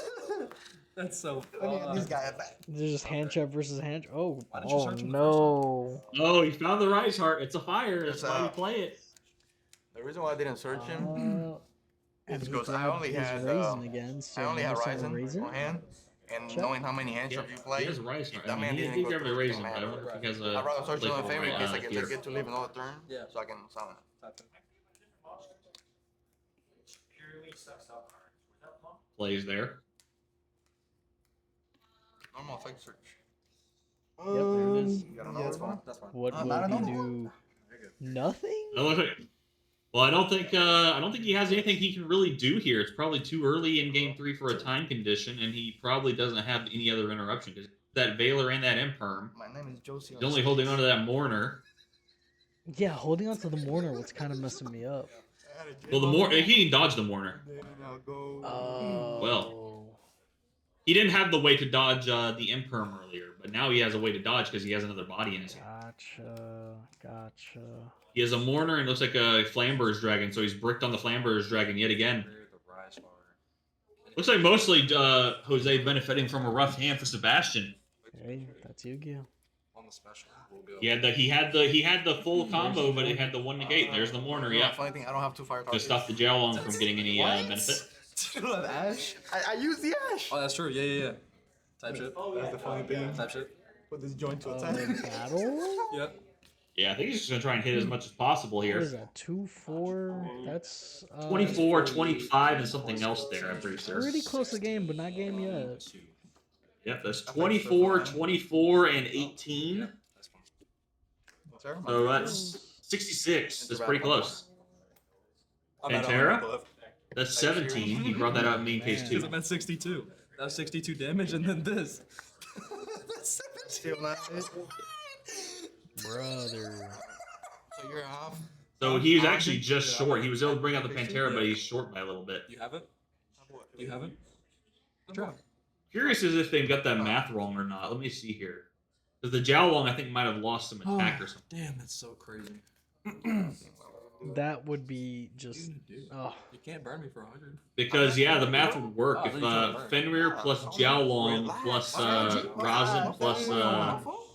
[SPEAKER 4] That's so
[SPEAKER 6] Let me get these
[SPEAKER 4] fucked.
[SPEAKER 6] guys back.
[SPEAKER 1] There's just hand trap versus hand. Oh.
[SPEAKER 4] Why didn't you
[SPEAKER 1] Oh
[SPEAKER 4] search him
[SPEAKER 1] no.
[SPEAKER 3] Oh, he found the Rise Heart. It's a fire. That's
[SPEAKER 6] It's,
[SPEAKER 3] why you play it.
[SPEAKER 6] The reason why I didn't search him
[SPEAKER 1] And
[SPEAKER 6] is
[SPEAKER 1] he
[SPEAKER 6] because I
[SPEAKER 1] grabbed
[SPEAKER 6] only
[SPEAKER 1] his
[SPEAKER 6] had
[SPEAKER 1] Raisin again. So
[SPEAKER 6] I only had
[SPEAKER 1] next time
[SPEAKER 6] Ryzen
[SPEAKER 1] Raisin.
[SPEAKER 6] on hand, and
[SPEAKER 1] Check.
[SPEAKER 6] knowing how many hand
[SPEAKER 3] Yeah,
[SPEAKER 6] traps you play,
[SPEAKER 3] he has Rise Heart.
[SPEAKER 6] that
[SPEAKER 3] I
[SPEAKER 6] man
[SPEAKER 3] mean,
[SPEAKER 6] didn't
[SPEAKER 3] he
[SPEAKER 6] go
[SPEAKER 3] grabbed a
[SPEAKER 6] through
[SPEAKER 3] Raisin,
[SPEAKER 6] everything,
[SPEAKER 3] but I
[SPEAKER 6] man.
[SPEAKER 3] wonder if he has a.
[SPEAKER 6] I'd rather search it on favor in case I
[SPEAKER 3] here.
[SPEAKER 6] get to live another turn,
[SPEAKER 4] Yeah.
[SPEAKER 6] so I can summon it.
[SPEAKER 3] Plays there.
[SPEAKER 6] Normal effect search.
[SPEAKER 1] Yep, there it is.
[SPEAKER 6] You got another one?
[SPEAKER 4] That's fine.
[SPEAKER 1] What
[SPEAKER 6] not
[SPEAKER 1] will he
[SPEAKER 6] another
[SPEAKER 1] do? Nothing?
[SPEAKER 3] I don't think. Well, I don't think he has anything he can really do here. It's probably too early in Game 3 for a time condition, and he probably doesn't have any other interruption because that Veiler and that Imperm.
[SPEAKER 6] My name is Josie.
[SPEAKER 3] He's only holding on to that Mourner.
[SPEAKER 1] Yeah, holding on to the Mourner was kind of messing me up.
[SPEAKER 3] Well, the Mourner he can dodge the Mourner.
[SPEAKER 1] Oh.
[SPEAKER 3] Well. He didn't have the way to dodge the Imperm earlier, but now he has a way to dodge because he has another body in his hand.
[SPEAKER 1] Gotcha.
[SPEAKER 3] He has a Mourner and looks like a Flamber's Dragon, so he's bricked on the Flamber's Dragon yet again. Looks like mostly Jose benefiting from a rough hand for Sebastian.
[SPEAKER 1] Hey, that's Yu-Gi-Oh.
[SPEAKER 4] On the special, we'll go.
[SPEAKER 3] He had the full combo, but it had the one negate. There's the Mourner, yeah.
[SPEAKER 6] Funny thing, I don't have 2 fire
[SPEAKER 3] To
[SPEAKER 6] cards.
[SPEAKER 3] stop the Jowlong from getting any benefit.
[SPEAKER 6] Ash? I used the Ash.
[SPEAKER 4] Oh, that's true. Yeah. Type shit.
[SPEAKER 6] That's the funny thing.
[SPEAKER 4] Type shit.
[SPEAKER 6] Put this joint to attack.
[SPEAKER 1] Battle?
[SPEAKER 4] Yep.
[SPEAKER 3] Yeah, I think he's just going to try and hit as much as possible
[SPEAKER 1] What is
[SPEAKER 3] here.
[SPEAKER 1] that? 2-4? That's
[SPEAKER 3] 24, 25, and something else there, I'm pretty sure.
[SPEAKER 1] pretty close to game, but not game yet.
[SPEAKER 3] Yep, that's 24, 24, and 18. So that's 66. That's pretty close. Pantera? That's 17. He brought that out in main case
[SPEAKER 1] Man.
[SPEAKER 3] too.
[SPEAKER 4] I'm at 62. That was 62 damage, and then this.
[SPEAKER 6] Still not it.
[SPEAKER 1] Brother.
[SPEAKER 6] So you're half.
[SPEAKER 3] So he was actually just short. He was able to bring out the Pantera, but he's short by a little bit.
[SPEAKER 4] You have it? You have it? Good job.
[SPEAKER 3] Curious as if they've got that math wrong or not. Let me see here. Because the Jowlong, I think, might have lost some attack or something.
[SPEAKER 4] Damn, that's so crazy.
[SPEAKER 1] That would be just. Oh.
[SPEAKER 4] You can't burn me for 100.
[SPEAKER 3] Because, yeah, the math would work.
[SPEAKER 4] Oh,
[SPEAKER 3] If
[SPEAKER 4] then you can't burn.
[SPEAKER 3] Fenrir plus Jowlong plus Rosin plus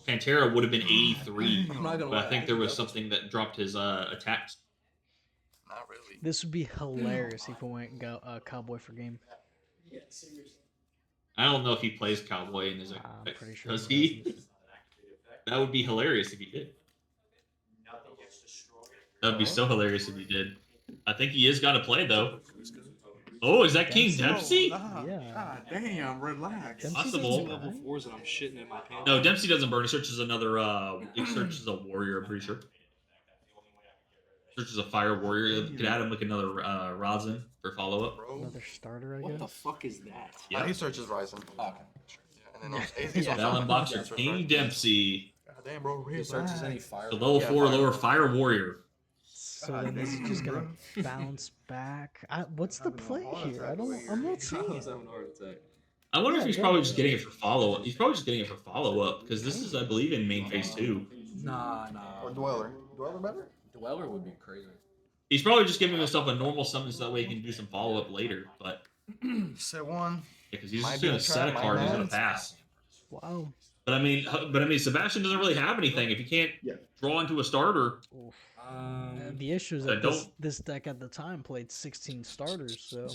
[SPEAKER 3] Pantera would have been 83.
[SPEAKER 4] I'm not gonna
[SPEAKER 3] But I
[SPEAKER 4] lie.
[SPEAKER 3] think there was something that dropped his attacks.
[SPEAKER 6] Not really.
[SPEAKER 1] This would be hilarious if we went and got Cowboy for game.
[SPEAKER 3] I don't know if he plays Cowboy in his.
[SPEAKER 1] I'm pretty sure.
[SPEAKER 3] Does
[SPEAKER 1] he
[SPEAKER 3] he? That would be hilarious if he did. That would be so hilarious if he did. I think he is got to play though. Oh, is that King Dempsey?
[SPEAKER 1] Yeah.
[SPEAKER 6] God damn, relax.
[SPEAKER 1] Dempsey
[SPEAKER 3] Possible.
[SPEAKER 1] doesn't die.
[SPEAKER 4] 4s and I'm shitting in my pants.
[SPEAKER 3] No, Dempsey doesn't burn. He searches another. He searches a warrior. I'm pretty sure. Searches a fire warrior. Could add him like another Rosin for follow up.
[SPEAKER 6] Bro.
[SPEAKER 1] Another starter, I
[SPEAKER 4] What the
[SPEAKER 1] guess.
[SPEAKER 4] fuck is that?
[SPEAKER 3] Yeah.
[SPEAKER 6] He searches Ryzen.
[SPEAKER 4] Oh, okay.
[SPEAKER 6] And then he's on
[SPEAKER 3] Valen
[SPEAKER 6] summon.
[SPEAKER 3] Boxer,
[SPEAKER 6] Yeah,
[SPEAKER 3] King Dempsey,
[SPEAKER 6] God damn, bro.
[SPEAKER 4] He searches any fire.
[SPEAKER 3] the level 4 lower fire warrior.
[SPEAKER 1] So
[SPEAKER 6] God
[SPEAKER 1] then is he
[SPEAKER 6] damn,
[SPEAKER 1] just gonna
[SPEAKER 6] bro.
[SPEAKER 1] bounce back? What's the
[SPEAKER 6] Having a
[SPEAKER 1] play
[SPEAKER 6] heart
[SPEAKER 1] here?
[SPEAKER 6] attack over here.
[SPEAKER 1] I'm not seeing
[SPEAKER 4] I
[SPEAKER 1] it.
[SPEAKER 4] was having a heart attack.
[SPEAKER 3] I wonder if
[SPEAKER 1] Yeah,
[SPEAKER 3] he's
[SPEAKER 1] go
[SPEAKER 3] probably
[SPEAKER 1] ahead.
[SPEAKER 3] just getting it for follow up. He's probably just getting it for follow up because this is, I believe, in main phase 2.
[SPEAKER 4] Nah.
[SPEAKER 6] Or Dweller. Dweller better?
[SPEAKER 4] Dweller would be crazy.
[SPEAKER 3] He's probably just giving himself a normal summon so that way he can do some follow up later. But
[SPEAKER 6] Set one.
[SPEAKER 3] because he's
[SPEAKER 6] Might
[SPEAKER 3] just
[SPEAKER 6] be
[SPEAKER 3] gonna
[SPEAKER 6] a
[SPEAKER 3] set a
[SPEAKER 6] trap,
[SPEAKER 3] card,
[SPEAKER 6] might
[SPEAKER 3] he's gonna
[SPEAKER 6] not.
[SPEAKER 3] pass.
[SPEAKER 1] Wow.
[SPEAKER 3] But I mean, Sabastien doesn't really have anything. If he can't draw into a starter,
[SPEAKER 1] Oof.
[SPEAKER 4] Um,
[SPEAKER 1] The issue is
[SPEAKER 3] I
[SPEAKER 1] that
[SPEAKER 3] don't-
[SPEAKER 1] this deck at the time played 16 starters, so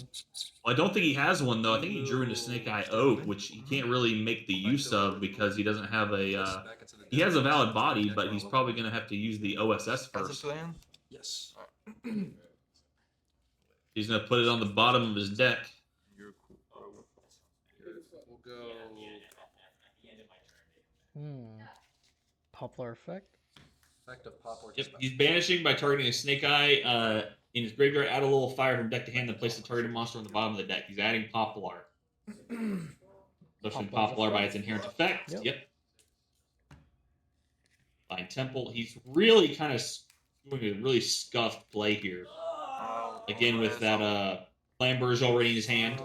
[SPEAKER 3] I don't think he has one though. I think he drew into Snake Eye Oak, which he can't really make the use of because he doesn't have a.
[SPEAKER 4] back into the
[SPEAKER 3] He has a valid body, but he's probably gonna have to use the OSS
[SPEAKER 6] That's a
[SPEAKER 3] first.
[SPEAKER 6] plan.
[SPEAKER 4] Yes.
[SPEAKER 3] He's gonna put it on the bottom of his deck.
[SPEAKER 6] You're cool, bro.
[SPEAKER 4] We'll go.
[SPEAKER 1] Poplar effect.
[SPEAKER 4] Effect of pop or
[SPEAKER 3] Yep, he's banishing by targeting a Snake Eye in his graveyard. Add a little fire from deck to hand, then place the targeted monster on the bottom of the deck. He's adding Poplar. Especially Poplar by its inherent effect. Yep. Fine Temple. He's really kind of doing a really scuffed play here. Again, with that Flamberge already in his hand.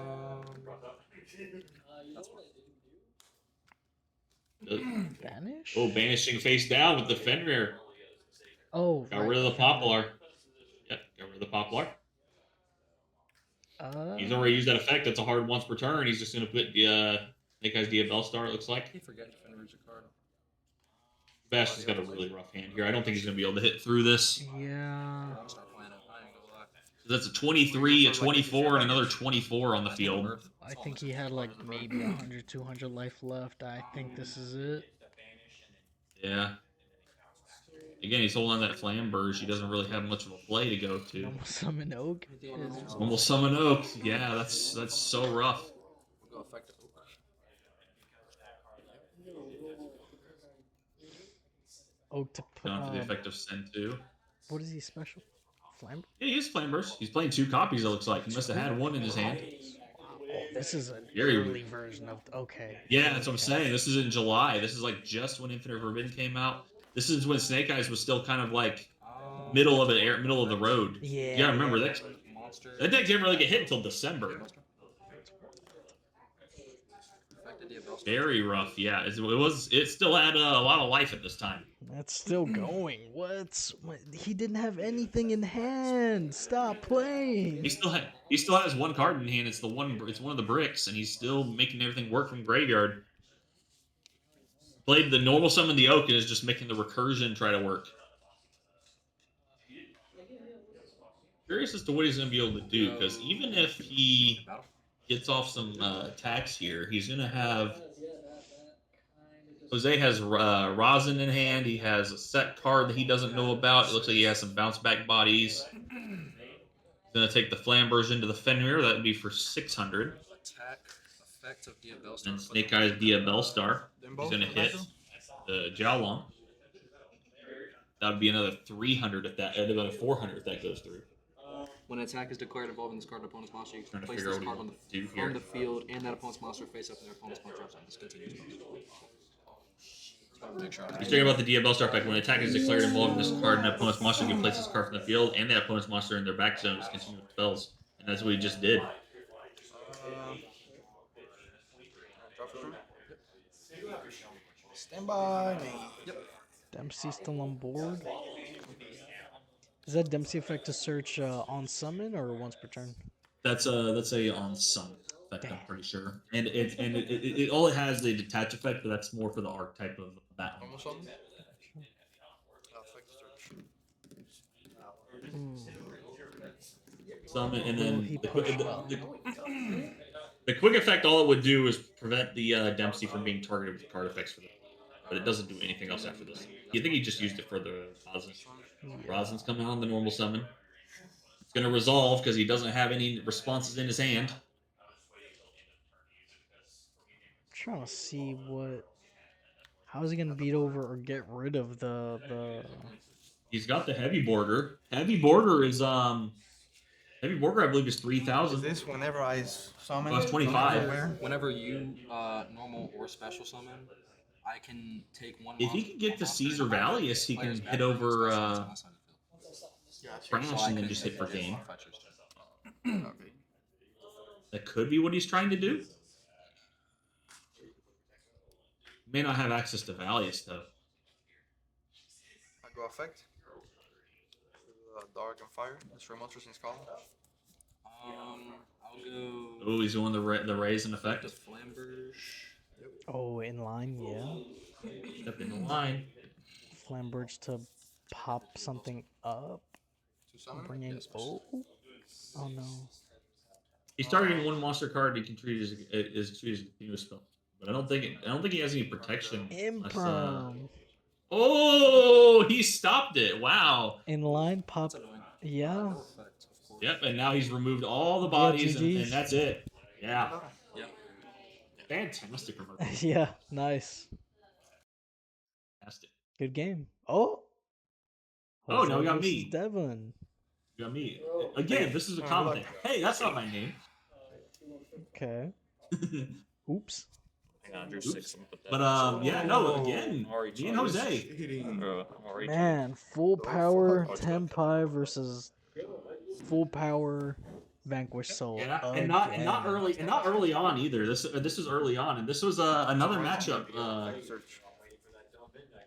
[SPEAKER 1] Banish?
[SPEAKER 3] Oh, banishing face down with the Fenrir.
[SPEAKER 1] Oh,
[SPEAKER 3] Got rid of the Poplar. Yep, got rid of the Poplar. He's already used that effect. That's a hard once per turn. He's just going to put the Snake Eyes Diabell Star, it looks like.
[SPEAKER 4] I forget to finish a card.
[SPEAKER 3] Sebastian's got a really rough hand here. I don't think he's going to be able to hit through this.
[SPEAKER 1] Yeah.
[SPEAKER 4] I'll start playing it. I ain't gonna lie.
[SPEAKER 3] So that's a 23, a 24, and another 24 on the field.
[SPEAKER 1] I think he had like maybe 100, 200 life left. I think this is it.
[SPEAKER 3] Yeah. Again, he's holding on that Flamberge. He doesn't really have much of a play to go to.
[SPEAKER 1] Normal summon Oak.
[SPEAKER 3] Normal Summon Oak. Yeah, that's so rough.
[SPEAKER 4] We'll go effect of
[SPEAKER 1] Oak to put.
[SPEAKER 3] Down to the effect of Send 2.
[SPEAKER 1] What is he special? Flam?
[SPEAKER 3] Yeah, he is Flamberge. He's playing 2 copies, it looks like. He must have had one in his hand.
[SPEAKER 1] This is an
[SPEAKER 3] Very
[SPEAKER 1] early version of. Okay.
[SPEAKER 3] Yeah, that's what I'm saying. This is in July. This is like just when Infinite Forbidden came out. This is when Snake Eyes was still kind of like middle of the road.
[SPEAKER 1] Yeah.
[SPEAKER 3] Yeah, remember that.
[SPEAKER 4] monster.
[SPEAKER 3] That deck didn't really get hit until December.
[SPEAKER 4] Effect of Diabell Star.
[SPEAKER 3] Very rough. Yeah, it still had a lot of life at this time.
[SPEAKER 1] That's still going. What? He didn't have anything in hand. Stop playing.
[SPEAKER 3] He still has one card in hand. It's one of the bricks, and he's still making everything work from graveyard. Played the normal summon the Oak and is just making the recursion try to work. Curious as to what he's going to be able to do, because even if he gets off some attacks here, he's going to have... Jose has Rosin in hand. He has a set card that he doesn't know about. It looks like he has some bounce back bodies. He's going to take the Flamberge into the Fenrir. That would be for 600.
[SPEAKER 4] Attack. Effect of Diabell Star.
[SPEAKER 3] And Snake Eyes Diabell Star. He's going to hit the Jiaolong. That would be another 300 if that, another 400 if that goes through.
[SPEAKER 4] When an attack is declared involving this card and opponent's monster, you
[SPEAKER 3] Trying
[SPEAKER 4] can
[SPEAKER 3] to
[SPEAKER 4] place
[SPEAKER 3] figure
[SPEAKER 4] this
[SPEAKER 3] out
[SPEAKER 4] card
[SPEAKER 3] what
[SPEAKER 4] on
[SPEAKER 3] he wants to do here.
[SPEAKER 4] the field and that opponent's monster face up and their opponent's monster drops on this continues.
[SPEAKER 3] He's talking about the Diabell Star effect. When an attack is declared involving this card and an opponent's monster, you can place this card from the field and that opponent's monster in their back zone to continue with spells. And that's what he just did.
[SPEAKER 6] Stand by me.
[SPEAKER 1] Dempsey still on board. Is that Dempsey effect to search on summon or once per turn?
[SPEAKER 3] That's a on summon effect, I'm pretty sure. And it all it has the detach effect, but that's more for the archetype of that one.
[SPEAKER 6] Almost something?
[SPEAKER 3] Summon and
[SPEAKER 1] Oh,
[SPEAKER 3] then
[SPEAKER 1] he
[SPEAKER 3] the
[SPEAKER 1] pushed well.
[SPEAKER 3] quick effect, all it would do is prevent the Dempsey from being targeted with card effects for them. But it doesn't do anything else after this. You think he just used it for the Rosin? Rosin's coming out on the normal summon. It's going to resolve because he doesn't have any responses in his hand.
[SPEAKER 1] Trying to see what. How is he gonna beat over or get rid of the?
[SPEAKER 3] He's got the Heavy Borger. Heavy Borger, I believe, is
[SPEAKER 6] Is
[SPEAKER 3] 3,000.
[SPEAKER 6] this whenever I summon?
[SPEAKER 3] Oh, it's 25.
[SPEAKER 6] Where?
[SPEAKER 4] Whenever you normal or special summon, I can take one.
[SPEAKER 3] If he can get to Caesar Valius, he can hit over. crash and then just hit for game.
[SPEAKER 6] Okay.
[SPEAKER 3] That could be what he's trying to do. May not have access to Valius though.
[SPEAKER 6] I go effect. Dark and fire. That's for monsters in his column.
[SPEAKER 4] I'll go.
[SPEAKER 3] Oh, he's doing the raise in effect.
[SPEAKER 4] The Flamberge.
[SPEAKER 1] Oh, in line, yeah.
[SPEAKER 3] Stepped in the line.
[SPEAKER 1] Flamberge to pop something up.
[SPEAKER 6] To summon.
[SPEAKER 1] Bringing.
[SPEAKER 6] Yes.
[SPEAKER 1] Oh no.
[SPEAKER 3] He's targeting one monster card he can treat as a continuous spell. But I don't think he has any protection.
[SPEAKER 1] Imperm.
[SPEAKER 3] Oh, he stopped it. Wow.
[SPEAKER 1] In line, pop.
[SPEAKER 4] That's annoying.
[SPEAKER 1] Yeah.
[SPEAKER 4] No effect, of course.
[SPEAKER 3] Yep, and now he's removed all the bodies, and
[SPEAKER 1] GGs.
[SPEAKER 3] that's it. Yeah.
[SPEAKER 4] Yeah.
[SPEAKER 3] Fantastic remote.
[SPEAKER 1] Yeah, nice.
[SPEAKER 3] Fantastic.
[SPEAKER 1] Good game. Oh.
[SPEAKER 3] Oh, now we got
[SPEAKER 1] versus
[SPEAKER 3] me.
[SPEAKER 1] Devin.
[SPEAKER 3] You got me. Again, this is a common thing. Hey, that's not my name.
[SPEAKER 1] Okay. Oops.
[SPEAKER 5] Hang on, Drew
[SPEAKER 3] Oops.
[SPEAKER 5] 6.
[SPEAKER 3] But yeah, no, again,
[SPEAKER 5] Already
[SPEAKER 3] me and Jose.
[SPEAKER 5] Bro, I'm already
[SPEAKER 1] Man, full power Tenpai versus full power Vanquish Soul.
[SPEAKER 3] Yeah, and not
[SPEAKER 1] again.
[SPEAKER 3] early on either. This was early on, and this was another matchup.
[SPEAKER 6] Search.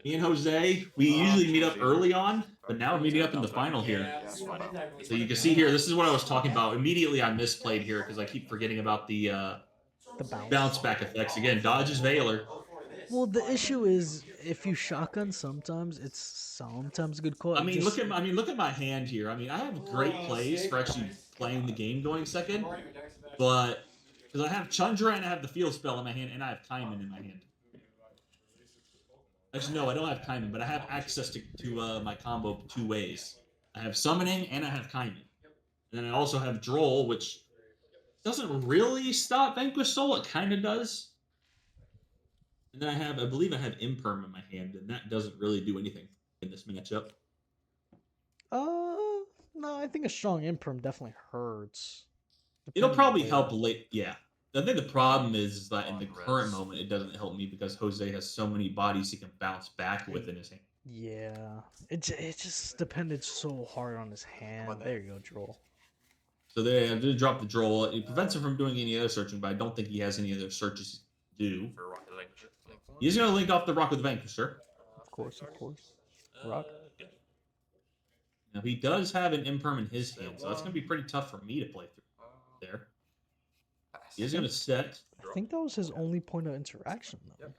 [SPEAKER 3] Me and Jose, we usually meet up early on, but now we're meeting up in the final here. So you can see here, this is what I was talking about. Immediately I misplayed here because I keep forgetting about the bounce back effects. Again, dodges Veiler.
[SPEAKER 1] Well, the issue is if you shotgun, sometimes it's sometimes a good call.
[SPEAKER 3] I mean, look at my hand here. I mean, I have great plays for actually playing the game going second, but because I have Chandra and I have the field spell in my hand and I have Kaiman in my hand. Actually, no, I don't have Kaiman, but I have access to my combo 2 ways. I have summoning and I have Kaiman. And then I also have Droll, which doesn't really stop Vanquish Soul. It kind of does. And then I believe I have Imperm in my hand, and that doesn't really do anything in this matchup.
[SPEAKER 1] No, I think a strong Imperm definitely hurts.
[SPEAKER 3] It'll
[SPEAKER 1] Depending
[SPEAKER 3] probably
[SPEAKER 1] on
[SPEAKER 3] help
[SPEAKER 1] where.
[SPEAKER 3] late. Yeah. I think the problem is that in the current moment, it doesn't help me because Jose has so many bodies he can bounce back with in his hand.
[SPEAKER 1] Yeah, it just depended so hard on his hand. There you go, Droll.
[SPEAKER 3] So they have to drop the Droll. It prevents him from doing any other searching, but I don't think he has any other searches to do.
[SPEAKER 5] for Rocket Language.
[SPEAKER 3] He's going to link off the Rock with the Vanquisher.
[SPEAKER 1] Of course. Rock.
[SPEAKER 5] Yeah.
[SPEAKER 3] Now, he does have an Imperm in his hand, so that's going to be pretty tough for me to play through there. He is going to set.
[SPEAKER 1] I think that was his only point of interaction, though.
[SPEAKER 6] Yep.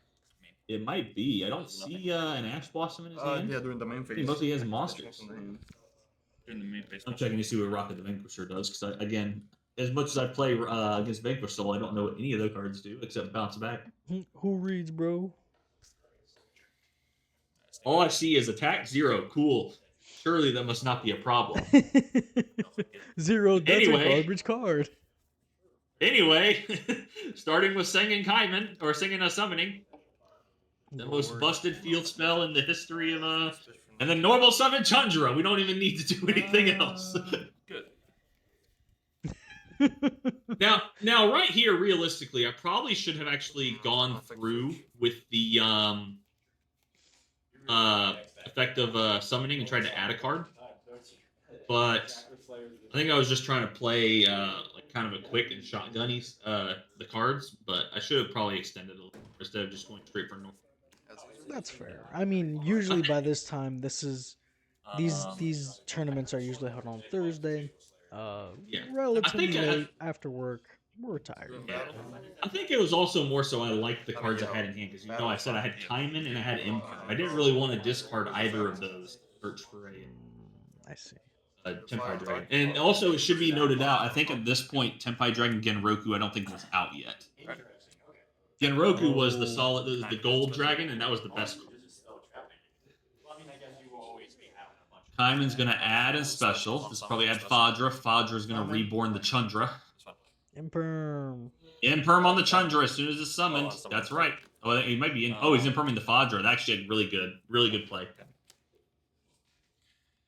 [SPEAKER 3] It might be. I don't see an Ash Blossom in his hand.
[SPEAKER 6] Yeah, during the main phase.
[SPEAKER 3] He mostly has monsters.
[SPEAKER 5] During the main phase.
[SPEAKER 3] I'm checking to see what Rocket the Vanquisher does, because, again, as much as I play against Vanquish Soul, I don't know what any of those cards do, except bounce back.
[SPEAKER 1] Who reads, bro?
[SPEAKER 3] All I see is attack 0. Cool. Surely that must not be a problem.
[SPEAKER 1] 0 does
[SPEAKER 3] Anyway.
[SPEAKER 1] a garbage card.
[SPEAKER 3] Anyway, starting with singing Kaiman, or singing a summoning. The most busted field spell in the history of and then normal summon Chandra. We don't even need to do anything else.
[SPEAKER 5] Good.
[SPEAKER 3] Now, right here, realistically, I probably should have actually gone through with the effect of summoning and tried to add a card. But I think I was just trying to play like kind of a quick and shotgunny the cards. But I should have probably extended a little instead of just going straight for normal.
[SPEAKER 1] That's fair. I mean, usually by this time, these tournaments are usually held on Thursday.
[SPEAKER 3] Yeah.
[SPEAKER 1] Relatively
[SPEAKER 3] I think
[SPEAKER 1] late after work. We're tired.
[SPEAKER 3] Yeah. I think it was also more so I liked the cards I had in hand because I said I had Kaiman and I had Imperm. I didn't really want to discard either of those. Search for
[SPEAKER 1] I see.
[SPEAKER 3] Tenpai Dragon. And also, it should be noted out, I think at this point, Tenpai Dragon Genroku, I don't think was out yet. Genroku was the gold dragon, and that was the best card. Kaiman's going to add a special. This will probably add Fadra. Fadra's going to reborn the Chandra.
[SPEAKER 1] Imperm.
[SPEAKER 3] Imperm on the Chandra as soon as it's summoned. That's right. Oh, he might be in. Oh, he's Imperming the Fadra. That actually had really good play.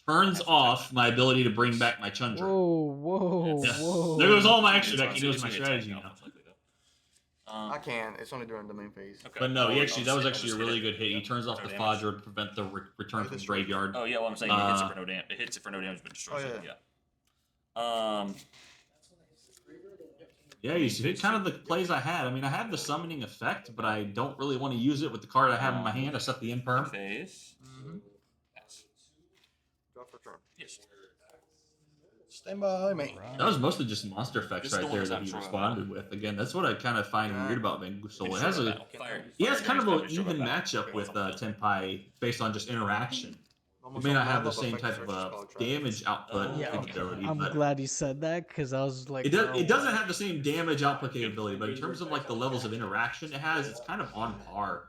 [SPEAKER 3] Turns off my ability to bring back my Chandra.
[SPEAKER 1] Whoa.
[SPEAKER 3] Yeah. There goes all my extra deck. He knows my strategy now.
[SPEAKER 6] I can. It's only during the main phase.
[SPEAKER 2] Okay.
[SPEAKER 3] But no,
[SPEAKER 2] I'll-
[SPEAKER 3] he
[SPEAKER 2] I'll
[SPEAKER 3] actually that
[SPEAKER 2] just
[SPEAKER 3] was
[SPEAKER 2] hit-
[SPEAKER 3] actually a
[SPEAKER 2] I'll just
[SPEAKER 3] really
[SPEAKER 2] hit it.
[SPEAKER 3] good hit. He turns off
[SPEAKER 2] No
[SPEAKER 3] the
[SPEAKER 2] damage.
[SPEAKER 3] Fodra to prevent the return from graveyard.
[SPEAKER 2] Oh yeah, well I'm saying it hits it for no damage. It hits it for no damage, but destroys it. Yeah.
[SPEAKER 3] Yeah, you see kind of the plays I had. I mean, I have the summoning effect, but I don't really want to use it with the card I have in my hand. I set the imperm.
[SPEAKER 2] Phase.
[SPEAKER 6] Mm-hmm.
[SPEAKER 2] Pass.
[SPEAKER 6] Draw for turn.
[SPEAKER 2] Yes.
[SPEAKER 6] Stand by me.
[SPEAKER 3] That was mostly just monster effects
[SPEAKER 2] This is
[SPEAKER 3] right
[SPEAKER 2] the
[SPEAKER 3] there
[SPEAKER 2] one
[SPEAKER 3] that
[SPEAKER 2] I'm
[SPEAKER 3] he
[SPEAKER 2] sure
[SPEAKER 3] responded with. Again, that's what I kind of find weird about Van Gusel. It has a he has kind of an even matchup with Tenpai based on just interaction. It may not have the same type of damage output
[SPEAKER 1] Yeah,
[SPEAKER 3] capability,
[SPEAKER 1] I'm
[SPEAKER 3] but
[SPEAKER 1] glad you said that because I was like,
[SPEAKER 3] it doesn't have the same damage output capability. But in terms of like the levels of interaction it has, it's kind of on par.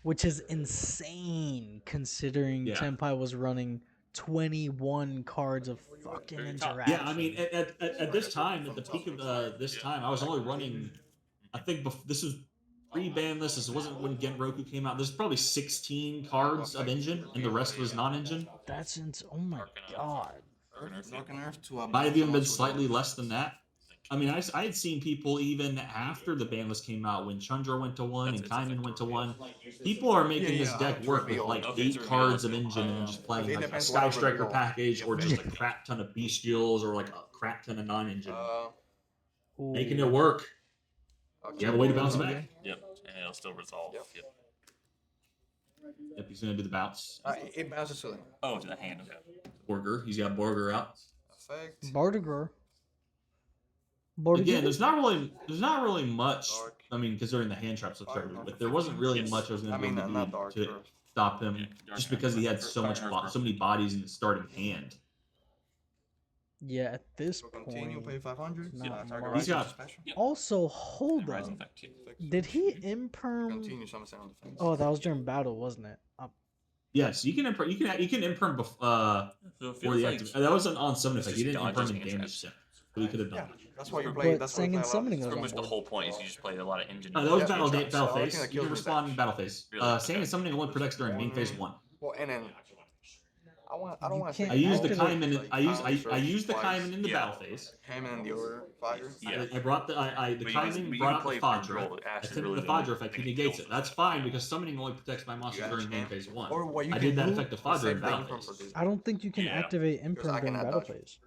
[SPEAKER 1] which is insane considering
[SPEAKER 3] Yeah.
[SPEAKER 1] Tenpai was running 21 cards of fucking interaction.
[SPEAKER 3] Yeah, I mean, at this time, at the peak of this time, I was only running. I think this was pre-ban list. This wasn't when Genroku came out. There's probably 16 cards of engine, and the rest was non-engine.
[SPEAKER 1] That's oh my god.
[SPEAKER 6] Dark and Earth to
[SPEAKER 3] Might have even been slightly less than that. I mean, I had seen people even after the ban list came out, when Chandra went to one and Kaiman went to one. People are making this deck work with like 8 cards of engine and just playing like a Sky Striker package or just a crap ton of Bestials or like a crap ton of non-engine. Making it work. You have a way to bounce back.
[SPEAKER 2] Yep, and it'll still resolve.
[SPEAKER 6] Yep.
[SPEAKER 3] Yep, he's gonna do the bounce.
[SPEAKER 6] It bounces to them.
[SPEAKER 2] Oh, to the hand. Okay.
[SPEAKER 3] Borger, he's got Borger out.
[SPEAKER 6] Effect.
[SPEAKER 1] Bardiger.
[SPEAKER 3] Again, there's not really much. I mean, considering the hand traps which but there wasn't really much I was going to be able to do to stop him, just because he had so many bodies in his starting hand.
[SPEAKER 1] Yeah, at this
[SPEAKER 6] Continue, pay
[SPEAKER 1] point.
[SPEAKER 6] 500.
[SPEAKER 1] Not
[SPEAKER 6] Target
[SPEAKER 1] much.
[SPEAKER 3] He's got-
[SPEAKER 2] Special.
[SPEAKER 1] Also, hold
[SPEAKER 2] Rising
[SPEAKER 1] up.
[SPEAKER 2] effect, yeah.
[SPEAKER 1] Did he imperm?
[SPEAKER 6] Continue some sound defense.
[SPEAKER 1] Oh, that was during battle, wasn't it?
[SPEAKER 3] Yes, you can imperm. You can imperm before
[SPEAKER 2] So it
[SPEAKER 3] the
[SPEAKER 2] feels like
[SPEAKER 3] active. That wasn't on summon
[SPEAKER 2] it's
[SPEAKER 3] effect. You
[SPEAKER 2] just
[SPEAKER 3] didn't
[SPEAKER 2] dodges
[SPEAKER 3] imperm in
[SPEAKER 2] and
[SPEAKER 3] damage
[SPEAKER 2] traps.
[SPEAKER 3] step. But he could have done.
[SPEAKER 6] That's why you
[SPEAKER 1] But
[SPEAKER 6] play. That's why you
[SPEAKER 1] Singing
[SPEAKER 6] play a lot of
[SPEAKER 1] Summoning
[SPEAKER 6] things.
[SPEAKER 1] was
[SPEAKER 2] pretty
[SPEAKER 1] on
[SPEAKER 2] much the
[SPEAKER 1] board.
[SPEAKER 2] whole point is you just play a lot of engine.
[SPEAKER 3] That was
[SPEAKER 6] Yeah,
[SPEAKER 3] battle
[SPEAKER 6] traps.
[SPEAKER 3] battle
[SPEAKER 6] So I
[SPEAKER 3] phase.
[SPEAKER 6] think that
[SPEAKER 3] You
[SPEAKER 6] kills
[SPEAKER 3] can
[SPEAKER 6] me
[SPEAKER 3] respond in
[SPEAKER 6] back.
[SPEAKER 3] battle phase.
[SPEAKER 2] Really?
[SPEAKER 3] Singing and summoning only protects during main phase 1.
[SPEAKER 6] Well, and then I don't want to
[SPEAKER 1] can't
[SPEAKER 3] I used the
[SPEAKER 1] activate-
[SPEAKER 3] Kaiman. I used the Kaiman in the
[SPEAKER 2] Yeah.
[SPEAKER 3] battle phase.
[SPEAKER 6] Hammond in the order fire.
[SPEAKER 2] Yeah.
[SPEAKER 3] I brought the
[SPEAKER 2] But you
[SPEAKER 3] Kaiman
[SPEAKER 2] can
[SPEAKER 3] brought
[SPEAKER 2] play
[SPEAKER 3] the Fodra.
[SPEAKER 2] control. Ash
[SPEAKER 3] I
[SPEAKER 2] is
[SPEAKER 3] took
[SPEAKER 2] really
[SPEAKER 3] the
[SPEAKER 2] the
[SPEAKER 3] Fodra
[SPEAKER 2] only
[SPEAKER 3] effect. He
[SPEAKER 2] thing that
[SPEAKER 3] negates
[SPEAKER 2] kills
[SPEAKER 3] it. That's fine because summoning only protects my monsters
[SPEAKER 6] You
[SPEAKER 3] during main
[SPEAKER 6] actually
[SPEAKER 3] phase 1.
[SPEAKER 6] Or what you
[SPEAKER 3] I
[SPEAKER 6] can
[SPEAKER 3] did that
[SPEAKER 6] do
[SPEAKER 3] effect of
[SPEAKER 6] is
[SPEAKER 3] Fodra
[SPEAKER 6] save
[SPEAKER 3] in
[SPEAKER 6] the
[SPEAKER 3] battle
[SPEAKER 6] imperm
[SPEAKER 3] phase.
[SPEAKER 6] for this.
[SPEAKER 1] I don't think you can
[SPEAKER 2] Yeah.
[SPEAKER 1] activate
[SPEAKER 6] I
[SPEAKER 1] imperm during
[SPEAKER 6] cannot
[SPEAKER 1] battle
[SPEAKER 6] dodge.
[SPEAKER 1] phase.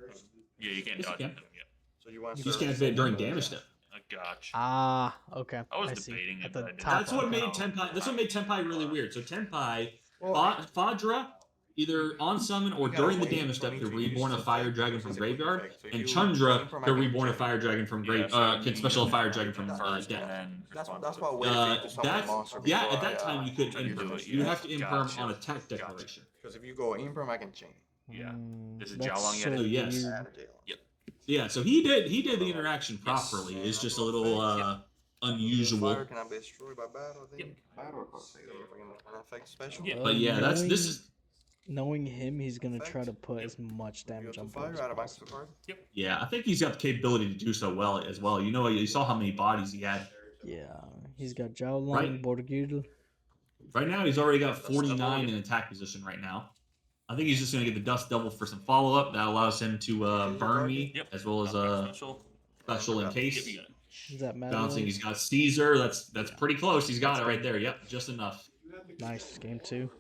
[SPEAKER 2] Yeah, you can't
[SPEAKER 3] Yes, you
[SPEAKER 2] dodge
[SPEAKER 3] can.
[SPEAKER 2] them. Yeah.
[SPEAKER 6] So you want
[SPEAKER 3] You just can't activate it during damage step.
[SPEAKER 2] I gotcha.
[SPEAKER 1] Ah, okay.
[SPEAKER 2] I was
[SPEAKER 1] see.
[SPEAKER 2] debating
[SPEAKER 1] At
[SPEAKER 2] it,
[SPEAKER 1] the
[SPEAKER 2] but I didn't.
[SPEAKER 1] top
[SPEAKER 3] That's what
[SPEAKER 1] of
[SPEAKER 3] made
[SPEAKER 1] it.
[SPEAKER 3] Tenpai. That's what made Tenpai really weird. So Tenpai,
[SPEAKER 6] Well,
[SPEAKER 3] Fodra, either on summon or
[SPEAKER 6] You gotta
[SPEAKER 3] during the
[SPEAKER 6] wait
[SPEAKER 3] damage
[SPEAKER 6] for
[SPEAKER 3] step,
[SPEAKER 6] me
[SPEAKER 3] could
[SPEAKER 6] to
[SPEAKER 3] reborn a
[SPEAKER 6] use
[SPEAKER 3] fire
[SPEAKER 6] the
[SPEAKER 3] dragon from
[SPEAKER 6] specific
[SPEAKER 3] graveyard,
[SPEAKER 6] effect. So
[SPEAKER 3] and
[SPEAKER 6] you
[SPEAKER 3] Chandra
[SPEAKER 6] imperm, I
[SPEAKER 3] could
[SPEAKER 6] can
[SPEAKER 3] reborn a
[SPEAKER 6] change.
[SPEAKER 3] fire dragon from
[SPEAKER 2] Yeah, so
[SPEAKER 3] can special a fire dragon from
[SPEAKER 2] first,
[SPEAKER 3] death.
[SPEAKER 2] and then
[SPEAKER 6] That's
[SPEAKER 2] respond
[SPEAKER 6] that's
[SPEAKER 2] to
[SPEAKER 6] why I
[SPEAKER 2] it.
[SPEAKER 6] waited for you to summon a
[SPEAKER 3] That
[SPEAKER 6] monster.
[SPEAKER 3] yeah,
[SPEAKER 6] before
[SPEAKER 3] at that
[SPEAKER 6] I,
[SPEAKER 3] time you couldn't
[SPEAKER 2] try to do
[SPEAKER 3] imperm.
[SPEAKER 2] it,
[SPEAKER 3] You
[SPEAKER 2] yeah.
[SPEAKER 3] have to imperm
[SPEAKER 2] Gotcha.
[SPEAKER 3] on attack
[SPEAKER 2] Gotcha.
[SPEAKER 3] declaration.
[SPEAKER 6] Because if you go imperm, I can chain.
[SPEAKER 2] Yeah. This is
[SPEAKER 1] That's
[SPEAKER 2] Jialong
[SPEAKER 1] so
[SPEAKER 2] yet?
[SPEAKER 3] Yes.
[SPEAKER 1] weird.
[SPEAKER 6] Add a jail.
[SPEAKER 3] Yeah, so he did the interaction properly. It's just a little
[SPEAKER 6] Fire
[SPEAKER 3] unusual.
[SPEAKER 6] cannot be destroyed by battle. I think. Battle or card phase. An effect special.
[SPEAKER 2] Yeah.
[SPEAKER 3] But yeah, this is
[SPEAKER 1] Knowing him, he's gonna try to put as much
[SPEAKER 6] You
[SPEAKER 1] damage
[SPEAKER 6] go
[SPEAKER 1] on
[SPEAKER 6] to
[SPEAKER 1] board
[SPEAKER 6] fire
[SPEAKER 1] as
[SPEAKER 6] out of back to
[SPEAKER 1] possible.
[SPEAKER 6] card.
[SPEAKER 3] yeah. I think he's got the capability to do so well as well. You know, you saw how many bodies he had.
[SPEAKER 1] Yeah, he's got Jiaolong,
[SPEAKER 3] Right.
[SPEAKER 1] Borgil.
[SPEAKER 3] Right now, he's already got 49 in attack position right now. I think he's just going to get the dust double for some follow up. That allows him to burn me
[SPEAKER 2] Yep.
[SPEAKER 3] as well as
[SPEAKER 2] Special.
[SPEAKER 3] special in
[SPEAKER 2] Yep,
[SPEAKER 3] case.
[SPEAKER 2] you got it.
[SPEAKER 1] Is that mad?
[SPEAKER 3] Bouncing, he's got Caesar. That's pretty close. He's got it right there. Yep, just enough.
[SPEAKER 1] Nice game 2.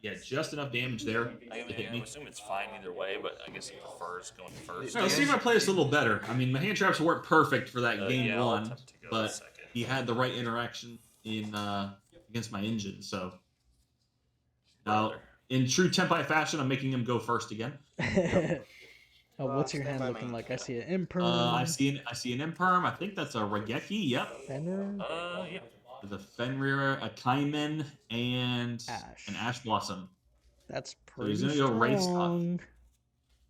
[SPEAKER 3] Yeah, just enough damage there
[SPEAKER 2] I
[SPEAKER 3] to hit me.
[SPEAKER 2] assume it's fine either way, but I guess he prefers going first.
[SPEAKER 3] All right, let's see if I play this a little better. I mean, my hand traps weren't perfect for that game
[SPEAKER 2] yeah, I'll
[SPEAKER 3] 1,
[SPEAKER 2] attempt to go
[SPEAKER 3] but
[SPEAKER 2] second.
[SPEAKER 3] he had the right interaction in against my engine. So now, in true Tenpai fashion, I'm making him go first again.
[SPEAKER 1] Oh, what's your
[SPEAKER 6] Stand
[SPEAKER 1] hand
[SPEAKER 6] by
[SPEAKER 1] looking
[SPEAKER 6] me.
[SPEAKER 1] like? I see an imperm.
[SPEAKER 3] I see an imperm. I think that's a Regeki. Yep.
[SPEAKER 1] Fenrir.
[SPEAKER 2] Yeah.
[SPEAKER 3] There's a Fenrir, a Kaiman, and
[SPEAKER 1] Ash.
[SPEAKER 3] an Ash Blossom.
[SPEAKER 1] That's
[SPEAKER 3] he's
[SPEAKER 1] pretty
[SPEAKER 3] gonna go race off.
[SPEAKER 1] strong.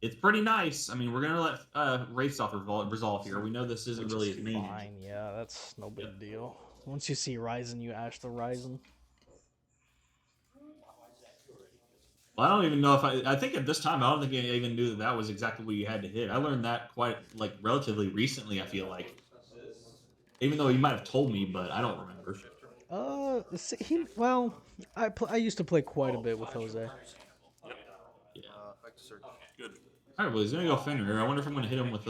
[SPEAKER 3] It's pretty nice. I mean, we're gonna let race off resolve here. We know this isn't really his main.
[SPEAKER 1] Fine, yeah, that's no big deal. Once you see Ryzen, you Ash the Ryzen.
[SPEAKER 3] Well, I don't even know if I think at this time I don't think I even knew that was exactly what you had to hit. I learned that quite relatively recently. I feel like, even though he might have told me, but I don't remember.
[SPEAKER 1] I used to play quite a bit with Jose.
[SPEAKER 3] Yeah.
[SPEAKER 6] Effect search.
[SPEAKER 2] Good.
[SPEAKER 3] All right, well he's gonna go Fenrir. I wonder if I'm gonna hit him with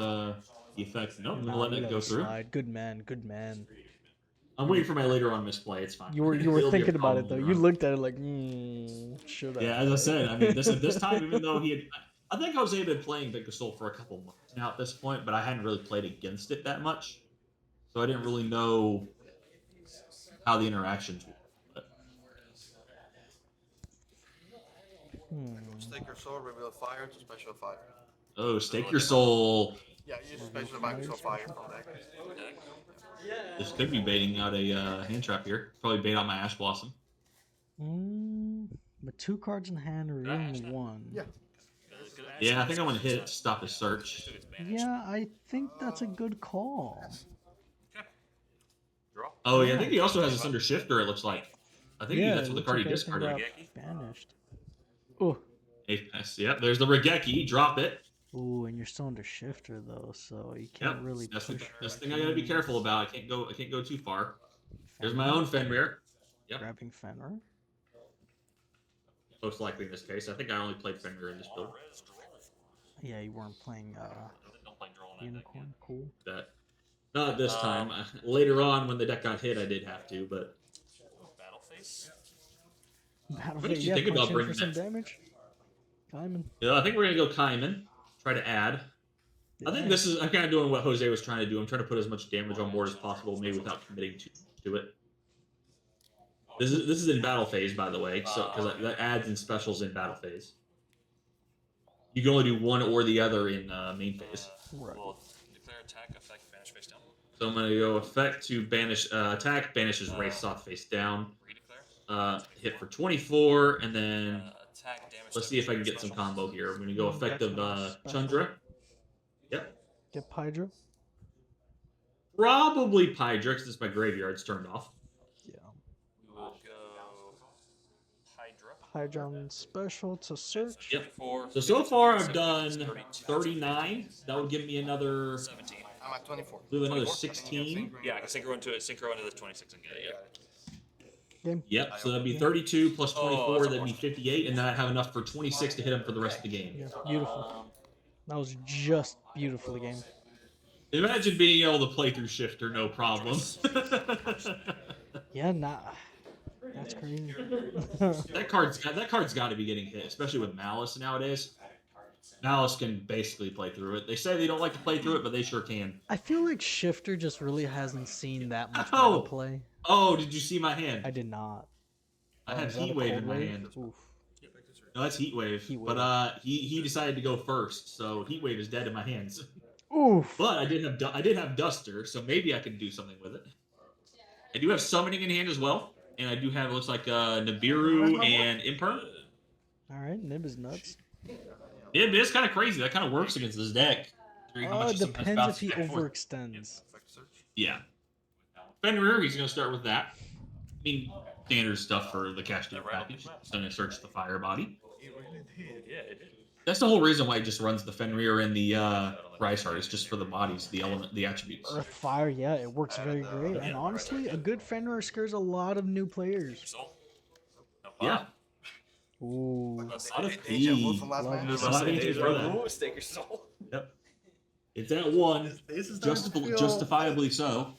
[SPEAKER 3] The effect. Nope, I'm
[SPEAKER 1] Nah,
[SPEAKER 3] letting
[SPEAKER 1] you
[SPEAKER 3] it
[SPEAKER 1] let
[SPEAKER 3] go
[SPEAKER 1] it
[SPEAKER 3] through.
[SPEAKER 1] slide. Good man. Good man.
[SPEAKER 3] I'm waiting for my later on misplay. It's fine.
[SPEAKER 1] You were
[SPEAKER 3] It'll be a
[SPEAKER 1] thinking about it
[SPEAKER 3] problem
[SPEAKER 1] though.
[SPEAKER 3] later
[SPEAKER 1] You
[SPEAKER 3] on.
[SPEAKER 1] looked at it like, should I?
[SPEAKER 3] Yeah, as I said, I mean, this time, even though he had, I think Jose had been playing Becnel for a couple months now at this point, but I hadn't really played against it that much, so I didn't really know how the interactions were. But,
[SPEAKER 6] Stake your soul, reveal fire to special fire.
[SPEAKER 3] oh, stake your soul.
[SPEAKER 6] Yeah, use special back so fire from deck.
[SPEAKER 3] This could be baiting out a hand trap here. Probably bait out my Ash Blossom.
[SPEAKER 1] With 2 cards in hand, revealing 1.
[SPEAKER 6] Yeah.
[SPEAKER 3] Yeah, I think I'm gonna hit it to stop his search.
[SPEAKER 1] Yeah, I think that's a good call.
[SPEAKER 5] Draw.
[SPEAKER 3] Oh yeah, I think he also has this under shifter. It looks like. I think
[SPEAKER 1] Yeah,
[SPEAKER 3] that's
[SPEAKER 1] it
[SPEAKER 3] what the
[SPEAKER 1] looks
[SPEAKER 3] card
[SPEAKER 1] like
[SPEAKER 3] he
[SPEAKER 1] everything
[SPEAKER 3] discarded.
[SPEAKER 1] got banished. Oh,
[SPEAKER 3] Apex. Yep, there's the Regeki. Drop it.
[SPEAKER 1] ooh, and you're still under shifter though, so you can't
[SPEAKER 3] Yep,
[SPEAKER 1] really
[SPEAKER 3] that's
[SPEAKER 1] push.
[SPEAKER 3] the thing I gotta be careful about. I can't go too far. There's my own Fenrir. Yep.
[SPEAKER 1] Grabbing Fenrir.
[SPEAKER 3] Most likely in this case. I think I only played Fenrir in this build.
[SPEAKER 1] Yeah, you weren't playing
[SPEAKER 5] Don't play draw on that deck.
[SPEAKER 1] Unicorn. Cool.
[SPEAKER 3] That not this time. Later on, when the deck got hit, I did have to. But
[SPEAKER 5] Battle face.
[SPEAKER 1] Battle
[SPEAKER 3] What did
[SPEAKER 1] phase,
[SPEAKER 3] you
[SPEAKER 1] yeah,
[SPEAKER 3] think about
[SPEAKER 1] punch in for
[SPEAKER 3] bringing
[SPEAKER 1] some
[SPEAKER 3] that?
[SPEAKER 1] damage. Diamond.
[SPEAKER 3] yeah, I think we're gonna go Kaiman. Try to add. I think this is. I'm kind of doing what Jose was trying to do. I'm trying to put as much damage on board as possible, maybe without committing to it. This is in battle phase, by the way, so because that adds in specials in battle phase. You can only do one or the other in main phase.
[SPEAKER 1] Right.
[SPEAKER 5] We'll declare attack, effect, banish face down.
[SPEAKER 3] So I'm gonna go effect to banish attack, banishes race off face down.
[SPEAKER 5] Redeclare.
[SPEAKER 3] Hit for 24, and then
[SPEAKER 5] Attack, damage.
[SPEAKER 3] let's see if I can get some combo here. I'm gonna go effective
[SPEAKER 1] Special.
[SPEAKER 3] Chundra. Yep.
[SPEAKER 1] Get Hydra.
[SPEAKER 3] Probably Pydrix since my graveyard's turned off.
[SPEAKER 1] Yeah.
[SPEAKER 5] We will go Hydra.
[SPEAKER 1] Hydra on special to search.
[SPEAKER 3] Yep.
[SPEAKER 5] 54.
[SPEAKER 3] So far I've done 39. That would give me another,
[SPEAKER 5] 17.
[SPEAKER 6] I'm at 24.
[SPEAKER 3] I believe another 16.
[SPEAKER 5] Yeah, I can synchro into the 26 and get it. Yeah.
[SPEAKER 1] Game.
[SPEAKER 3] Yep. So that'd be 32 plus 24. That'd be 58, and then I'd have enough for 26 to hit him for the rest of the game.
[SPEAKER 1] Yeah. Beautiful. That was just beautiful game.
[SPEAKER 3] Imagine being able to play through Shifter, no problem.
[SPEAKER 1] Yeah, nah. That's crazy.
[SPEAKER 3] that card's got to be getting hit, especially with Malice nowadays. Malice can basically play through it. They say they don't like to play through it, but they sure can.
[SPEAKER 1] I feel like Shifter just really hasn't seen that much
[SPEAKER 3] Oh!
[SPEAKER 1] meta play.
[SPEAKER 3] Oh, did you see my hand?
[SPEAKER 1] I did not.
[SPEAKER 3] I had
[SPEAKER 1] Is that a
[SPEAKER 3] Heat Wave
[SPEAKER 1] cold
[SPEAKER 3] in my
[SPEAKER 1] wave?
[SPEAKER 3] hand.
[SPEAKER 1] Oof.
[SPEAKER 3] No, that's Heat Wave.
[SPEAKER 1] Heat Wave.
[SPEAKER 3] But he decided to go first, so Heat Wave is dead in my hands.
[SPEAKER 1] Oof.
[SPEAKER 3] But I did have Duster, so maybe I can do something with it. I do have Summoning in hand as well, and I do have, it looks like Nibiru and Imperm.
[SPEAKER 1] All right, Nib is nuts.
[SPEAKER 3] Yeah, but it's kind of crazy. That kind of works against this deck.
[SPEAKER 1] It depends if he overextends.
[SPEAKER 3] Yeah. Fenrir, he's going to start with that. I mean, standard stuff for the cash deal package. He's going to search the fire body.
[SPEAKER 5] Yeah, it did.
[SPEAKER 3] That's the whole reason why he just runs the Fenrir and the Rise Heart, is just for the bodies, the element, the attributes.
[SPEAKER 1] Earth Fire, yeah, it works very great. And honestly, a good Fenrir scares a lot of new players.
[SPEAKER 5] Soul. No
[SPEAKER 3] Yeah.
[SPEAKER 5] pop.
[SPEAKER 1] Ooh.
[SPEAKER 3] A lot of
[SPEAKER 6] Deja vu
[SPEAKER 3] P.
[SPEAKER 6] from last
[SPEAKER 1] Love
[SPEAKER 6] match.
[SPEAKER 1] this.
[SPEAKER 3] A lot of AJ for that.
[SPEAKER 5] Ooh, stake your soul.
[SPEAKER 3] Yep. It's at 1.
[SPEAKER 6] This is starting to feel-
[SPEAKER 3] Justifiably so.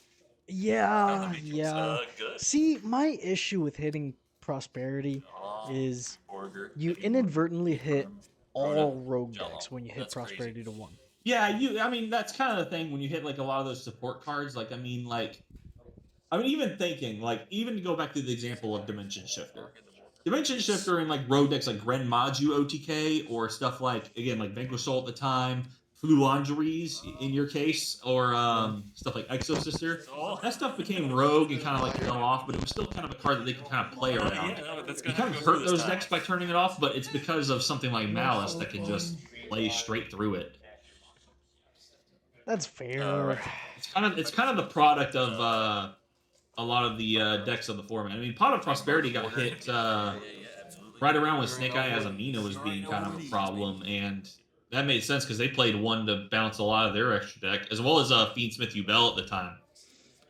[SPEAKER 1] Yeah, yeah.
[SPEAKER 5] Good.
[SPEAKER 1] See, my issue with hitting Prosperity is
[SPEAKER 5] Borger.
[SPEAKER 1] you inadvertently hit all
[SPEAKER 5] Rhoda,
[SPEAKER 1] rogue
[SPEAKER 5] Jello.
[SPEAKER 1] decks when you hit
[SPEAKER 5] That's crazy.
[SPEAKER 1] Prosperity to 1.
[SPEAKER 3] Yeah, I mean, that's kind of the thing when you hit, like, a lot of those support cards. Like, I mean, even thinking, like, even to go back to the example of Dimension Shifter. Dimension Shifter in, like, rogue decks like Gren Maju OTK, or stuff like, again, like Vanquish Soul at the time, Fluangeries in your case, or stuff like Exo Sister. That stuff became rogue and kind of, like, fell off, but it was still kind of a card that they could kind of play around.
[SPEAKER 5] Yeah, no, but that's
[SPEAKER 3] You
[SPEAKER 5] gonna
[SPEAKER 3] kind
[SPEAKER 5] have
[SPEAKER 3] of
[SPEAKER 5] to go
[SPEAKER 3] hurt
[SPEAKER 5] through this
[SPEAKER 3] those
[SPEAKER 5] time.
[SPEAKER 3] decks by turning it off, but it's because of something like Malice that can just play straight through it.
[SPEAKER 1] That's fair.
[SPEAKER 3] It's kind of the product of a lot of the decks of the format. I mean, Pot of Prosperity got hit right around when Snake Eye as Amina was being kind of a problem, and that made sense because they played one to bounce a lot of their extra deck, as well as Fiendsmith Ubel at the time.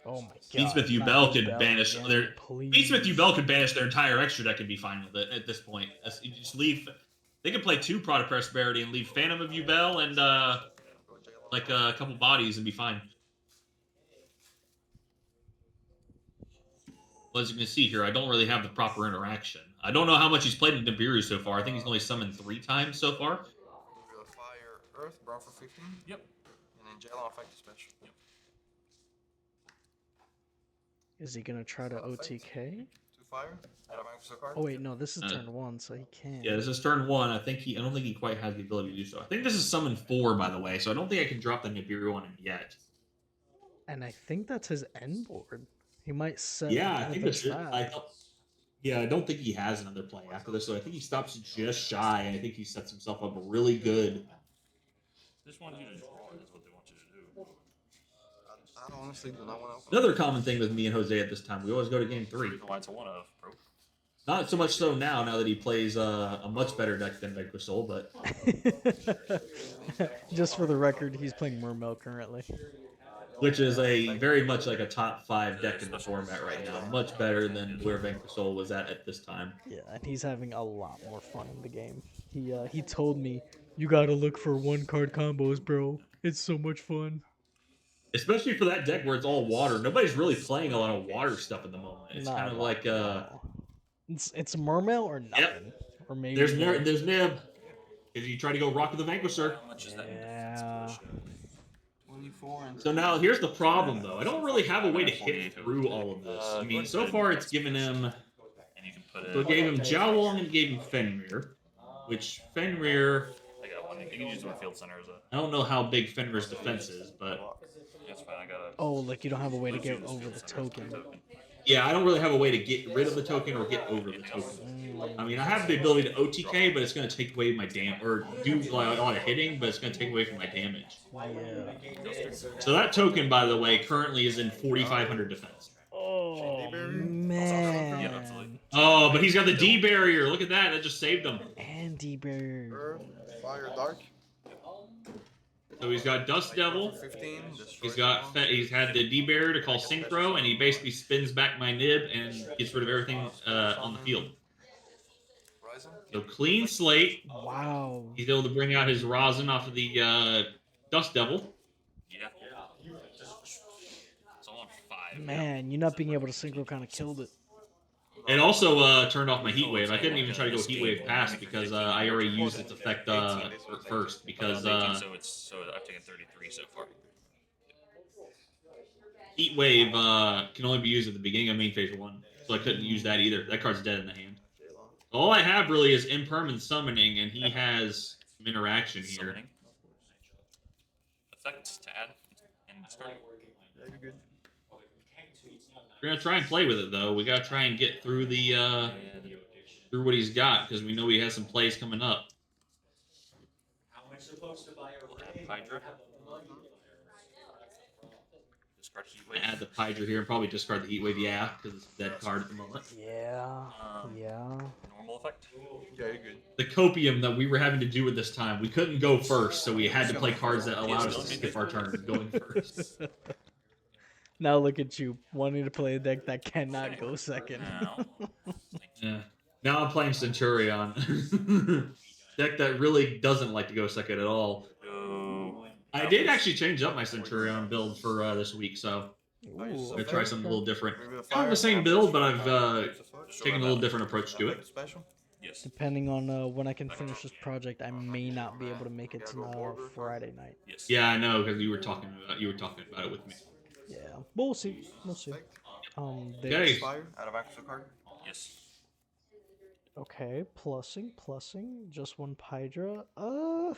[SPEAKER 1] Oh my god.
[SPEAKER 3] Fiendsmith
[SPEAKER 1] not
[SPEAKER 3] Ubel could
[SPEAKER 1] Ubel
[SPEAKER 3] banish
[SPEAKER 1] again,
[SPEAKER 3] their
[SPEAKER 1] please.
[SPEAKER 3] Fiendsmith Ubel could banish their entire extra deck and be fine with it at this point. You just leave. They could play 2 Pot of Prosperity and leave Phantom of Ubel and like a couple bodies and be fine. Well, as you can see here, I don't really have the proper interaction. I don't know how much he's played in Nibiru so far. I think he's only summoned 3 times so far.
[SPEAKER 6] We'll fire Earth, Brown for 15.
[SPEAKER 2] Yep.
[SPEAKER 6] And then Jail on effect special.
[SPEAKER 2] Yep.
[SPEAKER 1] Is he gonna try to OTK?
[SPEAKER 6] 2 fire. Add a Vanquish card.
[SPEAKER 1] Oh wait, no, this is turn 1, so he can't.
[SPEAKER 3] Yeah, this is turn 1. I don't think he quite has the ability to do so. I think this is summon 4, by the way, so I don't think I can drop the Nibiru on him yet.
[SPEAKER 1] And I think that's his end board. He might set.
[SPEAKER 3] Yeah, I
[SPEAKER 1] another
[SPEAKER 3] think that's it.
[SPEAKER 1] trap.
[SPEAKER 3] I don't think he has another play after this, so I think he stops just shy, and I think he sets himself up really good.
[SPEAKER 2] They just want you to draw. That's what they want you to do.
[SPEAKER 6] I honestly do not want to.
[SPEAKER 3] Another common thing with me and Jose at this time, we always go to game 3.
[SPEAKER 2] Reason why it's a 1-of, bro.
[SPEAKER 3] Not so much so now that he plays a much better deck than Vanquish Soul, but
[SPEAKER 1] Just for the record, he's playing Mermail currently.
[SPEAKER 3] which is a very much like a top 5 deck in the format right now. Much better than where Vanquish Soul was at this time.
[SPEAKER 1] Yeah, and he's having a lot more fun in the game. He told me, "You gotta look for 1-card combos, bro. It's so much fun."
[SPEAKER 3] Especially for that deck where it's all water. Nobody's really playing a lot of water stuff at the moment. It's
[SPEAKER 1] Not
[SPEAKER 3] kind of
[SPEAKER 1] a lot,
[SPEAKER 3] like
[SPEAKER 1] no. It's Mermail or nothing. Or maybe
[SPEAKER 3] there's Nib. If you try to go rock with the Vanquisher.
[SPEAKER 2] How much is that?
[SPEAKER 1] Yeah.
[SPEAKER 6] 24 and
[SPEAKER 3] So now here's the problem though. I don't really have a way to hit through all of this. I mean, so far it's given him.
[SPEAKER 2] And you can put it.
[SPEAKER 3] So it gave him Jowlong and gave him Fenrir, which Fenrir.
[SPEAKER 2] I got one. You can use one field center as a.
[SPEAKER 3] I don't know how big Fenrir's defense is, but
[SPEAKER 2] That's fine. I got a.
[SPEAKER 1] Oh, like you don't have a way to get over the token.
[SPEAKER 3] yeah, I don't really have a way to get rid of the token or get over the token. I mean, I have the ability to OTK, but it's going to take away my or do a lot of hitting, but it's going to take away from my damage.
[SPEAKER 1] Yeah.
[SPEAKER 3] So that token, by the way, currently is in 4,500 defense.
[SPEAKER 1] Oh
[SPEAKER 2] Yeah,
[SPEAKER 1] man.
[SPEAKER 2] absolutely.
[SPEAKER 3] Oh, but he's got the D barrier. Look at that. That just saved him.
[SPEAKER 1] And D-Barrier.
[SPEAKER 6] Earth, Fire, Dark.
[SPEAKER 3] So he's got Dust Devil.
[SPEAKER 6] 15.
[SPEAKER 3] He's he's had the D barrier to call Synchro, and he basically spins back my nib and gets rid of everything on the field.
[SPEAKER 6] Rising.
[SPEAKER 3] So clean slate.
[SPEAKER 1] Wow.
[SPEAKER 3] He's able to bring out his rosin off of the Dust Devil.
[SPEAKER 2] Yeah. It's all on 5.
[SPEAKER 1] Man, you not being able to synchro kind of killed it.
[SPEAKER 3] It also turned off my Heat Wave. I couldn't even try to go Heat Wave past because I already used its effect first. Because
[SPEAKER 2] so I've taken 33 so far.
[SPEAKER 3] Heat Wave can only be used at the beginning of main phase 1, so I couldn't use that either. That card's dead in the hand. All I have really is Impermanent Summoning, and he has some interaction here.
[SPEAKER 2] Summoning. Effect to add and discard.
[SPEAKER 6] Yeah, you're good.
[SPEAKER 3] We're gonna try and play with it though. We gotta try and get through the through what he's got because we know he has some plays coming up.
[SPEAKER 2] Hydra. Discard Heat Wave.
[SPEAKER 3] Add the Hydra here and probably discard the Heat Wave, yeah, because it's a dead card at the moment.
[SPEAKER 1] Yeah. Yeah.
[SPEAKER 2] Normal effect.
[SPEAKER 6] Yeah, you're good.
[SPEAKER 3] The copium that we were having to do at this time, we couldn't go first, so we had to play cards that allowed us to skip our turn going first.
[SPEAKER 1] Now look at you, wanting to play a deck that cannot go second.
[SPEAKER 2] Now.
[SPEAKER 3] Yeah. Now I'm playing Centurion. Deck that really doesn't like to go second at all.
[SPEAKER 2] Go.
[SPEAKER 3] I did actually change up my Centurion build for this week, so
[SPEAKER 1] Ooh,
[SPEAKER 3] I'm gonna try something a little different.
[SPEAKER 6] Maybe a
[SPEAKER 3] Kind of the same
[SPEAKER 6] fire,
[SPEAKER 3] build, but
[SPEAKER 6] Vanquish,
[SPEAKER 3] I've taken a little different approach to it.
[SPEAKER 6] Special.
[SPEAKER 2] Yes.
[SPEAKER 1] Depending on when I can finish this project, I may not be able to make it to Friday night.
[SPEAKER 2] Yes.
[SPEAKER 3] Yeah, I know because you were talking about it with me.
[SPEAKER 1] Yeah, but we'll see. We'll see. They-
[SPEAKER 3] Okay.
[SPEAKER 6] Fire. Add a Vanquish card.
[SPEAKER 2] Yes.
[SPEAKER 1] Okay, plussing. Just 1 Hydra.
[SPEAKER 3] Word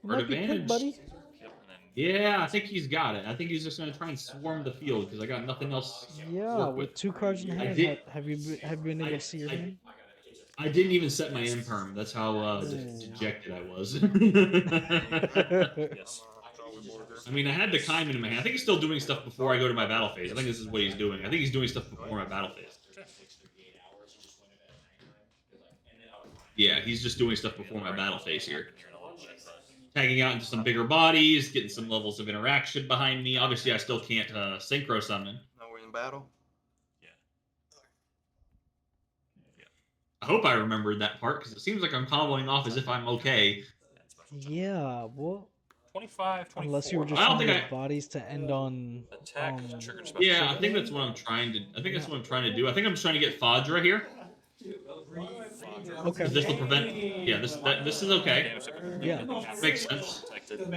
[SPEAKER 1] Might be good,
[SPEAKER 3] advantage.
[SPEAKER 1] buddy.
[SPEAKER 2] Yep. And then
[SPEAKER 3] Yeah, I think he's got it. I think he's just gonna try and swarm the field because I got nothing else. to
[SPEAKER 1] Yeah,
[SPEAKER 3] work
[SPEAKER 1] with
[SPEAKER 3] with.
[SPEAKER 1] 2 cards in
[SPEAKER 3] I
[SPEAKER 1] hand,
[SPEAKER 3] did-
[SPEAKER 1] have you been able to see your hand?
[SPEAKER 3] I didn't even set my imperm. That's how dejected I was.
[SPEAKER 2] yes.
[SPEAKER 3] I mean, I had the Kaiman in my hand. I think he's still doing stuff before I go to my battle phase. I think this is what he's doing. I think he's doing stuff before my battle phase. Yeah, he's just doing stuff before my battle phase here. Tagging out into some bigger bodies, getting some levels of interaction behind me. Obviously, I still can't synchro summon.
[SPEAKER 6] Now we're in battle.
[SPEAKER 3] I hope I remembered that part because it seems like I'm comboing off as if I'm okay.
[SPEAKER 1] Yeah, well,
[SPEAKER 5] 25, 24.
[SPEAKER 1] Unless you were just
[SPEAKER 3] I don't
[SPEAKER 1] trying to
[SPEAKER 3] think
[SPEAKER 1] get bodies to end on.
[SPEAKER 5] Attack, triggered special.
[SPEAKER 3] Yeah, I think that's what I'm trying to. I think that's what I'm trying to do. I think I'm just trying to get Fadra here.
[SPEAKER 1] Okay.
[SPEAKER 3] This will prevent. Yeah, this is okay.
[SPEAKER 1] Yeah.
[SPEAKER 3] Makes sense.
[SPEAKER 5] Protected.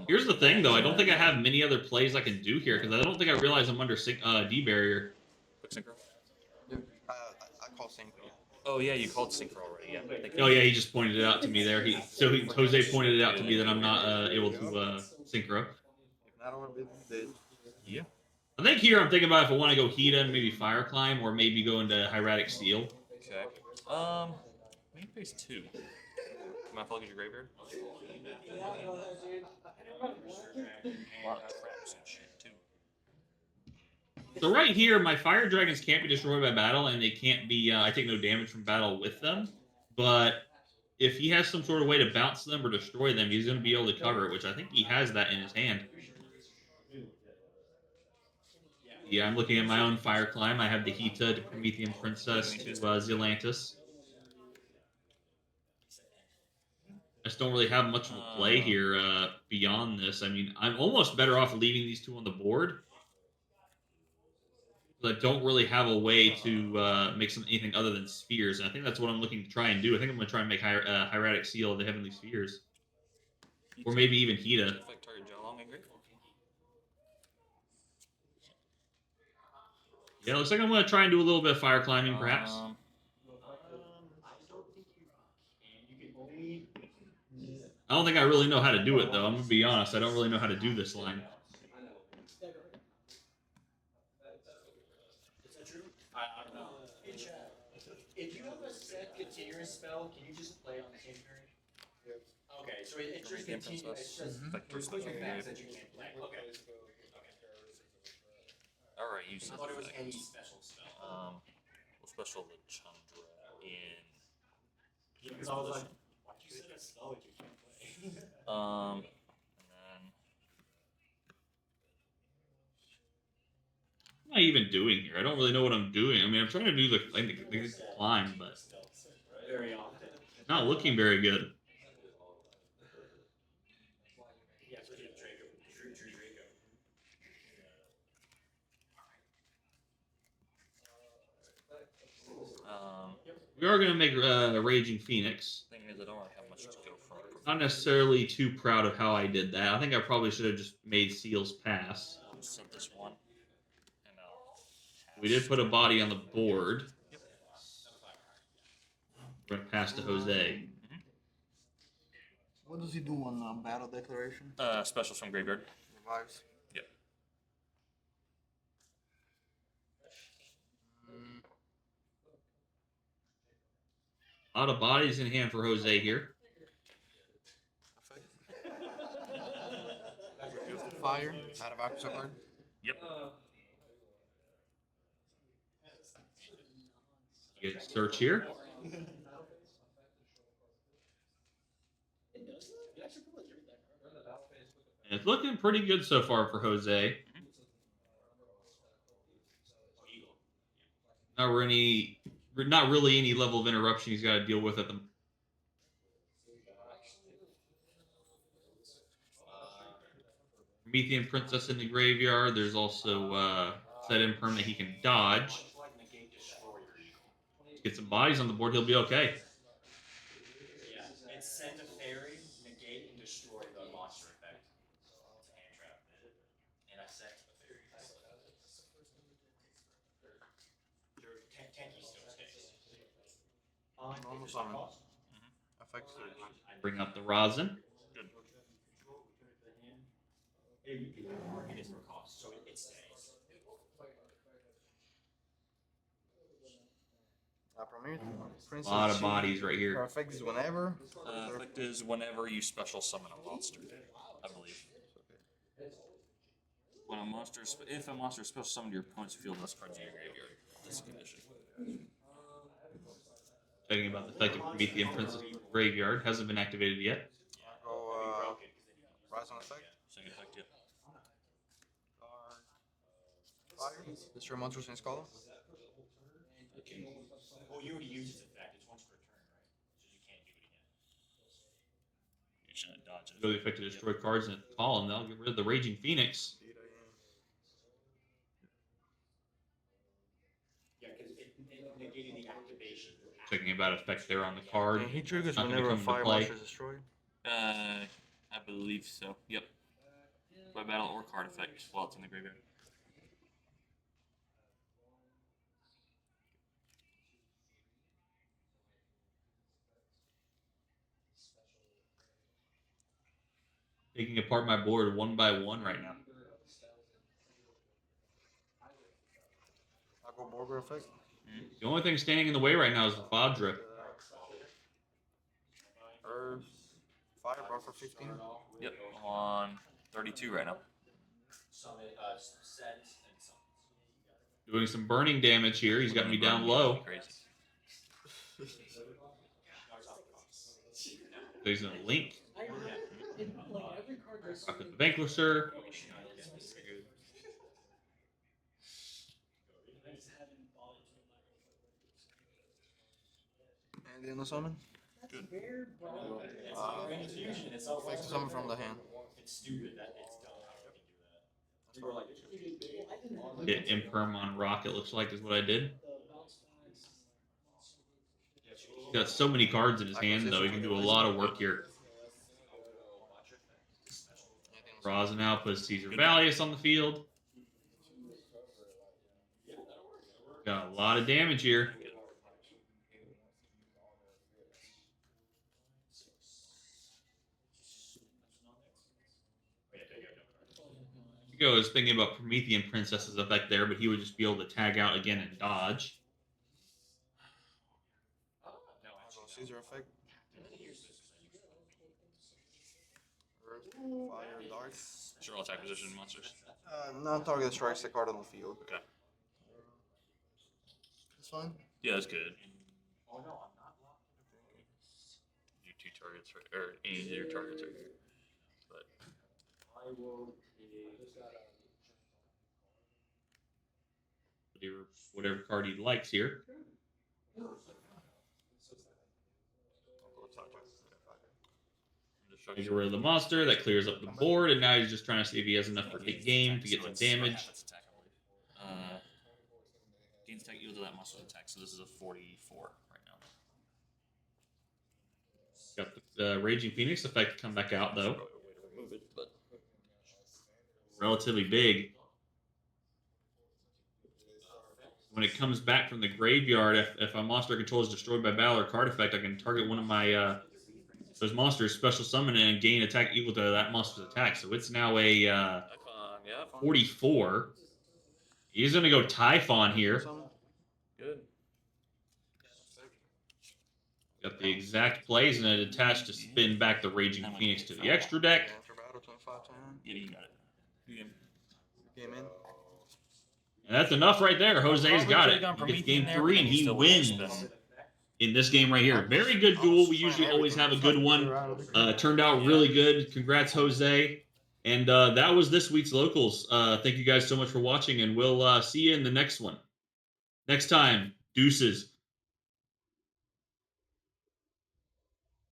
[SPEAKER 3] Here's the thing, though. I don't think I have many other plays I can do here because I don't think I realize I'm under D barrier.
[SPEAKER 5] Quick synchro.
[SPEAKER 6] I call synchro.
[SPEAKER 5] Oh yeah, you called synchro already. Yeah. Thank you.
[SPEAKER 3] Oh yeah, he just pointed it out to me there. Jose pointed it out to me that I'm not able to synchro.
[SPEAKER 6] If not, I'll be dead.
[SPEAKER 5] Yeah.
[SPEAKER 3] I think here I'm thinking about if I want to go Hita and maybe Fire Climb or maybe go into Hieratic Seal.
[SPEAKER 5] Okay. Main phase 2. Am I following your graveyard? A lot of traps and shit too.
[SPEAKER 3] So right here, my Fire Dragons can't be destroyed by battle, and they can't be. I take no damage from battle with them. But if he has some sort of way to bounce them or destroy them, he's going to be able to cover it, which I think he has that in his hand. Yeah, I'm looking at my own Fire Climb. I have the Hita to Promethean Princess to Zealantis. I just don't really have much of a play here beyond this. I mean, I'm almost better off leaving these two on the board. But I don't really have a way to make anything other than spheres. And I think that's what I'm looking to try and do. I think I'm going to try and make Hieratic Seal of the Heavenly Spheres. Or maybe even Hita.
[SPEAKER 5] Effect target Jalong and Great.
[SPEAKER 3] Yeah, looks like I'm going to try and do a little bit of fire climbing, perhaps. I don't think I really know how to do it, though. I'm going to be honest. I don't really know how to do this line.
[SPEAKER 7] If you have a set continuous spell, can you just play on the same turn? Okay, so it just continues. It's just switching backs that you can't play. Okay.
[SPEAKER 5] Alright, you said
[SPEAKER 7] I thought it was
[SPEAKER 5] effect.
[SPEAKER 7] any special spell.
[SPEAKER 5] We'll special the Chandra in.
[SPEAKER 7] Yeah, because I was like, why'd you set a spell that you can't play?
[SPEAKER 5] And then
[SPEAKER 3] What am I even doing here? I don't really know what I'm doing. I mean, I'm trying to do the climb, but
[SPEAKER 7] Very often.
[SPEAKER 3] it's not looking very good.
[SPEAKER 7] Yeah, especially if Draco. True Draco.
[SPEAKER 3] We are going to make a Raging Phoenix.
[SPEAKER 5] thing is, I don't really have much to go from.
[SPEAKER 3] Not necessarily too proud of how I did that. I think I probably should have just made Seals pass.
[SPEAKER 5] Set this one, and I'll.
[SPEAKER 3] We did put a body on the board. We're going to pass to Jose.
[SPEAKER 6] What does he do on battle declaration?
[SPEAKER 5] Specials from graveyard.
[SPEAKER 6] Revives.
[SPEAKER 5] Yep.
[SPEAKER 3] A lot of bodies in hand for Jose here.
[SPEAKER 6] Reveals the fire out of active card.
[SPEAKER 5] Yep.
[SPEAKER 3] You get search here. And it's looking pretty good so far for Jose. Not really any level of interruption he's got to deal with at the. Promethean Princess in the graveyard. There's also set impermanent he can dodge. Get some bodies on the board, he'll be okay.
[SPEAKER 7] Yeah, it's send a fairy, negate, and destroy the monster effect. It's a hand trap. And I sent a fairy. Tanky still stays.
[SPEAKER 6] Normal summon. Effect surge.
[SPEAKER 3] Bring up the rosin.
[SPEAKER 5] Good.
[SPEAKER 7] It is for cost, so it stays.
[SPEAKER 6] Princess,
[SPEAKER 3] A lot of bodies right
[SPEAKER 6] Her
[SPEAKER 3] here.
[SPEAKER 6] effect is whenever.
[SPEAKER 5] Effect is whenever you special summon a monster, I believe. When a monster, if a monster is special summoned to your opponent's field, less cards in your graveyard. This condition.
[SPEAKER 3] Talking about the effect of Promethean Princess graveyard. Hasn't been activated yet.
[SPEAKER 6] Go rise on effect.
[SPEAKER 5] Second effect, yeah.
[SPEAKER 6] Fire. Destroy monsters in its column.
[SPEAKER 7] Well, you already used its effect. It's once per turn, right? So you can't do it again.
[SPEAKER 5] Dodge it.
[SPEAKER 3] Go to the effect to destroy cards in a column. They'll get rid of the Raging Phoenix.
[SPEAKER 7] Yeah, because it negated the activation.
[SPEAKER 3] Checking about effect there on the card.
[SPEAKER 4] And he triggers
[SPEAKER 3] Not gonna
[SPEAKER 4] whenever a
[SPEAKER 3] come into
[SPEAKER 4] fire
[SPEAKER 3] play.
[SPEAKER 4] monster is destroyed.
[SPEAKER 5] I believe so. Yep. By battle or card effect while it's in the graveyard.
[SPEAKER 3] Taking apart my board one by one right now.
[SPEAKER 4] I go Borger effect.
[SPEAKER 3] The only thing standing in the way right now is the Fadra.
[SPEAKER 4] Earth. Fire buffer 15.
[SPEAKER 5] Yep. I'm on 32 right now.
[SPEAKER 7] Summon, set and summon.
[SPEAKER 3] Doing some burning damage here. He's got me down low.
[SPEAKER 5] Crazy.
[SPEAKER 3] There's a link. Got the Vanquisher.
[SPEAKER 4] And then the summon.
[SPEAKER 5] Good.
[SPEAKER 4] Effect summon from the hand.
[SPEAKER 7] It's stupid that it's done. I can do that.
[SPEAKER 3] Hit Imperm on Rock, it looks like, is what I did. He's got so many cards in his hand, though. He can do a lot of work here. Draws and out, puts Caesar Valius on the field. Got a lot of damage here. I was thinking about Promethean Princess's effect there, but he would just be able to tag out again and dodge.
[SPEAKER 4] I go Caesar effect. Earth, fire, dark.
[SPEAKER 5] Sure, all attack position monsters.
[SPEAKER 4] Non-target strikes the card on the field.
[SPEAKER 5] Okay.
[SPEAKER 4] That's fine.
[SPEAKER 5] Yeah, that's good. You two targets, or any of your targets are here. But
[SPEAKER 3] Whatever card he likes here. Get rid of the monster. That clears up the board, and now he's just trying to see if he has enough for late game to get some damage.
[SPEAKER 5] That's attack, I believe. Gains attack equal to that monster's attack, so this is a 44 right now.
[SPEAKER 3] Got the Raging Phoenix effect come back out, though.
[SPEAKER 5] Remove it, but
[SPEAKER 3] Relatively big. When it comes back from the graveyard, if a monster control is destroyed by battle or card effect, I can target one of my those monsters, special summon, and gain attack equal to that monster's attack. So it's now a
[SPEAKER 5] yeah.
[SPEAKER 3] 44. He's going to go Typhon here.
[SPEAKER 5] Good.
[SPEAKER 3] Got the exact plays, and it attached to spin back the Raging Phoenix to the extra deck.
[SPEAKER 4] Enter battle 25-10.
[SPEAKER 5] Yeah, you got it.
[SPEAKER 4] Game in.
[SPEAKER 3] And that's enough right there. Jose's got it. He gets game 3, and he wins in this game right here. Very good duel. We usually always have a good one. Turned out really good. Congrats, Jose. And that was this week's Locals. Thank you guys so much for watching, and we'll see you in the next one. Next time, deuces.